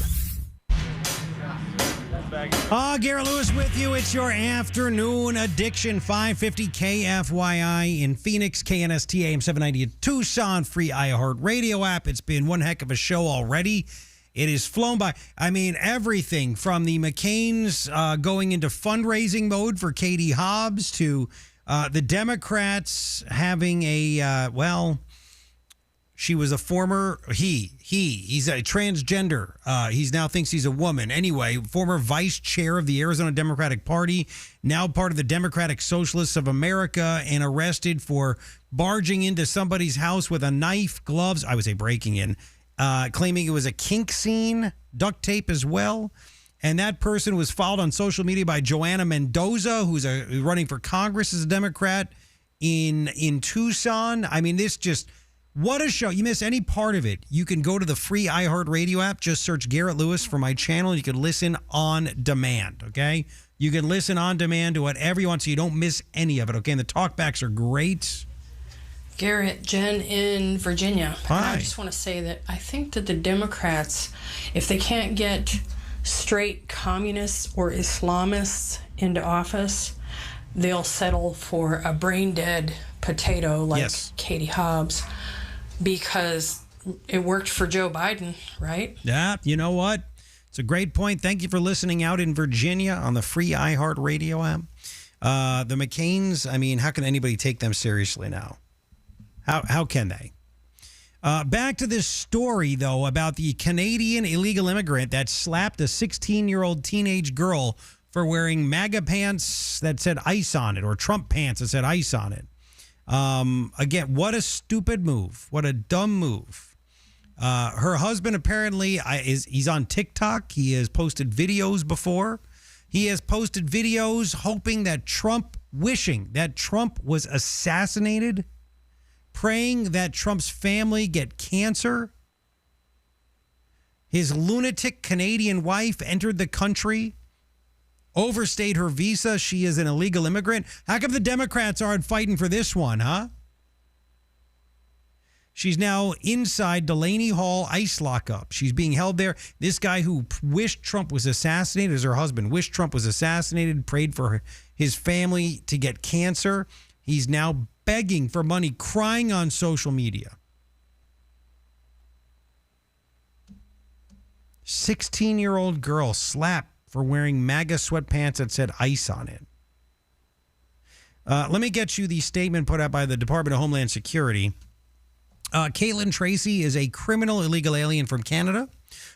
Garrett Lewis with you. It's your afternoon addiction. 550 KFYI in Phoenix, KNST AM 790 in Tucson, free iHeart Radio app. It's been one heck of a show already. It has flown by. I mean, everything from the McCains going into fundraising mode for Katie Hobbs to the Democrats having a, she was a former, he's a transgender. He's now thinks he's a woman. Anyway, former vice chair of the Arizona Democratic Party, now part of the Democratic Socialists of America, and arrested for barging into somebody's house with a knife, gloves, I would say breaking in, claiming it was a kink scene, duct tape as well. And that person was followed on social media by Joanna Mendoza, who's running for Congress as a Democrat in Tucson. I mean, this just... What a show. You miss any part of it, you can go to the free iHeart Radio app. Just search Garrett Lewis for my channel. You can listen on demand, okay? You can listen on demand to whatever you want so you don't miss any of it, okay? And the talkbacks are great. Garrett, Jen in Virginia. Hi. I just want to say that I think that the Democrats, if they can't get straight communists or Islamists into office, they'll settle for a brain-dead potato like Katie Hobbs. Because it worked for Joe Biden, right? Yeah, you know what? It's a great point. Thank you for listening out in Virginia on the free iHeart Radio app. The McCains, I mean, how can anybody take them seriously now? How can they? Back to this story, though, about the Canadian illegal immigrant that slapped a 16-year-old teenage girl for wearing MAGA pants that said ICE on it, or Trump pants that said ICE on it. Again, what a stupid move. What a dumb move. Her husband apparently he's on TikTok. He has posted videos before. He has posted videos hoping that wishing that Trump was assassinated, praying that Trump's family get cancer. His lunatic Canadian wife entered the country, overstayed her visa. She is an illegal immigrant. How come the Democrats aren't fighting for this one, huh? She's now inside Delaney Hall ICE lockup. She's being held there. This guy who wished Trump was assassinated, is her husband, wished Trump was assassinated, prayed for his family to get cancer. He's now begging for money, crying on social media. 16-year-old girl slapped for wearing MAGA sweatpants that said ICE on it. Let me get you the statement put out by the Department of Homeland Security. Caitlin Tracy is a criminal illegal alien from Canada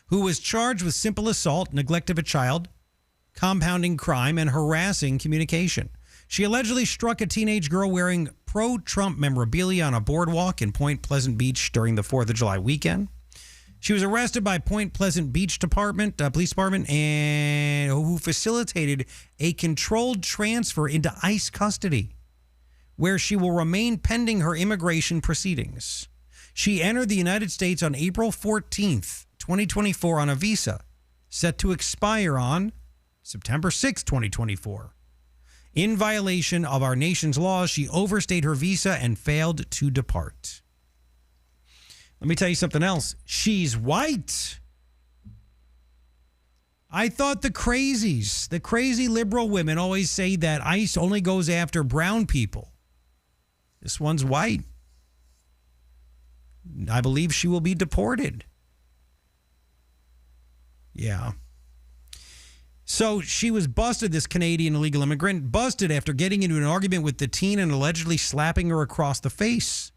who was charged with simple assault, neglect of a child, compounding crime, and harassing communication. She allegedly struck a teenage girl wearing pro-Trump memorabilia on a boardwalk in Point Pleasant Beach during the 4th of July weekend. She was arrested by Point Pleasant Beach Police Department, and who facilitated a controlled transfer into ICE custody, where she will remain pending her immigration proceedings. She entered the United States on April 14th, 2024 on a visa set to expire on September 6, 2024. In violation of our nation's laws, she overstayed her visa and failed to depart. Let me tell you something else. She's white. I thought the crazy liberal women always say that ICE only goes after brown people. This one's white. I believe she will be deported. Yeah. So she was busted, this Canadian illegal immigrant, busted after getting into an argument with the teen and allegedly slapping her across the face.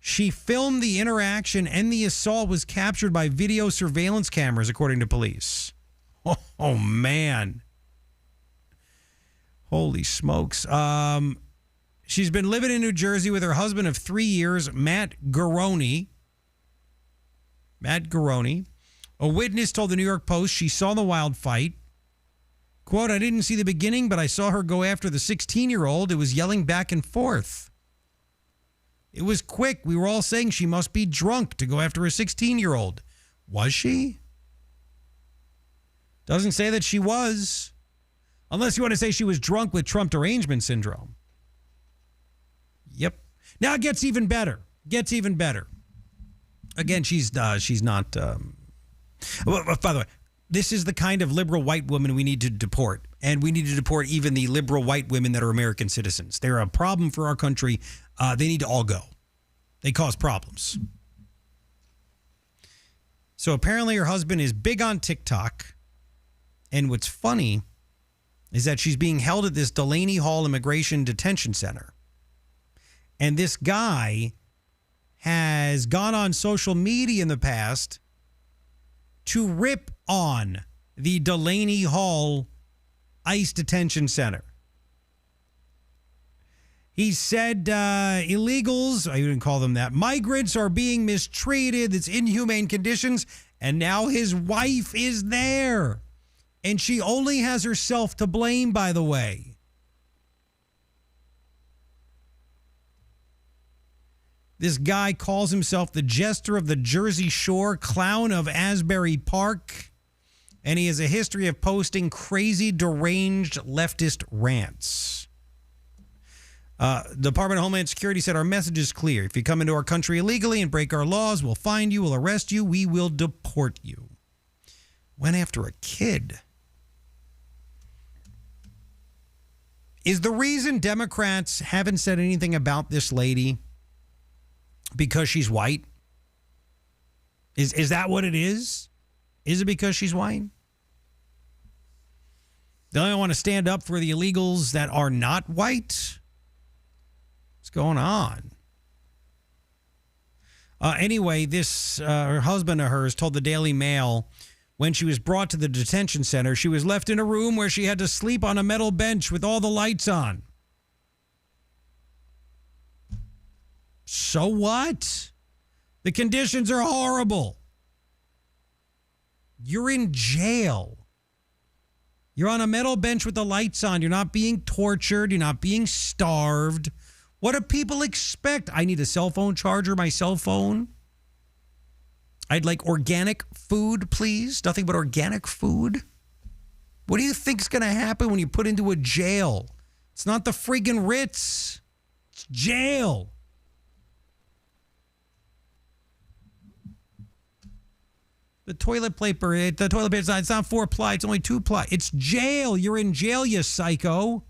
She filmed the interaction, and the assault was captured by video surveillance cameras, according to police. Oh man. Holy smokes. She's been living in New Jersey with her husband of 3 years, Matt Garone. A witness told the New York Post she saw the wild fight. Quote, I didn't see the beginning, but I saw her go after the 16-year-old. It was yelling back and forth. It was quick. We were all saying she must be drunk to go after a 16-year-old. Was she? Doesn't say that she was. Unless you want to say she was drunk with Trump derangement syndrome. Yep. Now it gets even better. Again, she's not. By the way, this is the kind of liberal white woman we need to deport. And we need to deport even the liberal white women that are American citizens. They're a problem for our country. They need to all go. They cause problems. So apparently her husband is big on TikTok. And what's funny is that she's being held at this Delaney Hall Immigration Detention Center. And this guy has gone on social media in the past to rip on the Delaney Hall ICE Detention Center. He said illegals, I wouldn't call them that, migrants are being mistreated, it's inhumane conditions, and now his wife is there. And she only has herself to blame, by the way. This guy calls himself the jester of the Jersey Shore, clown of Asbury Park, and he has a history of posting crazy, deranged leftist rants. Department of Homeland Security said our message is clear. If you come into our country illegally and break our laws, we'll find you, we'll arrest you, we will deport you. Went after a kid. Is the reason Democrats haven't said anything about this lady because she's white? Is that what it is? Is it because she's white? They only want to stand up for the illegals that are not white? What's going on? Anyway, this her husband of hers told the Daily Mail when she was brought to the detention center, she was left in a room where she had to sleep on a metal bench with all the lights on. So what? The conditions are horrible. You're in jail. You're on a metal bench with the lights on. You're not being tortured. You're not being starved. What do people expect? I need a cell phone charger, my cell phone. I'd like organic food, please. Nothing but organic food. What do you think's going to happen when you put into a jail? It's not the friggin' Ritz. It's jail. The toilet paper, it's not 4-ply, it's only 2-ply. It's jail. You're in jail, you psycho.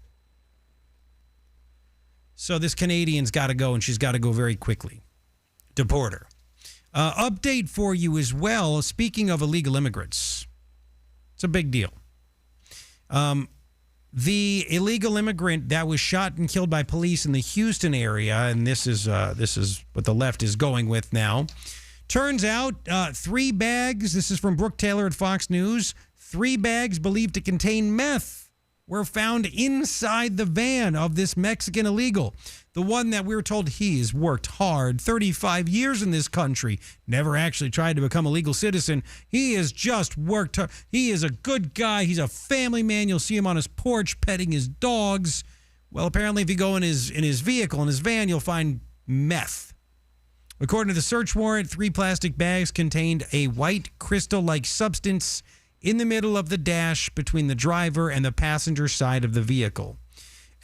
So this Canadian's got to go, and she's got to go very quickly. Deport her. Update for you as well. Speaking of illegal immigrants, it's a big deal. The illegal immigrant that was shot and killed by police in the Houston area, and this is what the left is going with now. Turns out 3 bags, this is from Brooke Taylor at Fox News, 3 bags believed to contain meth were found inside the van of this Mexican illegal. The one that we were told he has worked hard, 35 years in this country, never actually tried to become a legal citizen. He has just worked hard. He is a good guy. He's a family man. You'll see him on his porch petting his dogs. Well, apparently if you go in his vehicle, in his van, you'll find meth. According to the search warrant, 3 plastic bags contained a white crystal-like substance in the middle of the dash between the driver and the passenger side of the vehicle.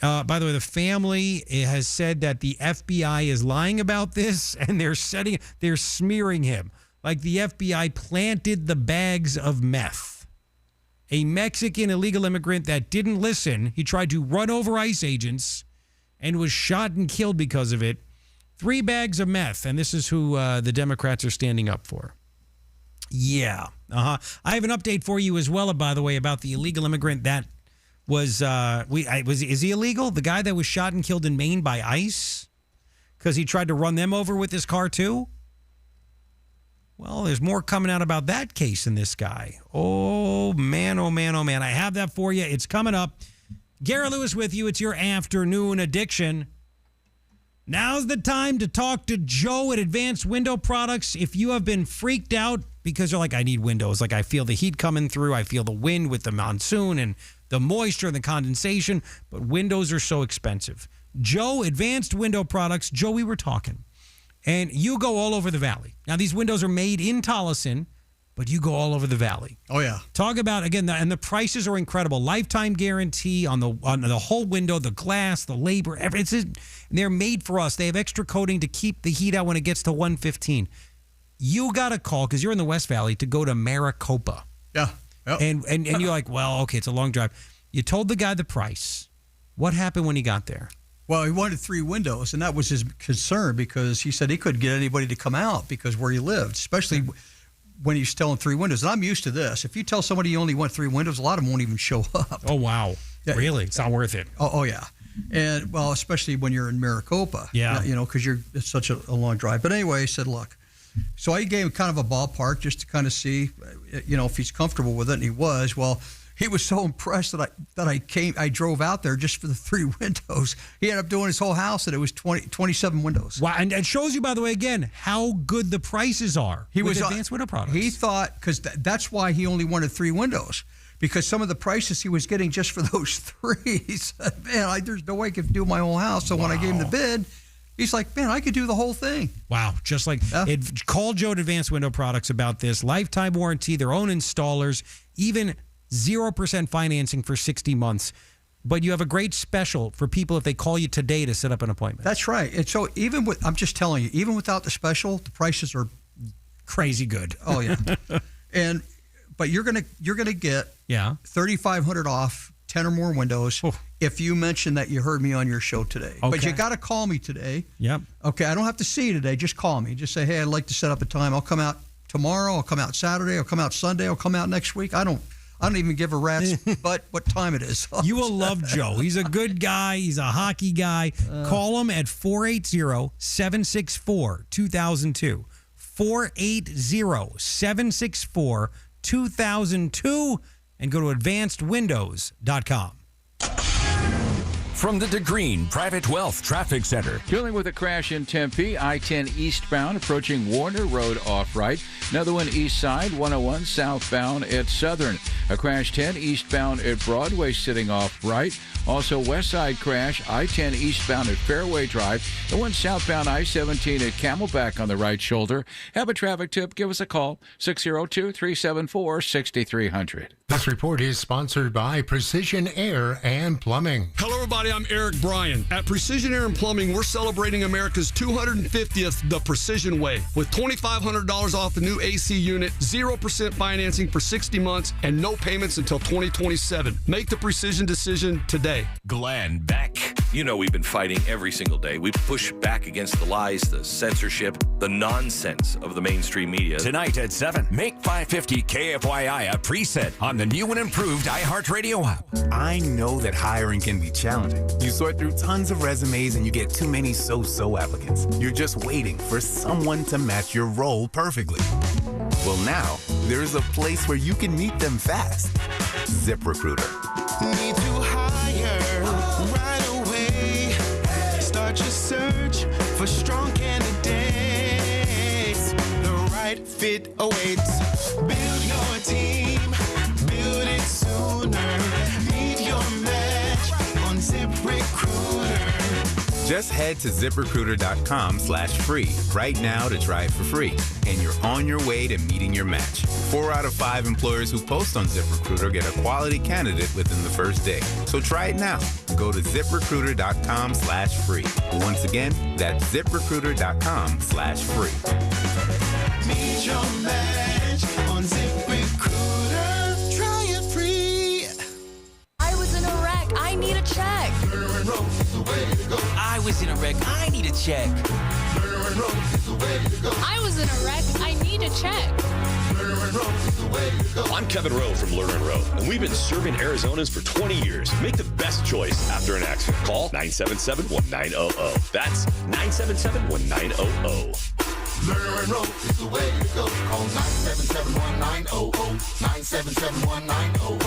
By the way, the family has said that the FBI is lying about this, and they're smearing him. Like the FBI planted the bags of meth. A Mexican illegal immigrant that didn't listen, he tried to run over ICE agents and was shot and killed because of it. 3 bags of meth, and this is who the Democrats are standing up for. Yeah. I have an update for you as well, by the way, about the illegal immigrant that was is he illegal? The guy that was shot and killed in Maine by ICE because he tried to run them over with his car too? Well, there's more coming out about that case than this guy. Oh, man, oh, man, oh, man. I have that for you. It's coming up. Garrett Lewis with you. It's your afternoon addiction. Now's the time to talk to Joe at Advanced Window Products. If you have been freaked out because you're like, I need windows. Like I feel the heat coming through. I feel the wind with the monsoon and the moisture and the condensation. But windows are so expensive. Joe, Advanced Window Products. Joe, we were talking. And you go all over the valley. Now, these windows are made in Tolleson, but you go all over the valley. Oh, yeah. Talk about, again, and the prices are incredible. Lifetime guarantee on the whole window, the glass, the labor. Everything. They're made for us. They have extra coating to keep the heat out when it gets to 115. You got to call, because you're in the West Valley, to go to Maricopa. Yeah. Yep. And you're like, well, okay, it's a long drive. You told the guy the price. What happened when he got there? Well, he wanted 3 windows, and that was his concern because he said he couldn't get anybody to come out because where he lived, especially when he's telling 3 windows. And I'm used to this. If you tell somebody you only want 3 windows, a lot of them won't even show up. Oh, wow. Yeah. Really? It's not worth it. Oh, yeah. And, well, especially when you're in Maricopa. Yeah. You know, because it's such a long drive. But anyway, he said, look. So I gave him kind of a ballpark just to kind of see, you know, if he's comfortable with it, and he was. Well, he was so impressed that I drove out there just for the 3 windows. He ended up doing his whole house, and it was 27 windows. Wow, and it shows you, by the way, again, how good the prices are with Advanced Window Products. He thought, because that's why he only wanted 3 windows, because some of the prices he was getting just for those 3, he said, man, there's no way I could do my whole house. So when I gave him the bid, he's like, man, I could do the whole thing. Wow. Just like, call Joe at Advanced Window Products about this. Lifetime warranty, their own installers, even 0% financing for 60 months. But you have a great special for people if they call you today to set up an appointment. That's right. And so I'm just telling you, even without the special, the prices are crazy good. Oh, yeah. But you're gonna get $3,500 off 10 or more windows if you mention that you heard me on your show today. Okay. But you got to call me today. Yep. Okay, I don't have to see you today. Just call me. Just say, hey, I'd like to set up a time. I'll come out tomorrow. I'll come out Saturday. I'll come out Sunday. I'll come out next week. I don't even give a rat's but what time it is. You will love Joe. He's a good guy. He's a hockey guy. Call him at 480-764-2002. 480-764-2002 and go to advancedwindows.com. From the DeGreen Private Wealth Traffic Center. Dealing with a crash in Tempe, I-10 eastbound, approaching Warner Road off right. Another one east side, 101 southbound at Southern. A crash 10 eastbound at Broadway sitting off right. Also west side crash, I-10 eastbound at Fairway Drive. The one southbound I-17 at Camelback on the right shoulder. Have a traffic tip, give us a call, 602-374-6300. This report is sponsored by Precision Air and Plumbing. Hello, everybody. I'm Eric Bryan. At Precision Air and Plumbing, we're celebrating America's 250th The Precision Way with $2,500 off the new AC unit, 0% financing for 60 months, and no payments until 2027. Make the Precision decision today. Glenn Beck. You know we've been fighting every single day. We push back against the lies, the censorship, the nonsense of the mainstream media. Tonight at 7, make 550 KFYI a preset on the new and improved iHeartRadio app. I know that hiring can be challenging. You sort through tons of resumes and you get too many so-so applicants. You're just waiting for someone to match your role perfectly. Well, now, there's a place where you can meet them fast. ZipRecruiter. Need to hire right away. Start your search for strong candidates. The right fit awaits. Build your team. Build it sooner. Meet your match on ZipRecruiter. Just head to ZipRecruiter.com/free right now to try it for free. And you're on your way to meeting your match. 4 out of 5 employers who post on ZipRecruiter get a quality candidate within the first day. So try it now. Go to ZipRecruiter.com/free. Once again, that's ZipRecruiter.com/free. Meet your match on ZipRecruiter. Try it free. I was in a wreck. I need a check. I was in a wreck. I need a check. I was in a wreck. I need a check. I'm Kevin Rowe from Lerner & Rowe, and we've been serving Arizonans for 20 years. Make the best choice after an accident. Call 977-1900. That's 977-1900. Lerner & Rowe is the way to go. Call 977-1900. 977-1900.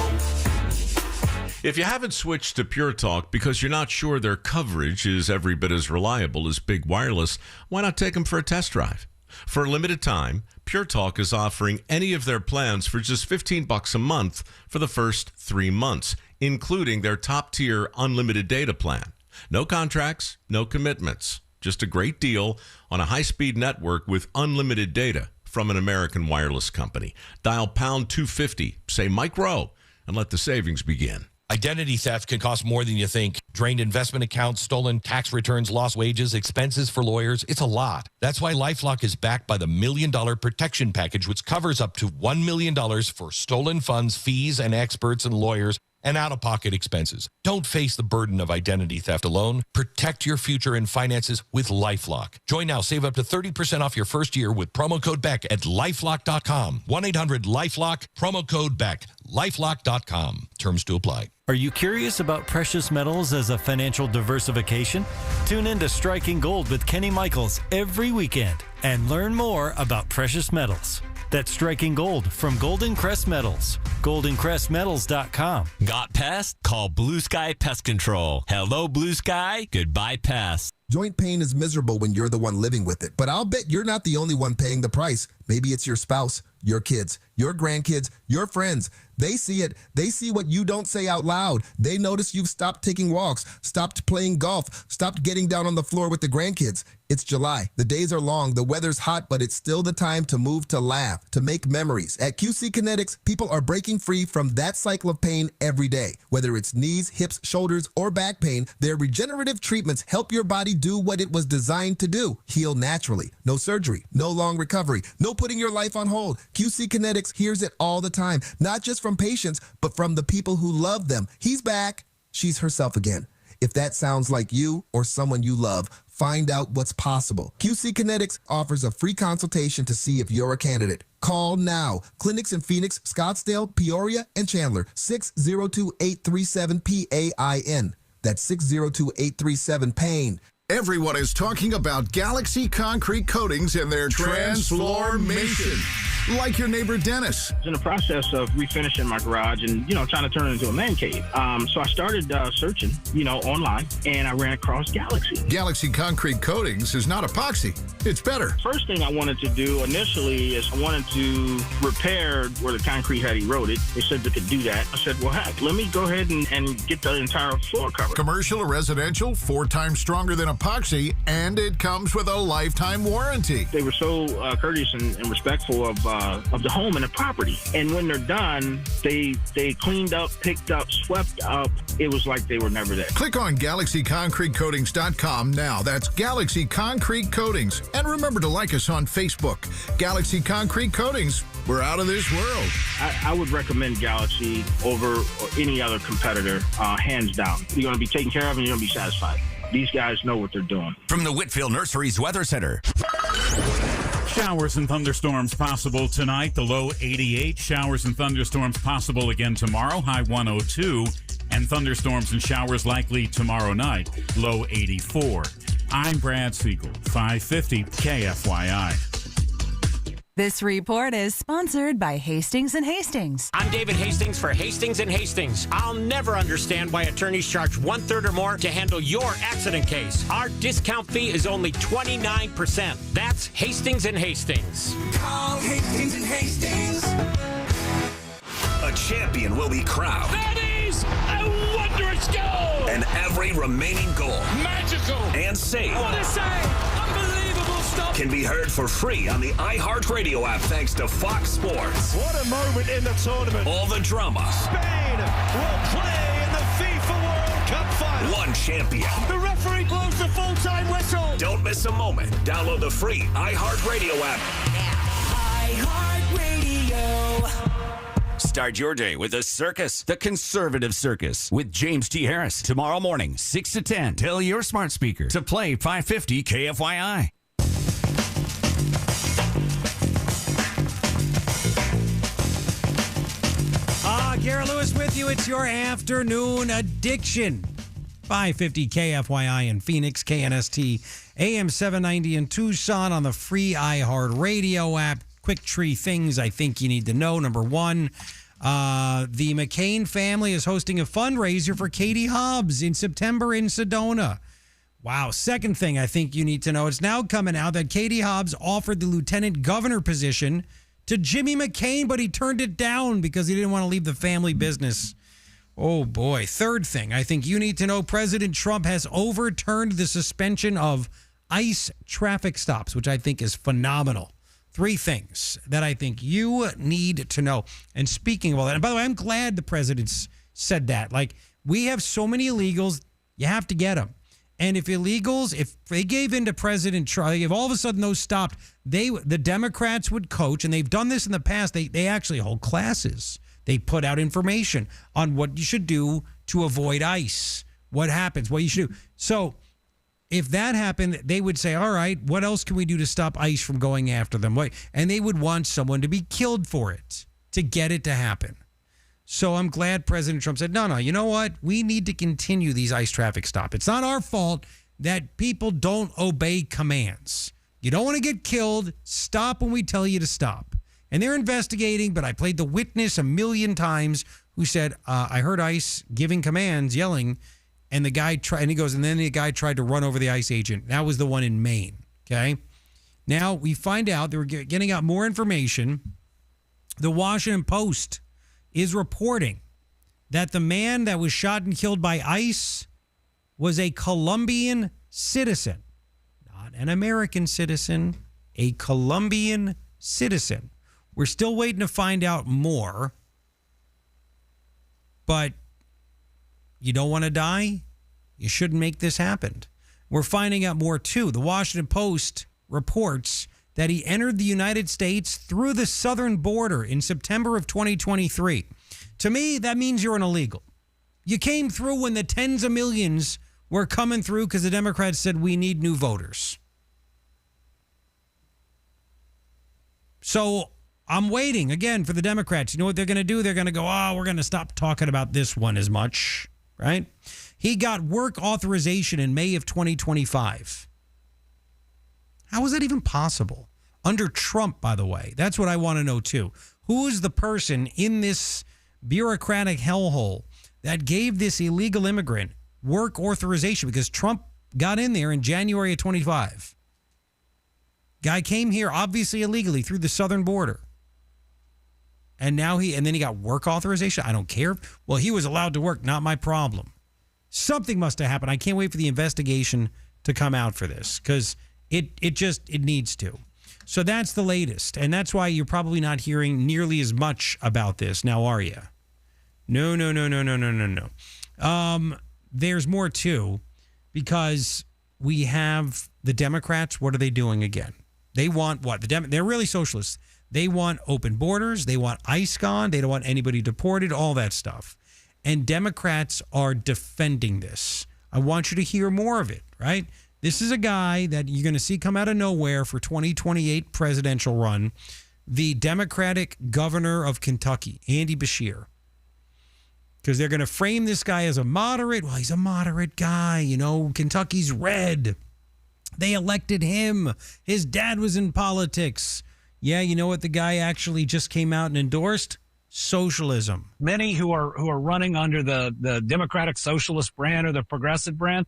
If you haven't switched to Pure Talk because you're not sure their coverage is every bit as reliable as Big Wireless, why not take them for a test drive? For a limited time, Pure Talk is offering any of their plans for just $15 a month for the first 3 months, including their top-tier unlimited data plan. No contracts, no commitments, just a great deal on a high-speed network with unlimited data from an American wireless company. Dial pound 250, say Mike Rowe, and let the savings begin. Identity theft can cost more than you think. Drained investment accounts, stolen tax returns, lost wages, expenses for lawyers. It's a lot. That's why LifeLock is backed by the $1 Million Protection Package, which covers up to $1 million for stolen funds, fees, and experts and lawyers, and out-of-pocket expenses. Don't face the burden of identity theft alone. Protect your future and finances with LifeLock. Join now. Save up to 30% off your first year with promo code BECK at LifeLock.com. 1-800-LifeLock, promo code BECK. LifeLock.com. Terms to apply. Are you curious about precious metals as a financial diversification? Tune in to Striking Gold with Kenny Michaels every weekend and learn more about precious metals. That's Striking Gold from Golden Crest Metals. GoldenCrestMetals.com. Got pests? Call Blue Sky Pest Control. Hello, Blue Sky. Goodbye, pests. Joint pain is miserable when you're the one living with it, but I'll bet you're not the only one paying the price. Maybe it's your spouse, your kids, your grandkids, your friends. They see it. They see what you don't say out loud. They notice you've stopped taking walks, stopped playing golf, stopped getting down on the floor with the grandkids. It's July. The days are long. The weather's hot, but it's still the time to move, to laugh, to make memories. At QC Kinetics, people are breaking free from that cycle of pain every day. Whether it's knees, hips, shoulders, or back pain, their regenerative treatments help your body do what it was designed to do. Heal naturally. No surgery, no long recovery, no putting your life on hold. QC Kinetics hears it all the time, not just from patients, but from the people who love them. He's back. She's herself again. If that sounds like you or someone you love, find out what's possible. QC Kinetics offers a free consultation to see if you're a candidate. Call now. Clinics in Phoenix, Scottsdale, Peoria, and Chandler. 602-837-PAIN. That's 602-837-PAIN. Everyone is talking about Galaxy Concrete Coatings and their transformation. Like your neighbor Dennis. I was in the process of refinishing my garage and, trying to turn it into a man cave. So I started searching, online, and I ran across Galaxy. Galaxy Concrete Coatings is not epoxy. It's better. First thing I wanted to do initially is I wanted to repair where the concrete had eroded. They said they could do that. I said, well, heck, let me go ahead and get the entire floor covered. Commercial or residential, 4 times stronger than epoxy, and it comes with a lifetime warranty. They were so courteous and respectful of the home and the property. And when they're done, they cleaned up, picked up, swept up. It was like they were never there. Click on GalaxyConcreteCoatings.com now. That's Galaxy Concrete Coatings. And remember to like us on Facebook. Galaxy Concrete Coatings. We're out of this world. I would recommend Galaxy over any other competitor, hands down. You're going to be taken care of and you're going to be satisfied. These guys know what they're doing. From the Whitfield Nurseries Weather Center. Showers and thunderstorms possible tonight. The low 88. Showers and thunderstorms possible again tomorrow. High 102. And thunderstorms and showers likely tomorrow night. Low 84. I'm Brad Siegel, 550 KFYI. This report is sponsored by Hastings & Hastings. I'm David Hastings for Hastings & Hastings. I'll never understand why attorneys charge 1/3 or more to handle your accident case. Our discount fee is only 29%. That's Hastings & Hastings. Call Hastings & Hastings. A champion will be crowned. That is a wondrous goal! And every remaining goal. Magical! And save. What a save! Unbelievable stuff! Can be heard for free on the iHeartRadio app thanks to Fox Sports. What a moment in the tournament! All the drama. Spain will play in the FIFA World Cup final. One champion. The referee blows the full-time whistle. Don't miss a moment. Download the free iHeartRadio app. iHeartRadio. Start your day with a circus, the Conservative Circus, with James T. Harris. Tomorrow morning, 6 to 10. Tell your smart speaker to play 550 KFYI. Garrett Lewis with you. It's your afternoon addiction. 550 KFYI in Phoenix, KNST, AM 790 in Tucson on the free iHeartRadio app. Quick tree things I think you need to know. Number one, the McCain family is hosting a fundraiser for Katie Hobbs in September in Sedona. Wow. Second thing I think you need to know, it's now coming out that Katie Hobbs offered the lieutenant governor position to Jimmy McCain, but he turned it down because he didn't want to leave the family business. Oh, boy. Third thing I think you need to know, President Trump has overturned the suspension of ICE traffic stops, which I think is phenomenal. Three things that I think you need to know. And speaking of all that, and by the way, I'm glad the president's said that. Like, we have so many illegals, you have to get them. And if illegals, if they gave in to President Trump, if all of a sudden those stopped, the Democrats would coach, and they've done this in the past. They actually hold classes. They put out information on what you should do to avoid ICE, what happens, what you should do. So if that happened, they would say, all right, what else can we do to stop ICE from going after them? And they would want someone to be killed for it, to get it to happen. So I'm glad President Trump said, no, you know what? We need to continue these ICE traffic stops. It's not our fault that people don't obey commands. You don't want to get killed. Stop when we tell you to stop. And they're investigating, but I played the witness a million times who said, I heard ICE giving commands, yelling, and the guy tried, and he goes, and then the guy tried to run over the ICE agent. That was the one in Maine, okay? Now we find out they were getting out more information. The Washington Post is reporting that the man that was shot and killed by ICE was a Colombian citizen, not an American citizen, a Colombian citizen. We're still waiting to find out more, but you don't want to die? You shouldn't make this happen. We're finding out more, too. The Washington Post reports that he entered the United States through the southern border in September of 2023. To me, that means you're an illegal. You came through when the tens of millions were coming through because the Democrats said we need new voters. So I'm waiting, again, for the Democrats. You know what they're going to do? They're going to go, we're going to stop talking about this one as much, right? He got work authorization in May of 2025. How is that even possible? Under Trump, by the way. That's what I want to know, too. Who is the person in this bureaucratic hellhole that gave this illegal immigrant work authorization? Because Trump got in there in January of 25. Guy came here, obviously illegally, through the southern border. And now then he got work authorization? I don't care. Well, he was allowed to work, not my problem. Something must have happened. I can't wait for the investigation to come out for this, because it needs to. So that's the latest. And that's why you're probably not hearing nearly as much about this now, are you? No. There's more too, because we have the Democrats. What are they doing again? They want what? They're really socialists. They want open borders. They want ICE gone. They don't want anybody deported, all that stuff. And Democrats are defending this. I want you to hear more of it, right? This is a guy that you're going to see come out of nowhere for 2028 presidential run, the Democratic governor of Kentucky, Andy Beshear. Because they're going to frame this guy as a moderate. Well, he's a moderate guy. You know, Kentucky's red. They elected him. His dad was in politics. Yeah, you know what the guy actually just came out and endorsed? Socialism. Many who are running under the Democratic Socialist brand or the Progressive brand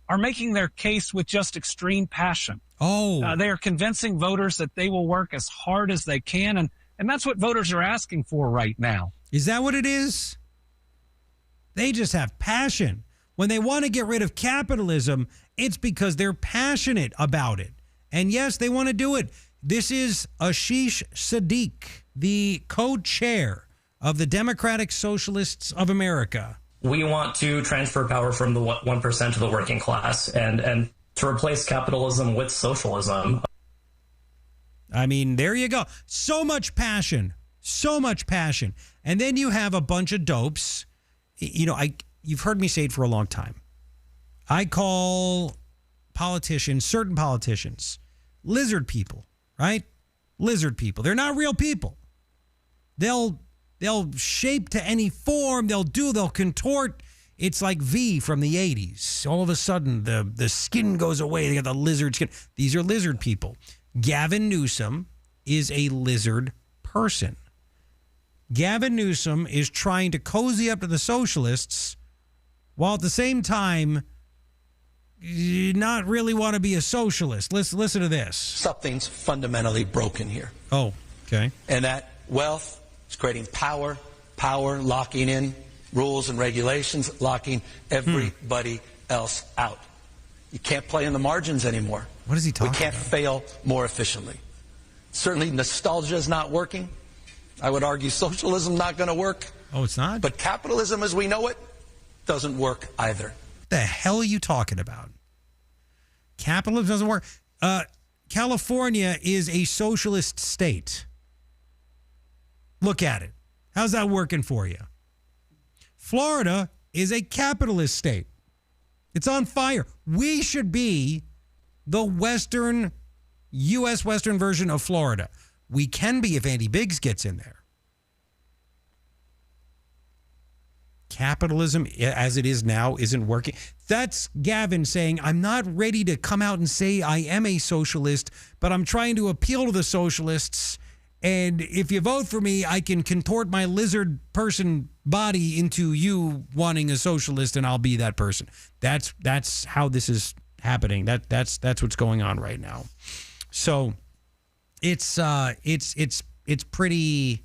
are making their case with just extreme passion. They are convincing voters that they will work as hard as they can, and that's what voters are asking for right now. Is that what it is? They just have passion. When they want to get rid of capitalism, it's because they're passionate about it. And yes, they want to do it. This is Ashish Sadiq, the co-chair of the Democratic Socialists of America. We want to transfer power from the 1% to the working class and to replace capitalism with socialism. I mean, there you go. So much passion. So much passion. And then you have a bunch of dopes. You know, you've heard me say it for a long time. I call politicians, certain politicians, lizard people, right? Lizard people. They're not real people. They'll shape to any form. They'll contort. It's like V from the 80s. All of a sudden, the skin goes away. They got the lizard skin. These are lizard people. Gavin Newsom is a lizard person. Gavin Newsom is trying to cozy up to the socialists while at the same time not really want to be a socialist. Listen to this. Something's fundamentally broken here. Oh, okay. And that wealth is creating power locking in rules and regulations, locking everybody else out. You can't play in the margins anymore. What is he talking about? We can't fail more efficiently. Certainly nostalgia is not working. I would argue socialism not going to work. Oh, it's not? But capitalism as we know it doesn't work either. What the hell are you talking about? Capitalism doesn't work. California is a socialist state. Look at it. How's that working for you? Florida is a capitalist state. It's on fire. We should be the U.S. Western version of Florida. We can be if Andy Biggs gets in there. Capitalism as it is now isn't working. That's Gavin saying, I'm not ready to come out and say I am a socialist, but I'm trying to appeal to the socialists. And if you vote for me, I can contort my lizard person body into you wanting a socialist, and I'll be that person. That's how this is happening. That's what's going on right now. So it's pretty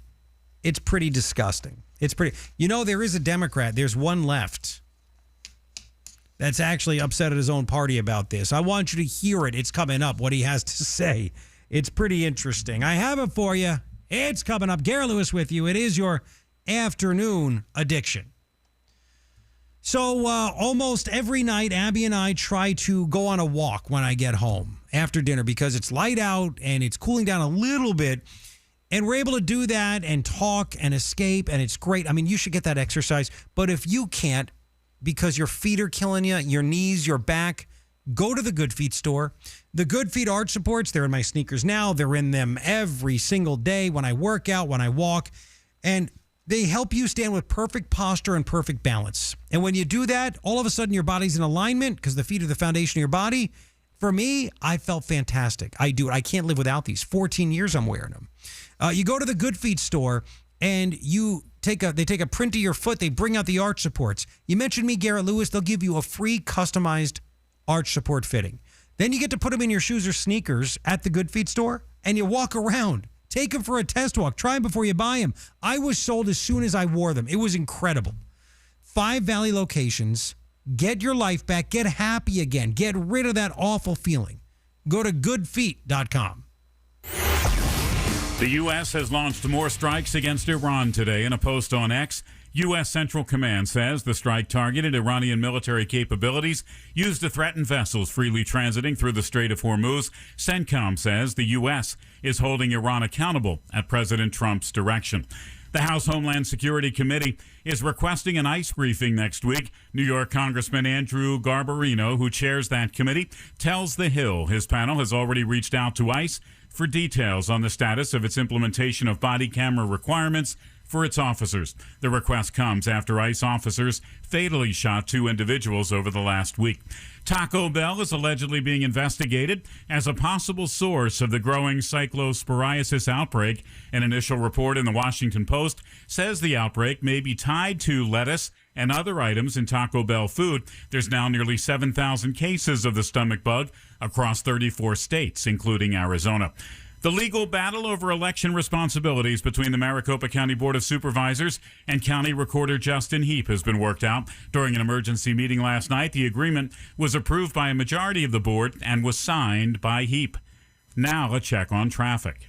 disgusting. It's pretty. You know, there is a Democrat. There's one left that's actually upset at his own party about this. I want you to hear it. It's coming up, what he has to say. It's pretty interesting. I have it for you. It's coming up. Garrett Lewis with you. It is your afternoon addiction. So almost every night, Abby and I try to go on a walk when I get home after dinner because it's light out and it's cooling down a little bit. And we're able to do that and talk and escape, and it's great. I mean, you should get that exercise. But if you can't, because your feet are killing you, your knees, your back, go to the Good Feet store. The Good Feet arch supports, they're in my sneakers now. They're in them every single day when I work out, when I walk. And they help you stand with perfect posture and perfect balance. And when you do that, all of a sudden your body's in alignment because the feet are the foundation of your body. For me, I felt fantastic. I do it. I can't live without these. 14 years I'm wearing them. You go to the Good Feet store and they take a print of your foot. They bring out the arch supports. You mention me, Garrett Lewis, they'll give you a free customized arch support fitting. Then you get to put them in your shoes or sneakers at the Good Feet store and you walk around. Take them for a test walk. Try them before you buy them. I was sold as soon as I wore them. It was incredible. 5 Valley locations. Get your life back. Get happy again. Get rid of that awful feeling. Go to goodfeet.com. The U.S. has launched more strikes against Iran today. In a post on X, U.S. Central Command says the strike targeted Iranian military capabilities used to threaten vessels freely transiting through the Strait of Hormuz. CENTCOM says the U.S. is holding Iran accountable at President Trump's direction. The House Homeland Security Committee is requesting an ICE briefing next week. New York Congressman Andrew Garbarino, who chairs that committee, tells The Hill his panel has already reached out to ICE for details on the status of its implementation of body camera requirements for its officers. The request comes after ICE officers fatally shot 2 individuals over the last week. Taco Bell is allegedly being investigated as a possible source of the growing cyclosporiasis outbreak. An initial report in the Washington Post says the outbreak may be tied to lettuce and other items in Taco Bell food. There's now nearly 7,000 cases of the stomach bug across 34 states, including Arizona. The legal battle over election responsibilities between the Maricopa County Board of Supervisors and County Recorder Justin Heap has been worked out. During an emergency meeting last night, the agreement was approved by a majority of the board and was signed by Heap. Now a check on traffic.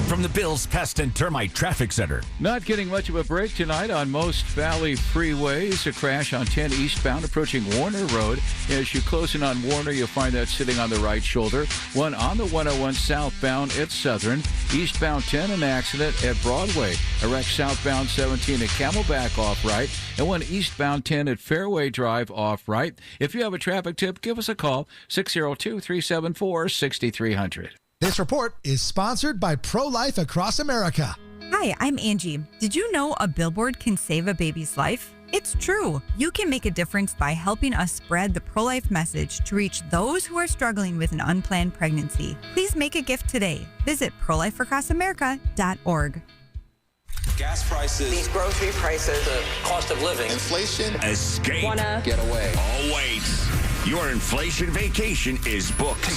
From the Bills Pest and Termite Traffic Center. Not getting much of a break tonight on most Valley freeways. A crash on 10 eastbound approaching Warner Road. As you close in on Warner, you'll find that sitting on the right shoulder. One on the 101 southbound at Southern. Eastbound 10, an accident at Broadway. A wreck southbound 17 at Camelback off right. And one eastbound 10 at Fairway Drive off right. If you have a traffic tip, give us a call, 602-374-6300. This report is sponsored by Pro-Life Across America. Hi, I'm Angie. Did you know a billboard can save a baby's life? It's true. You can make a difference by helping us spread the pro-life message to reach those who are struggling with an unplanned pregnancy. Please make a gift today. Visit prolifeacrossamerica.org. Gas prices, these grocery prices, the cost of living, inflation, escape, get away. Oh, wait. Your inflation vacation is booked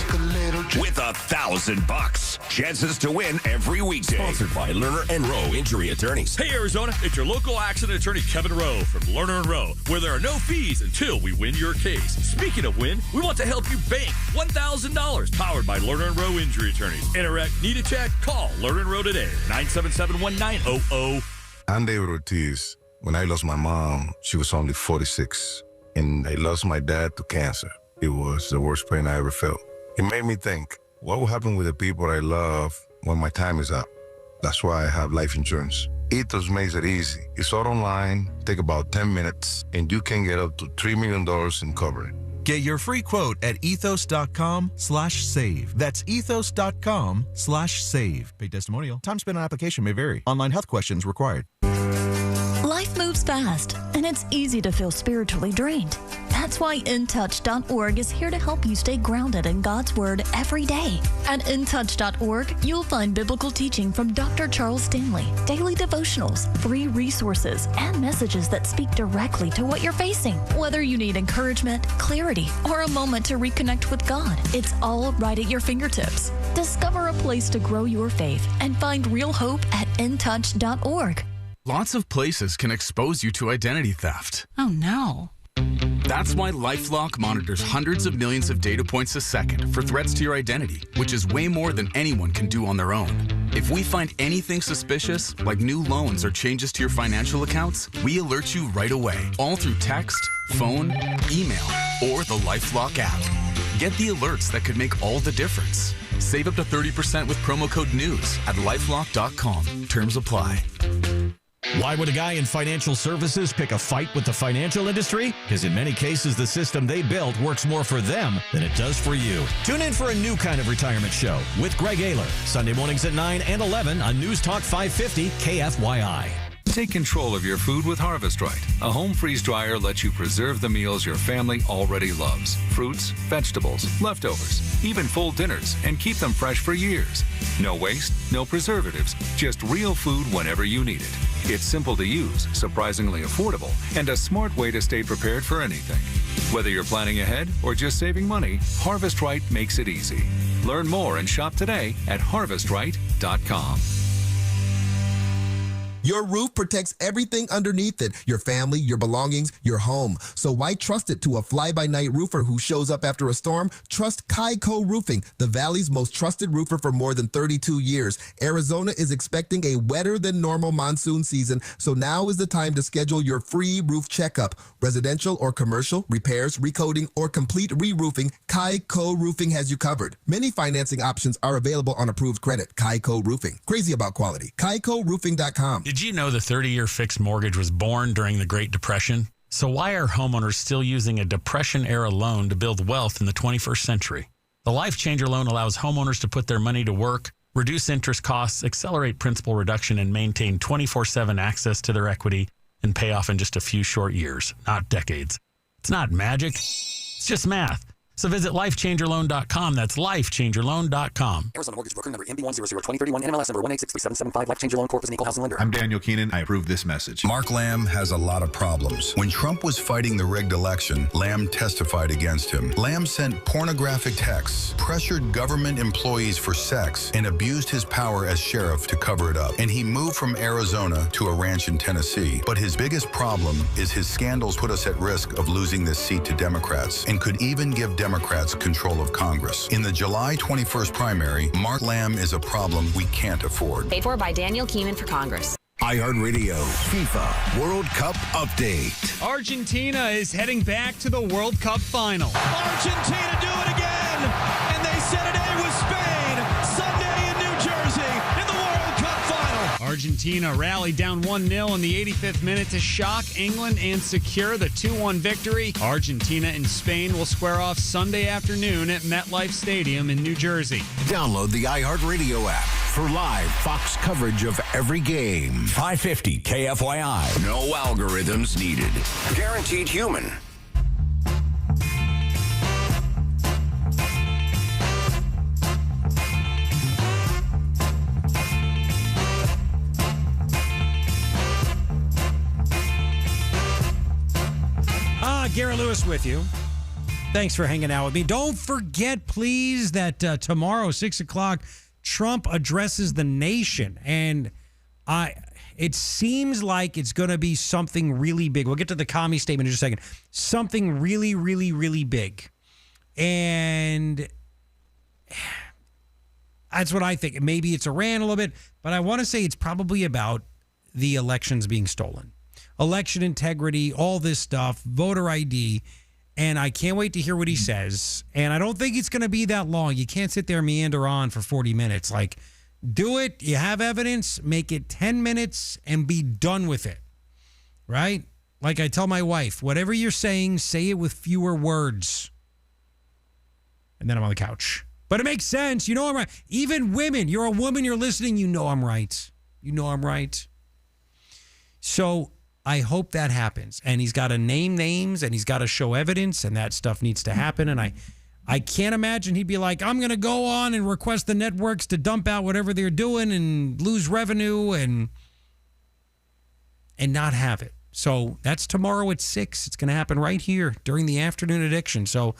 with $1,000. Chances to win every weekday. Sponsored by Lerner and Rowe Injury Attorneys. Hey, Arizona, it's your local accident attorney, Kevin Rowe from Lerner and Rowe, where there are no fees until we win your case. Speaking of win, we want to help you bank $1,000, powered by Lerner and Rowe Injury Attorneys. Interact, need a check? Call Lerner and Rowe today, 977-1900. I'm David Ortiz. When I lost my mom, she was only 46. And I lost my dad to cancer. It was the worst pain I ever felt. It made me think, what will happen with the people I love when my time is up? That's why I have life insurance. Ethos makes it easy. It's all online, take about 10 minutes, and you can get up to $3 million in coverage. Get your free quote at ethos.com/save. That's ethos.com/save. Paid testimonial. Time spent on application may vary. Online health questions required. Life moves fast, and it's easy to feel spiritually drained. That's why InTouch.org is here to help you stay grounded in God's Word every day. At InTouch.org, you'll find biblical teaching from Dr. Charles Stanley, daily devotionals, free resources, and messages that speak directly to what you're facing. Whether you need encouragement, clarity, or a moment to reconnect with God, it's all right at your fingertips. Discover a place to grow your faith and find real hope at InTouch.org. Lots of places can expose you to identity theft. Oh, no. That's why LifeLock monitors hundreds of millions of data points a second for threats to your identity, which is way more than anyone can do on their own. If we find anything suspicious, like new loans or changes to your financial accounts, we alert you right away, all through text, phone, email, or the LifeLock app. Get the alerts that could make all the difference. Save up to 30% with promo code NEWS at lifelock.com. Terms apply. Why would a guy in financial services pick a fight with the financial industry? Because in many cases, the system they built works more for them than it does for you. Tune in for a new kind of retirement show with Greg Ayler, Sunday mornings at 9 and 11 on News Talk 550 KFYI. Take control of your food with Harvest Right. A home freeze dryer lets you preserve the meals your family already loves. Fruits, vegetables, leftovers, even full dinners, and keep them fresh for years. No waste, no preservatives, just real food whenever you need it. It's simple to use, surprisingly affordable, and a smart way to stay prepared for anything. Whether you're planning ahead or just saving money, Harvest Right makes it easy. Learn more and shop today at harvestright.com. Your roof protects everything underneath it, your family, your belongings, your home. So why trust it to a fly-by-night roofer who shows up after a storm? Trust Kyco Roofing, the Valley's most trusted roofer for more than 32 years. Arizona is expecting a wetter than normal monsoon season, so now is the time to schedule your free roof checkup. Residential or commercial, repairs, recoating, or complete re-roofing, Kyco Roofing has you covered. Many financing options are available on approved credit. Kyco Roofing. Crazy about quality. KycoRoofing.com. Did you know the 30-year fixed mortgage was born during the Great Depression? So why are homeowners still using a Depression-era loan to build wealth in the 21st century? The Life Changer loan allows homeowners to put their money to work, reduce interest costs, accelerate principal reduction, and maintain 24/7 access to their equity and pay off in just a few short years, not decades. It's not magic. It's just math. So visit lifechangerloan.com. That's lifechangerloan.com. Arizona Mortgage Broker number MB1002031, NMLS number 1863775. Life Changer Loan Corp is an equal housing lender. I'm Daniel Keenan. I approve this message. Mark Lamb has a lot of problems. When Trump was fighting the rigged election, Lamb testified against him. Lamb sent pornographic texts, pressured government employees for sex, and abused his power as sheriff to cover it up. And he moved from Arizona to a ranch in Tennessee. But his biggest problem is his scandals put us at risk of losing this seat to Democrats and could even give Democrats control of Congress. In the July 21st primary, Mark Lamb is a problem we can't afford. Paid for by Daniel Keenan for Congress. iHeartRadio FIFA World Cup Update. Argentina is heading back to the World Cup final. Argentina do it again, and they set it A with Spain Sunday in New Jersey in the World Cup final. Argentina rallied down 1-0 in the 85th minute to shock England and secure the 2-1 victory. Argentina and Spain will square off Sunday afternoon at MetLife Stadium in New Jersey. Download the iHeartRadio app for live Fox coverage of every game. 550 KFYI. No algorithms needed. Guaranteed human. Garrett Lewis with you. Thanks for hanging out with me. Don't forget, please, that tomorrow, 6 o'clock, Trump addresses the nation. And it seems like it's going to be something really big. We'll get to the commie statement in just a second. Something really, really, really big. And that's what I think. Maybe it's Iran a little bit, but I want to say it's probably about the elections being stolen. Election integrity, all this stuff, voter ID, and I can't wait to hear what he says. And I don't think it's going to be that long. You can't sit there and meander on for 40 minutes. Like, do it. You have evidence. Make it 10 minutes and be done with it, right? Like I tell my wife, whatever you're saying, say it with fewer words. And then I'm on the couch. But it makes sense. You know I'm right. Even women, you're a woman, you're listening, you know I'm right. You know I'm right. So I hope that happens. And he's got to name names and he's got to show evidence, and that stuff needs to happen. And I can't imagine he'd be like, I'm going to go on and request the networks to dump out whatever they're doing and lose revenue and not have it. So that's tomorrow at 6. It's going to happen right here during the afternoon addiction. So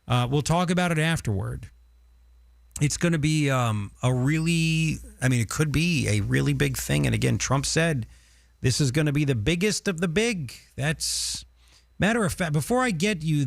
we'll talk about it afterward. It's going to be it could be a really big thing. And again, Trump said, this is going to be the biggest of the big. That's matter of fact. Before I get you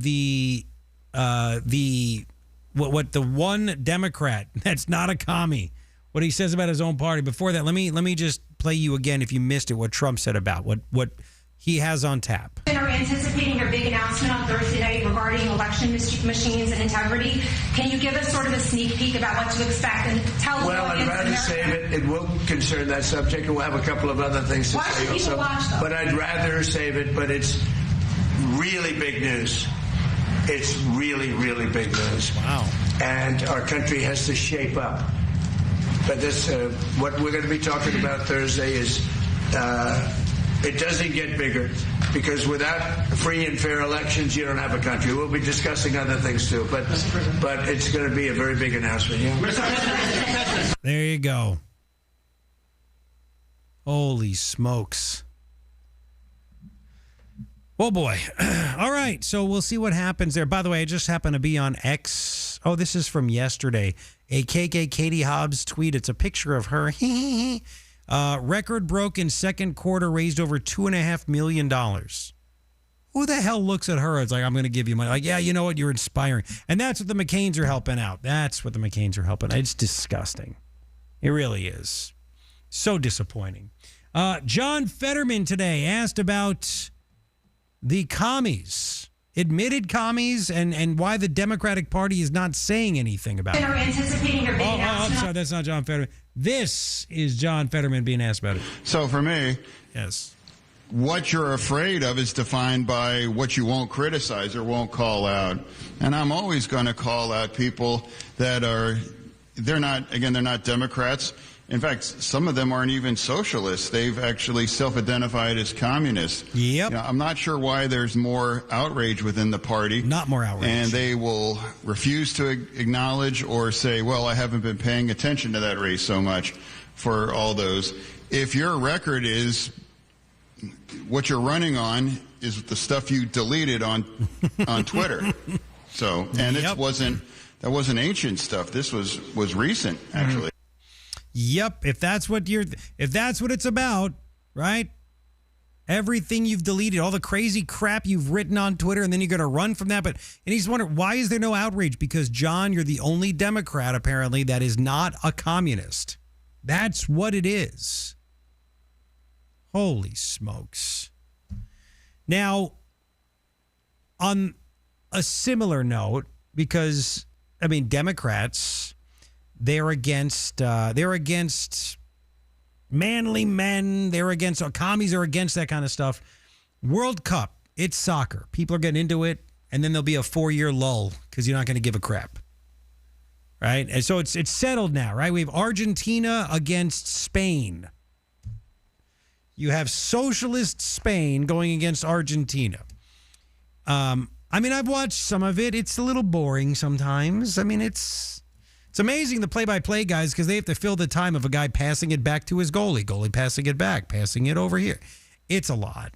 what the one Democrat that's not a commie, what he says about his own party. Before that, let me just play you again if you missed it. What Trump said about what he has on tap. Are anticipating your big announcement on Thursday night regarding election machines and integrity. Can you give us sort of a sneak peek about what to expect and tell the audience? Well, I'd rather save it. It will concern that subject, and we'll have a couple of other things to say also. But I'd rather save it. But it's really big news. It's really, really big news. Wow. And our country has to shape up. But this, what we're going to be talking about Thursday is. It doesn't get bigger, because without free and fair elections, you don't have a country. We'll be discussing other things too, but it's going to be a very big announcement. Yeah. There you go. Holy smokes. Oh boy. All right, so we'll see what happens there. By the way, I just happened to be on X. Oh, this is from yesterday. A KK Katie Hobbs tweet. It's a picture of her. Record broke in second quarter, raised over $2.5 million. Who the hell looks at her? It's like, I'm going to give you money. Like, yeah, you know what? You're inspiring. And that's what the McCains are helping out. That's what the McCains are helping out. It's disgusting. It really is. So disappointing. John Fetterman today asked about the commies, admitted commies, and why the Democratic Party is not saying anything about it. Are anticipating your big announcement? I'm sorry, that's not John Fetterman. This is John Fetterman being asked about it. So for me, yes, what you're afraid of is defined by what you won't criticize or won't call out. And I'm always going to call out people that they're not Democrats. In fact, some of them aren't even socialists. They've actually self-identified as communists. Yep. I'm not sure why there's more outrage within the party. Not more outrage. And they will refuse to acknowledge or say, well, I haven't been paying attention to that race so much for all those. If your record is what you're running on is the stuff you deleted on Twitter. So, and that wasn't ancient stuff. This was recent, actually. Yep, if that's what it's about, right? Everything you've deleted, all the crazy crap you've written on Twitter, and then you're going to run from that. And he's wondering, why is there no outrage? Because, John, you're the only Democrat, apparently, that is not a communist. That's what it is. Holy smokes. Now, on a similar note, because, I mean, Democrats, they're against manly men. They're against, commies are against that kind of stuff. World Cup, it's soccer. People are getting into it, and then there'll be a 4-year lull because you're not going to give a crap. Right? And so it's settled now, right? We have Argentina against Spain. You have socialist Spain going against Argentina. I mean, I've watched some of it. It's a little boring sometimes. I mean, it's amazing, the play-by-play guys, because they have to fill the time of a guy passing it back to his goalie passing it back, passing it over here. It's a lot.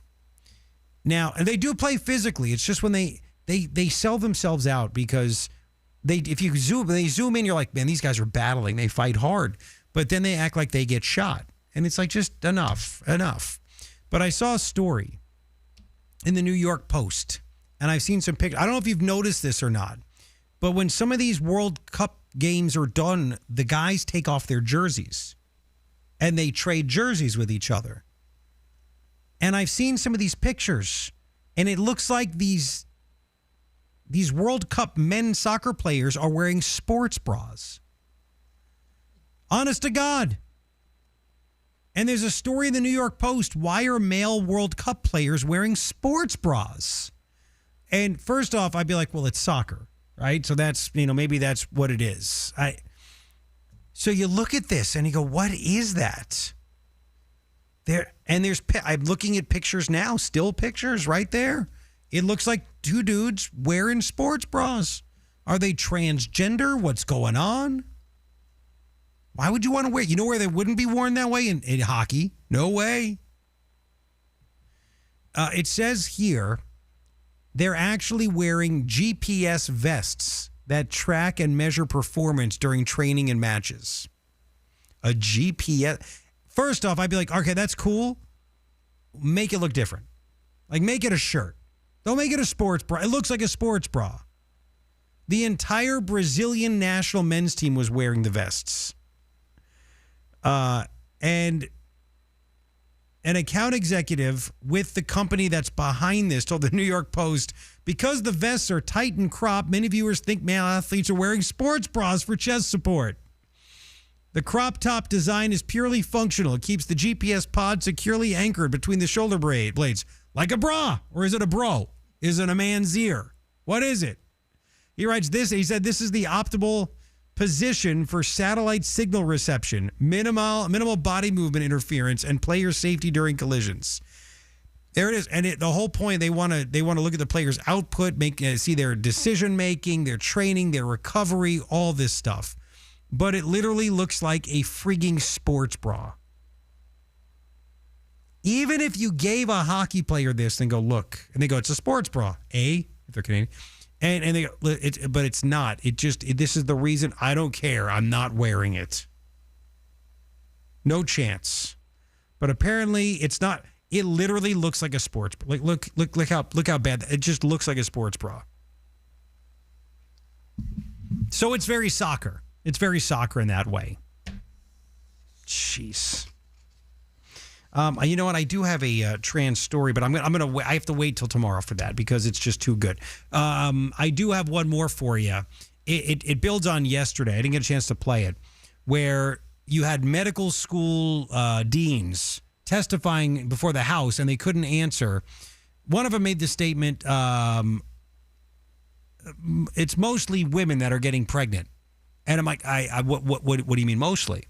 Now, and they do play physically. It's just when they sell themselves out because if you zoom in, you're like, man, these guys are battling. They fight hard. But then they act like they get shot. And it's like, just enough. But I saw a story in the New York Post, and I've seen some pictures. I don't know if you've noticed this or not, but when some of these World Cup games are done, the guys take off their jerseys and they trade jerseys with each other. And I've seen some of these pictures, and it looks like these World Cup men's soccer players are wearing sports bras. Honest to God. And there's a story in the New York Post, why are male World Cup players wearing sports bras? And first off, I'd be like, well, it's soccer. Right? So that's, maybe that's what it is. So you look at this and you go, what is that? I'm looking at pictures now, still pictures right there. It looks like two dudes wearing sports bras. Are they transgender? What's going on? Why would you want to wear? You know where they wouldn't be worn that way? In hockey. No way. It says here, they're actually wearing GPS vests that track and measure performance during training and matches. A GPS. First off, I'd be like, okay, that's cool. Make it look different. Like, make it a shirt. Don't make it a sports bra. It looks like a sports bra. The entire Brazilian national men's team was wearing the vests. And an account executive with the company that's behind this told the New York Post, because the vests are tight and cropped, many viewers think male athletes are wearing sports bras for chest support. The crop top design is purely functional. It keeps the GPS pod securely anchored between the shoulder blades. Like a bra. Or is it a bro? Is it a man's ear? What is it? He writes this. He said, this is the optimal position for satellite signal reception, minimal body movement interference, and player safety during collisions. There it is. And the whole point, they want to look at the player's output, see their decision making, their training, their recovery, all this stuff. But it literally looks like a frigging sports bra. Even if you gave a hockey player this and go, look, and they go, it's a sports bra. If they're Canadian. And they go, but it's not. This is the reason I don't care. I'm not wearing it. No chance. But apparently it's not. It literally looks like a sports. Like look how bad it just looks like a sports bra. So it's very soccer. It's very soccer in that way. Jeez. You know what? I do have a trans story, but I have to wait till tomorrow for that because it's just too good. I do have one more for you. It builds on yesterday. I didn't get a chance to play it, where you had medical school deans testifying before the House, and they couldn't answer. One of them made the statement, it's mostly women that are getting pregnant. And I'm like, what do you mean mostly?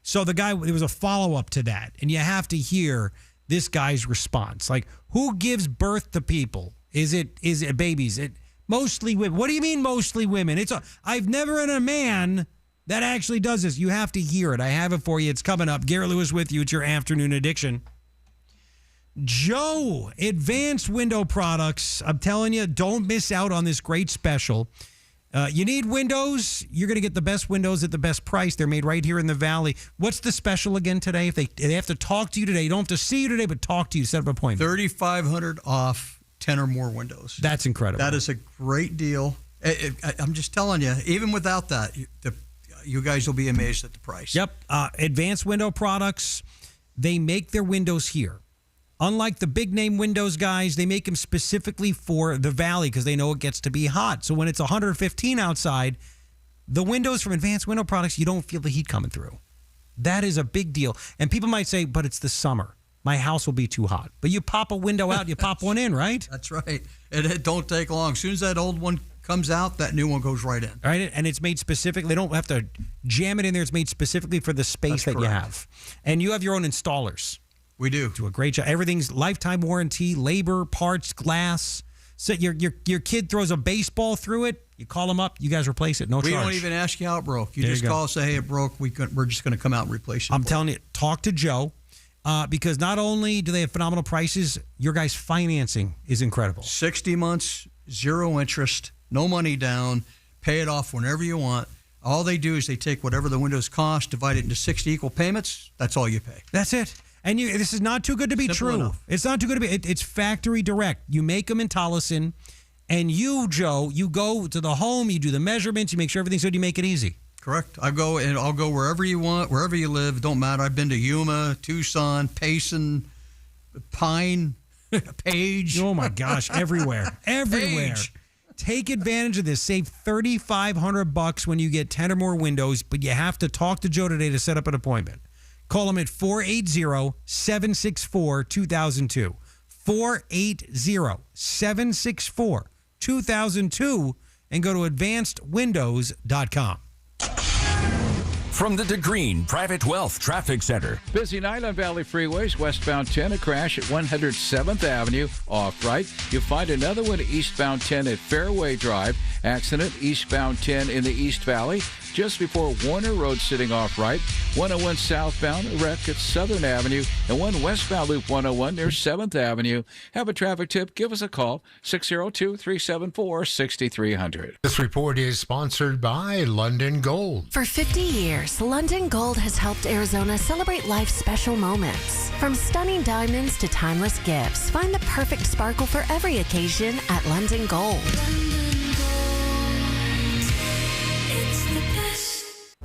So there was a follow-up to that, and you have to hear this guy's response. Like, who gives birth to people? Is it babies? Mostly women. What do you mean mostly women? I've never had a man that actually does this. You have to hear it. I have it for you. It's coming up. Garrett Lewis with you. It's your afternoon addiction. Joe, Advanced Window Products. I'm telling you, don't miss out on this great special. You need windows, you're going to get the best windows at the best price. They're made right here in the Valley. What's the special again today? If they have to talk to you today, you don't have to see you today, but talk to you, set up an appointment. $3,500 off 10 or more windows. That's incredible. That is a great deal. I'm just telling you, even without that, you guys will be amazed at the price. Yep. Advanced Window Products, they make their windows here. Unlike the big name windows guys, they make them specifically for the Valley because they know it gets to be hot. So when it's 115 outside, the windows from Advanced Window Products, you don't feel the heat coming through. That is a big deal. And people might say, but it's the summer. My house will be too hot. But you pop a window out, you pop one in, right? That's right. And it don't take long. As soon as that old one comes out, that new one goes right in. All right, and it's made specifically. They don't have to jam it in there. It's made specifically for the space that you have. And you have your own installers. We do. Do a great job. Everything's lifetime warranty, labor, parts, glass. So your kid throws a baseball through it, you call them up, you guys replace it, no charge. We don't even ask you how it broke. You just call and say, hey, it broke. We're just going to come out and replace it. I'm telling you, talk to Joe because not only do they have phenomenal prices, your guys' financing is incredible. 60 months, 0 interest, no money down, pay it off whenever you want. All they do is they take whatever the windows cost, divide it into 60 equal payments. That's all you pay. That's it. And this is not too good to be Simple true. enough. It's not too good to be. It's factory direct. You make them in Tolleson, and you, Joe, you go to the home, you do the measurements, you make sure everything's good, you make it easy. Correct. I'll go wherever you want, wherever you live. Don't matter. I've been to Yuma, Tucson, Payson, Pine, Page. Oh my gosh, everywhere. Page. Take advantage of this. Save $3,500 when you get 10 or more windows, but you have to talk to Joe today to set up an appointment. Call him at 480-764-2002. 480-764-2002 and go to advancedwindows.com. From the DeGreen Private Wealth Traffic Center. Busy night on Valley Freeways. Westbound 10, a crash at 107th Avenue. Off right. You'll find another one eastbound 10 at Fairway Drive. Accident eastbound 10 in the East Valley. Just before Warner Road sitting off right. 101 southbound, a wreck at Southern Avenue. And one westbound loop 101 near 7th Avenue. Have a traffic tip? Give us a call. 602-374-6300. This report is sponsored by London Gold. For 50 years, London Gold has helped Arizona celebrate life's special moments. From stunning diamonds to timeless gifts, find the perfect sparkle for every occasion at London Gold.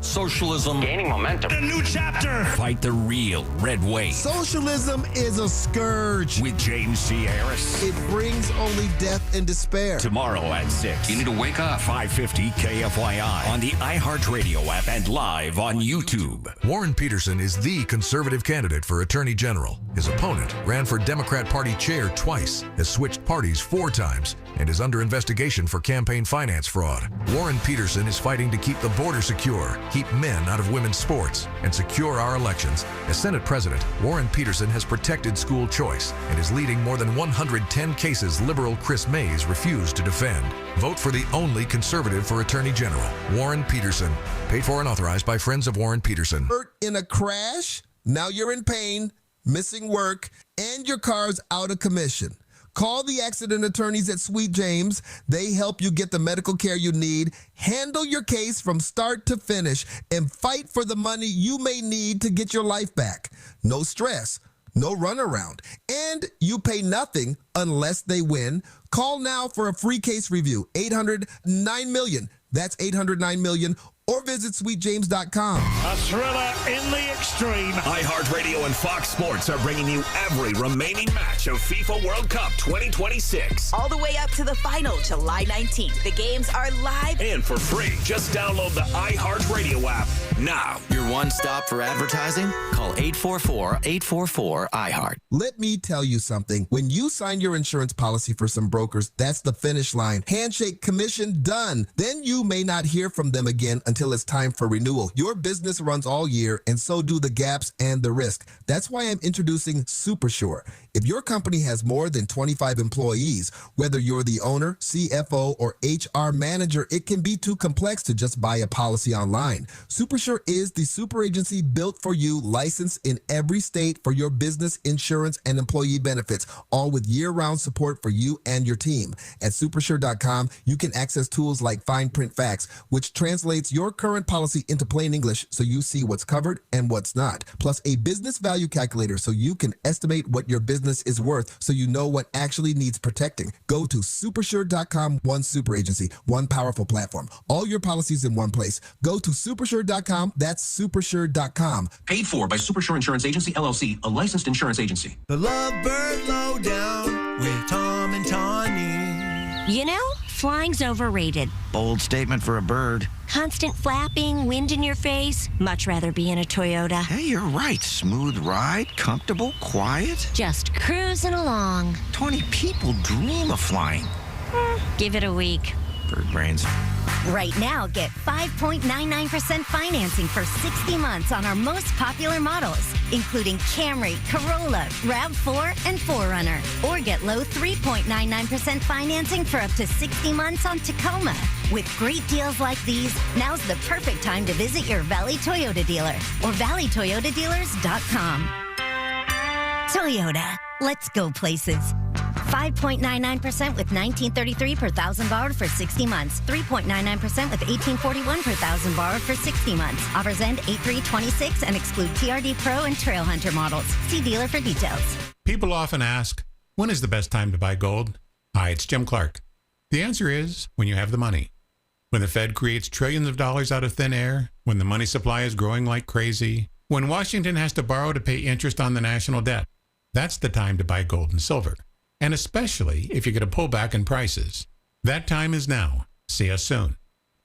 Socialism gaining momentum. A new chapter. Fight the real red wave. Socialism is a scourge. With James C. Harris. It brings only death and despair. Tomorrow at 6. You need to wake up. 550 KFYI on the iHeartRadio app and live on YouTube. Warren Peterson is the conservative candidate for Attorney General. His opponent ran for Democrat Party chair twice, has switched parties 4 times, and is under investigation for campaign finance fraud. Warren Peterson is fighting to keep the border secure, keep men out of women's sports, and secure our elections. As Senate President, Warren Peterson has protected school choice and is leading more than 110 cases liberal Chris Mays refused to defend. Vote for the only conservative for Attorney General, Warren Peterson. Paid for and authorized by Friends of Warren Peterson. Hurt in a crash? Now you're in pain, missing work, and your car's out of commission. Call the accident attorneys at Sweet James. They help you get the medical care you need, handle your case from start to finish, and fight for the money you may need to get your life back. No stress, no runaround, and you pay nothing unless they win. Call now for a free case review, 800-9-MILLION. That's 800-9-MILLION. Or visit sweetjames.com. A thriller in the extreme. iHeartRadio and Fox Sports are bringing you every remaining match of FIFA World Cup 2026. All the way up to the final, July 19th. The games are live and for free. Just download the iHeartRadio app now. Your one stop for advertising? Call 844-844-iHeart. Let me tell you something. When you sign your insurance policy for some brokers, that's the finish line. Handshake, commission, done. Then you may not hear from them again until it's time for renewal. Your business runs all year, and so do the gaps and the risk. That's why I'm introducing SuperSure. If your company has more than 25 employees, whether you're the owner, CFO, or HR manager, it can be too complex to just buy a policy online. SuperSure is the super agency built for you, licensed in every state for your business insurance and employee benefits, all with year-round support for you and your team. At supersure.com, you can access tools like Fine Print Facts, which translates your current policy into plain English so you see what's covered and what's not. Plus a business value calculator so you can estimate what your business is worth so you know what actually needs protecting. Go to supersure.com, one super agency, one powerful platform. All your policies in one place. Go to supersure.com. That's supersure.com. Paid for by Supersure Insurance Agency, LLC, a licensed insurance agency. The Lovebird Lowdown with Tom and Tawny. You know, flying's overrated. Bold statement for a bird. Constant flapping, wind in your face. Much rather be in a Toyota. Hey, you're right. Smooth ride, comfortable, quiet. Just cruising along. 20 people dream of flying. Give it a week. Bird brains. Right now, get 5.99% financing for 60 months on our most popular models, including Camry, Corolla, RAV4, and 4Runner. Or get low 3.99% financing for up to 60 months on Tacoma. With great deals like these, now's the perfect time to visit your Valley Toyota dealer or valleytoyotadealers.com. Toyota, let's go places. 5.99% with $19.33 per thousand borrowed for 60 months. 3.99% with $18.41 per thousand borrowed for 60 months. Offers end 8/3/26 and exclude TRD Pro and Trail Hunter models. See dealer for details. People often ask, when is the best time to buy gold? Hi, it's Jim Clark. The answer is when you have the money. When the Fed creates trillions of dollars out of thin air, when the money supply is growing like crazy, when Washington has to borrow to pay interest on the national debt. That's the time to buy gold and silver. And especially if you get a pullback in prices. That time is now. See us soon.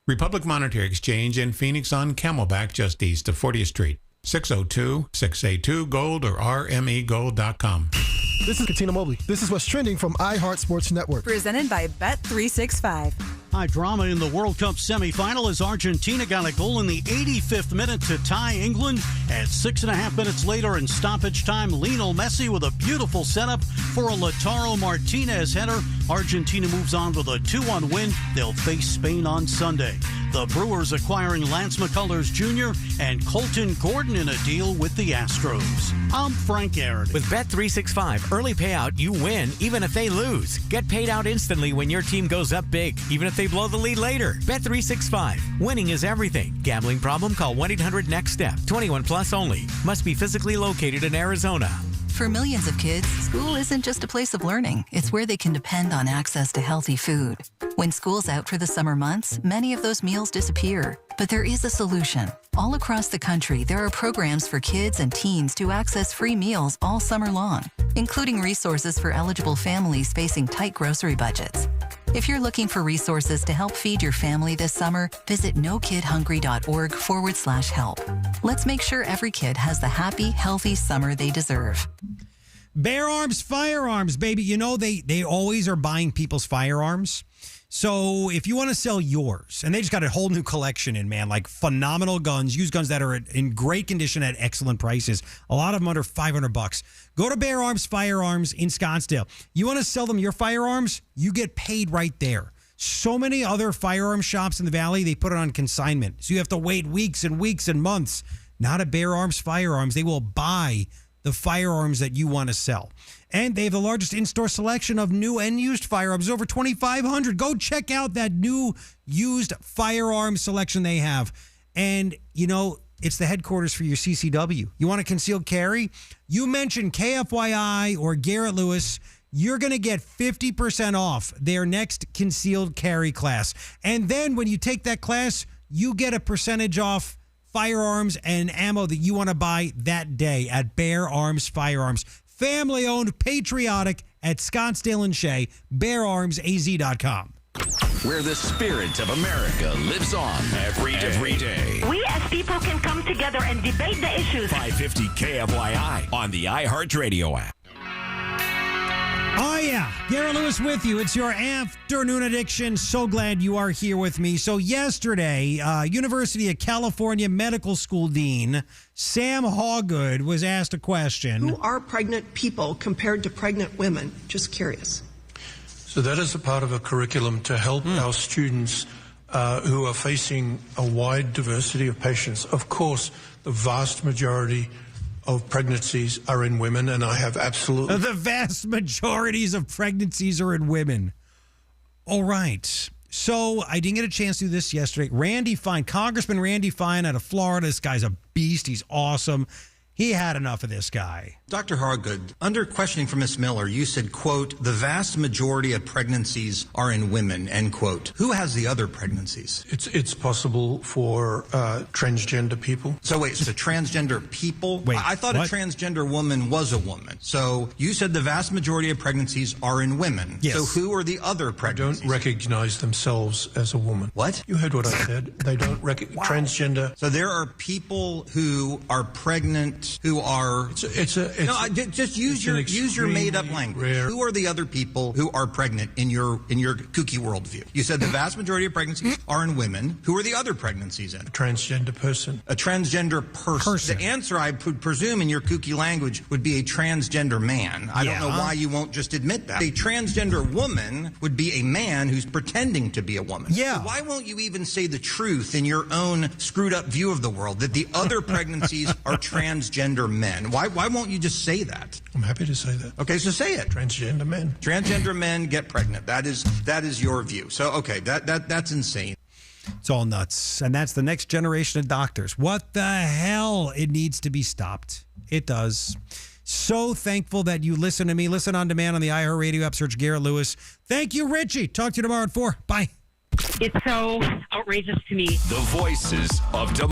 Republic Monetary Exchange in Phoenix on Camelback just east of 40th Street. 602-682-GOLD or rmegold.com. This is Katina Mobley. This is what's trending from iHeart Sports Network. Presented by Bet365. High drama in the World Cup semifinal as Argentina got a goal in the 85th minute to tie England. At 6.5 minutes later in stoppage time, Lionel Messi with a beautiful setup for a Lautaro Martinez header. Argentina moves on with a 2-1 win. They'll face Spain on Sunday. The Brewers acquiring Lance McCullers Jr. and Colton Gordon in a deal with the Astros. I'm Frank Aaron. With Bet365, early payout, you win even if they lose. Get paid out instantly when your team goes up big, even if they blow the lead later. Bet365. Winning is everything. Gambling problem? Call 1-800-NEXT-STEP. 21 plus only. Must be physically located in Arizona. For millions of kids, school isn't just a place of learning. It's where they can depend on access to healthy food. When school's out for the summer months, many of those meals disappear. But there is a solution. All across the country, there are programs for kids and teens to access free meals all summer long, including resources for eligible families facing tight grocery budgets. If you're looking for resources to help feed your family this summer, visit nokidhungry.org/help. Let's make sure every kid has the happy, healthy summer they deserve. Bear Arms Firearms, baby. You know, they always are buying people's firearms. So if you want to sell yours, and they just got a whole new collection in, man, like phenomenal guns, used guns that are in great condition at excellent prices. A lot of them under $500. Go to Bear Arms Firearms in Scottsdale. You want to sell them your firearms? You get paid right there. So many other firearm shops in the Valley, they put it on consignment. So you have to wait weeks and weeks and months. Not at Bear Arms Firearms. They will buy the firearms that you want to sell. And they have the largest in-store selection of new and used firearms, over 2,500. Go check out that new used firearm selection they have. And, you know, it's the headquarters for your CCW. You want a concealed carry? You mention KFYI or Garrett Lewis, you're going to get 50% off their next concealed carry class. And then when you take that class, you get a percentage off firearms and ammo that you want to buy that day at Bear Arms Firearms. Family-owned, patriotic at Scottsdale and Shea, beararmsaz.com. Where the spirit of America lives on every day. We as people can come together and debate the issues. 550 KFYI on the iHeartRadio app. Oh, yeah. Garrett Lewis with you. It's your afternoon addiction. So glad you are here with me. So yesterday, University of California Medical School Dean Sam Hawgood was asked a question. Who are pregnant people compared to pregnant women? Just curious. So that is a part of a curriculum to help our students who are facing a wide diversity of patients. Of course, the vast majority of pregnancies are in women, and I have absolutely... The vast majorities of pregnancies are in women. All right. So I didn't get a chance to do this yesterday. Randy Fine, Congressman Randy Fine out of Florida. This guy's a beast. He's awesome. He had enough of this guy. Dr. Hargood, under questioning from Ms. Miller, you said, quote, the vast majority of pregnancies are in women, end quote. Who has the other pregnancies? It's possible for transgender people. So wait, so transgender people? Wait, I thought what? A transgender woman was a woman. So you said the vast majority of pregnancies are in women. Yes. So who are the other pregnancies? They don't recognize themselves as a woman. What? You heard what I said. They don't recognize transgender. So there are people who are pregnant who are... Just use your made-up language. Rare. Who are the other people who are pregnant in your kooky worldview? You said the vast majority of pregnancies are in women. Who are the other pregnancies in? A transgender person. A transgender person. The answer, I would presume, in your kooky language would be a transgender man. I don't know why you won't just admit that. A transgender woman would be a man who's pretending to be a woman. Yeah. So why won't you even say the truth in your own screwed-up view of the world, that the other pregnancies are transgender men? Why won't you just say that? I'm happy to say that. Okay, so say it. Transgender men. Transgender men get pregnant. That is your view. So okay, that's insane. It's all nuts. And that's the next generation of doctors. What the hell? It needs to be stopped. It does. So thankful that you listen to me. Listen on demand on the iHeartRadio app. Search Garrett Lewis. Thank you, Richie. Talk to you tomorrow at 4. Bye. It's so outrageous to me. The voices of